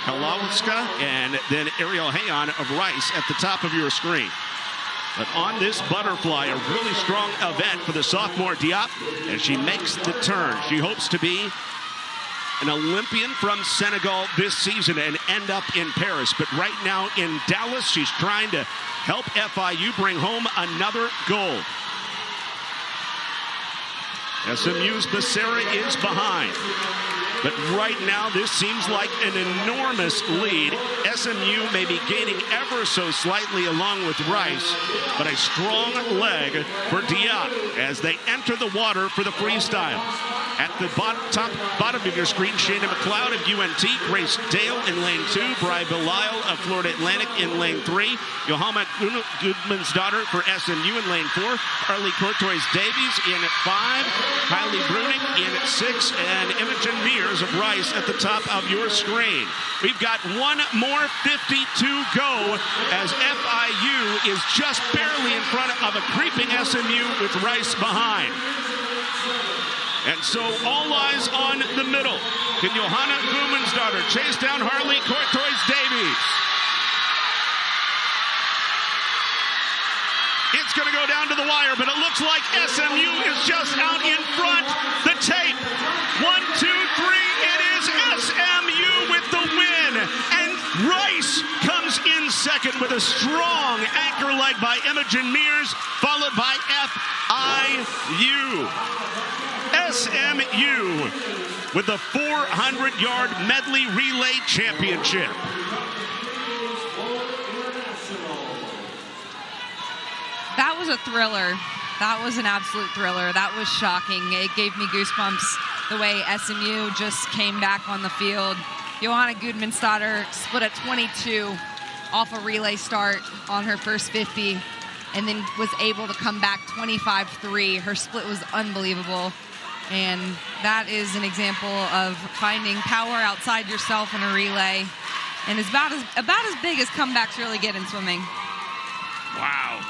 Kalowska, and then Ariel Hayon of Rice at the top of your screen. But on this butterfly, a really strong event for the sophomore Diop as she makes the turn. She hopes to be an Olympian from Senegal this season and end up in Paris. But right now in Dallas, she's trying to help FIU bring home another gold. SMU's Becerra is behind. But right now, this seems like an enormous lead. SMU may be gaining ever so slightly along with Rice, but a strong leg for Diop as they enter the water for the freestyle. At the bottom of your screen, Shayna McLeod of UNT, Grace Dale in lane 2, Bri Belisle of Florida Atlantic in lane 3, Johanna Goodmansdottir for SMU in lane 4, Arlie Courtois Davies in 5, Kylie Bruning in 6, and Imogen Mears of Rice at the top of your screen. We've got one more 50 to go as FIU is just barely in front of a creeping SMU with Rice behind. And so all eyes on the middle. Can Johanna Goodmansdottir chase down Harley Courtois Davies? It's going to go down to the wire, but it looks like SMU is just out in front. The tape. 1, 2, 3. It is SMU with the win. And Rice comes in second with a strong anchor leg by Imogen Mears, followed by FIU. SMU with the 400-yard medley relay championship. That was a thriller. That was an absolute thriller. That was shocking. It gave me goosebumps the way SMU just came back on the field. Johanna Goodmansdottir split at 22 off a relay start on her first 50 and then was able to come back 25-3. Her split was unbelievable. And that is an example of finding power outside yourself in a relay. And it's about as big as comebacks really get in swimming. Wow.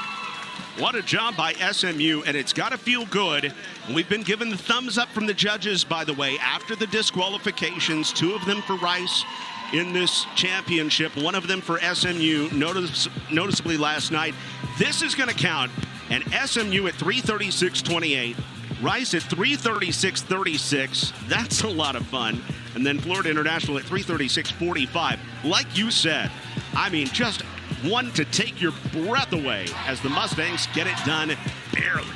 What a job by SMU, and it's got to feel good. We've been given the thumbs up from the judges, by the way, after the disqualifications, 2 of them for Rice in this championship, 1 of them for SMU, noticeably last night. This is going to count, and SMU at 3:36.28. Rice at 3:36.36. That's a lot of fun. And then Florida International at 3:36.45. Like you said, I mean, just one to take your breath away as the Mustangs get it done barely.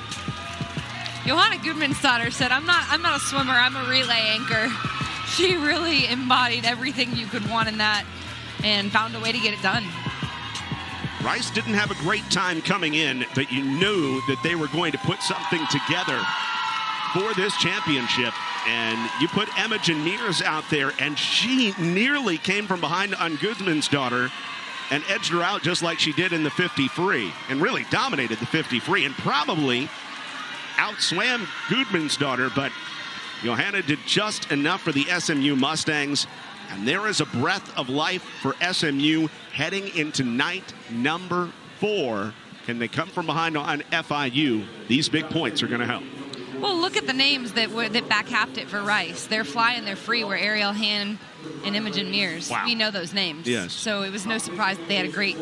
Johanna Goodmansdottir said, I'm not a swimmer, I'm a relay anchor. She really embodied everything you could want in that and found a way to get it done. Rice didn't have a great time coming in, but you knew that they were going to put something together for this championship. And you put Imogen Mears out there, and she nearly came from behind on Goodmansdottir and edged her out just like she did in the 50 free, and really dominated the 50 free, and probably outswam Goodmansdottir, but Johanna did just enough for the SMU Mustangs. And there is a breath of life for SMU heading into night number 4. Can they come from behind on FIU? These big points are going to help. Well, look at the names that back-halfed it for Rice. They're Fly and They're Free were Ariel Han and Imogen Mears. Wow. We know those names. Yes. So it was no surprise that they had a great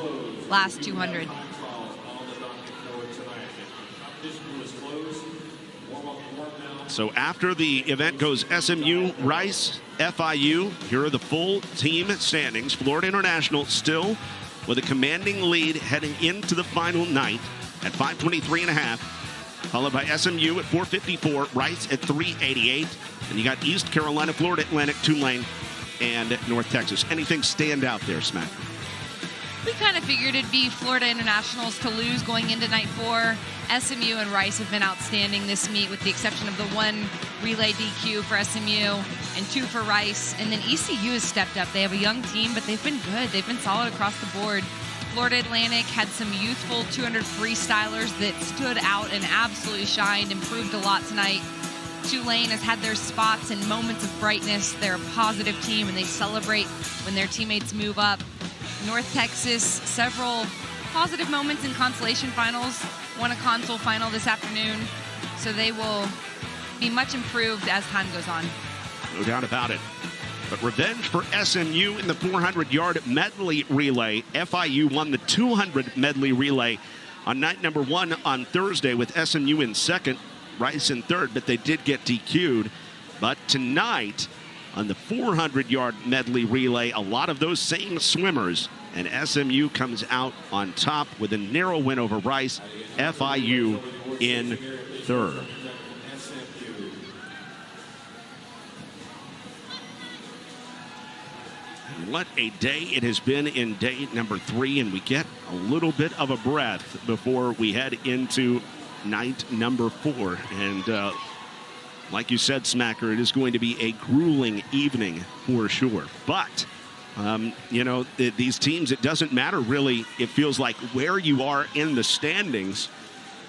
last 200. So after the event goes SMU, Rice, FIU. Here are the full team standings. Florida International still with a commanding lead heading into the final night at 523.5. Followed by SMU at 454, Rice at 388. And you got East Carolina, Florida Atlantic, Tulane, and North Texas. Anything stand out there, Smack? We kind of figured it'd be Florida Internationals to lose going into night 4. SMU and Rice have been outstanding this meet, with the exception of the one relay DQ for SMU and 2 for Rice. And then ECU has stepped up. They have a young team, but they've been good. They've been solid across the board. Florida Atlantic had some youthful 200 freestylers that stood out and absolutely shined, improved a lot tonight. Tulane has had their spots and moments of brightness. They're a positive team, and they celebrate when their teammates move up. North Texas, several positive moments in consolation finals, won a console final this afternoon, so they will be much improved as time goes on. No doubt about it. But revenge for SMU in the 400-yard medley relay. FIU won the 200 medley relay on night number 1 on Thursday, with SMU in second, Rice in third, but they did get DQ'd. But tonight, on the 400-yard medley relay, a lot of those same swimmers, and SMU comes out on top with a narrow win over Rice. FIU in third. What a day it has been in day number 3, and we get a little bit of a breath before we head into night number 4. And like you said, Smacker, it is going to be a grueling evening for sure. But, you know, these teams, it doesn't matter really, it feels like, where you are in the standings.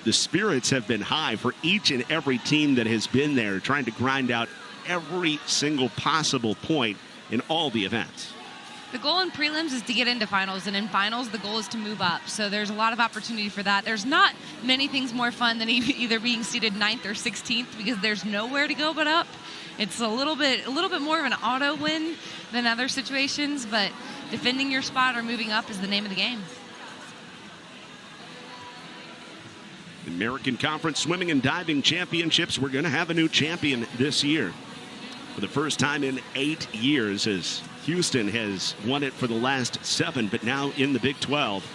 The spirits have been high for each and every team that has been there, trying to grind out every single possible point in all the events. The goal in prelims is to get into finals, and in finals, the goal is to move up. So there's a lot of opportunity for that. There's not many things more fun than either being seated 9th or 16th, because there's nowhere to go but up. It's a little bit more of an auto win than other situations, but defending your spot or moving up is the name of the game. The American Conference Swimming and Diving Championships, we're going to have a new champion this year. For the first time in 8 years, as Houston has won it for the last 7, but now in the Big 12.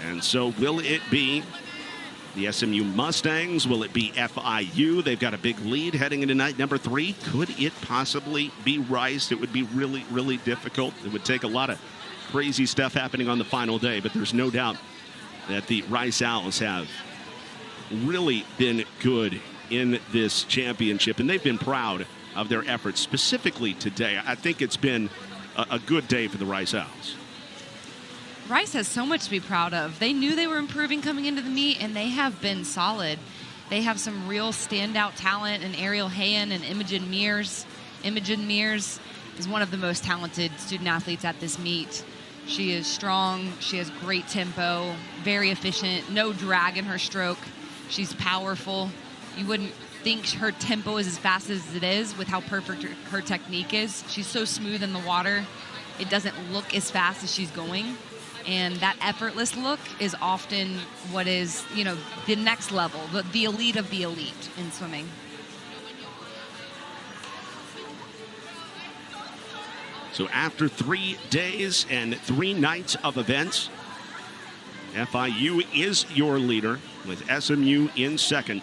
And so will it be the SMU Mustangs? Will it be FIU? They've got a big lead heading into night number 3. Could it possibly be Rice? It would be really, really difficult. It would take a lot of crazy stuff happening on the final day, but there's no doubt that the Rice Owls have really been good in this championship, and they've been proud of their efforts, specifically today. I think it's been a good day for the Rice Owls. Rice has so much to be proud of. They knew they were improving coming into the meet, and they have been solid. They have some real standout talent in Ariel Han and Imogen Mears. Imogen Mears is one of the most talented student athletes at this meet. She is strong, she has great tempo, very efficient, no drag in her stroke. She's powerful. You wouldn't think her tempo is as fast as it is with how perfect her technique is. She's so smooth in the water. It doesn't look as fast as she's going. And that effortless look is often what is, you know, the next level, the elite of the elite in swimming. So after 3 days and 3 nights of events, FIU is your leader with SMU in second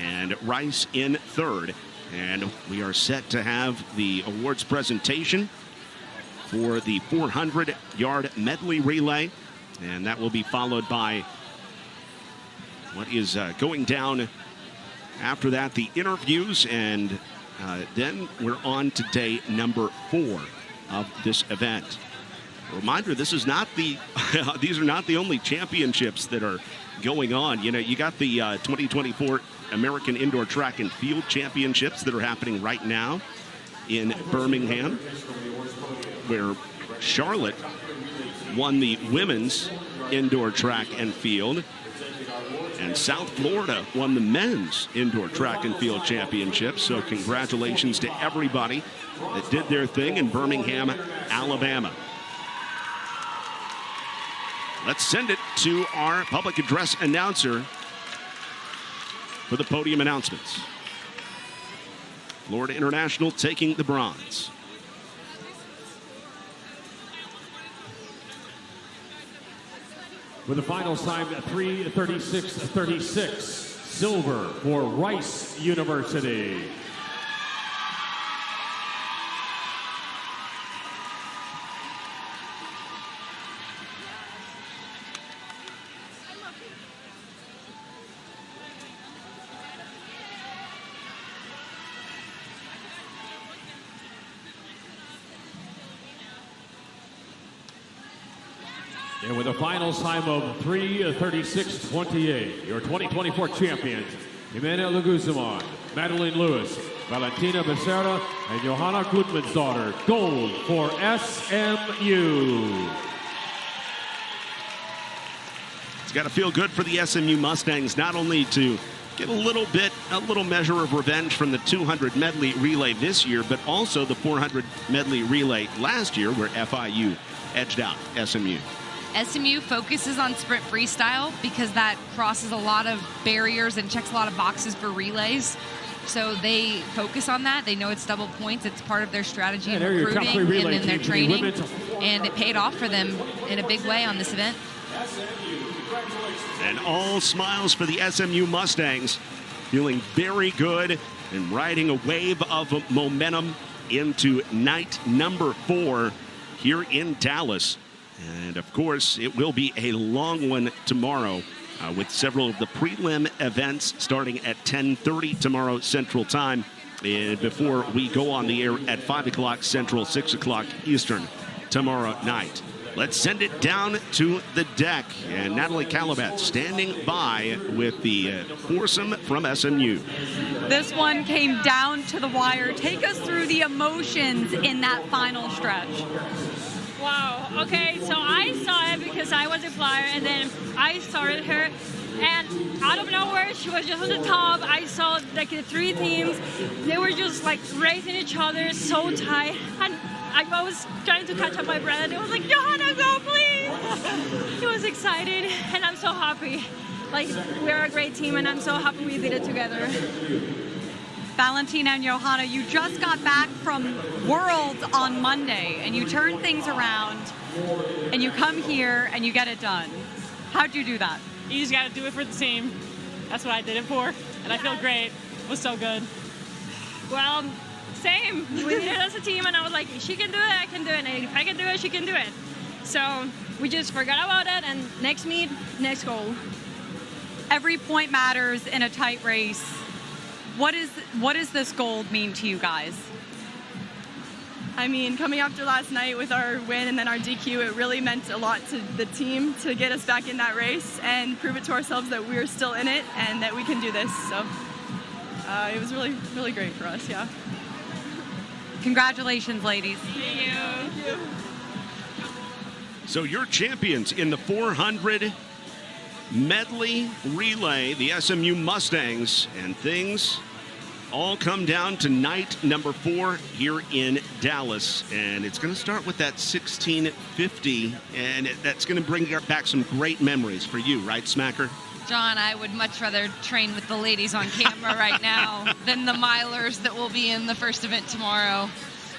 and Rice in third. And we are set to have the awards presentation for the 400-yard medley relay. And that will be followed by what is going down after that, the interviews. And then we're on to day number 4 of this event. A reminder, this is not the these are not the only championships that are going on. You know, you got the 2024 American Indoor Track and Field Championships that are happening right now in Birmingham, where Charlotte won the women's indoor track and field. And South Florida won the men's indoor track and field championship. So congratulations to everybody that did their thing in Birmingham, Alabama. Let's send it to our public address announcer for the podium announcements. Florida International taking the bronze. With the final time at 3:36.36, silver for Rice University. And with a final time of 3:36.28, your 2024 champions, Jimena Leguizamon, Madeline Lewis, Valentina Becerra, and Johanna Gudmundsdottir, gold for SMU. It's got to feel good for the SMU Mustangs, not only to get a little measure of revenge from the 200 medley relay this year, but also the 400 medley relay last year, where FIU edged out SMU. SMU focuses on sprint freestyle because that crosses a lot of barriers and checks a lot of boxes for relays. So they focus on that. They know it's double points. It's part of their strategy in recruiting and in their training. And it paid off for them in a big way on this event. And all smiles for the SMU Mustangs, feeling very good and riding a wave of momentum into night number 4 here in Dallas. And of course, it will be a long one tomorrow with several of the prelim events starting at 10:30 tomorrow Central Time before we go on the air at 5 o'clock Central, 6 o'clock Eastern tomorrow night. Let's send it down to the deck. And Natalie Kalibat standing by with the foursome from SMU. This one came down to the wire. Take us through the emotions in that final stretch. Wow, okay, so I saw it because I was a flyer, and then I started her, and out of nowhere, she was just on the top. I saw like the 3 teams, they were just like racing each other so tight, and I was trying to catch up my breath, and it was like, Johanna, go, please! It was excited, and I'm so happy. Like, we're a great team, and I'm so happy we did it together. Valentina and Johanna, you just got back from Worlds on Monday, and you turned things around, and you come here, and you get it done. How'd you do that? You just got to do it for the team. That's what I did it for, and I feel great. It was so good. Well, same. We did it as a team, and I was like, she can do it, I can do it, and if I can do it, she can do it. So we just forgot about it, and next meet, next goal. Every point matters in a tight race. What does this gold mean to you guys? I mean, coming after last night with our win and then our DQ, it really meant a lot to the team to get us back in that race and prove it to ourselves that we're still in it and that we can do this. So it was really, really great for us, yeah. Congratulations, ladies. Thank you. Thank you. So your champions in the 400 medley relay, the SMU Mustangs, and things all come down to night number 4 here in Dallas. And it's going to start with that 1650, and that's going to bring back some great memories for you, right, Smacker? John, I would much rather train with the ladies on camera right now than the milers that will be in the first event tomorrow.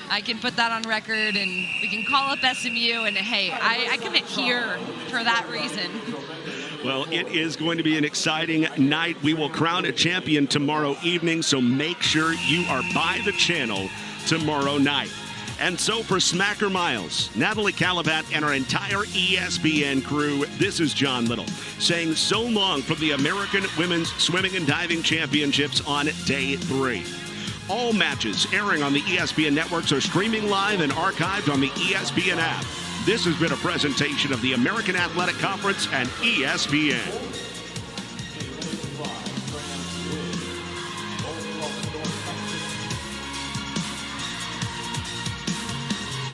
I can put that on record, and we can call up SMU, and hey, I commit here for that reason. Well, it is going to be an exciting night. We will crown a champion tomorrow evening, so make sure you are by the channel tomorrow night. And so for Smacker Miles, Natalie Kalibat, and our entire ESPN crew, this is John Liddle saying so long from the American Women's Swimming and Diving Championships on day 3. All matches airing on the ESPN networks are streaming live and archived on the ESPN app. This has been a presentation of the American Athletic Conference and ESPN.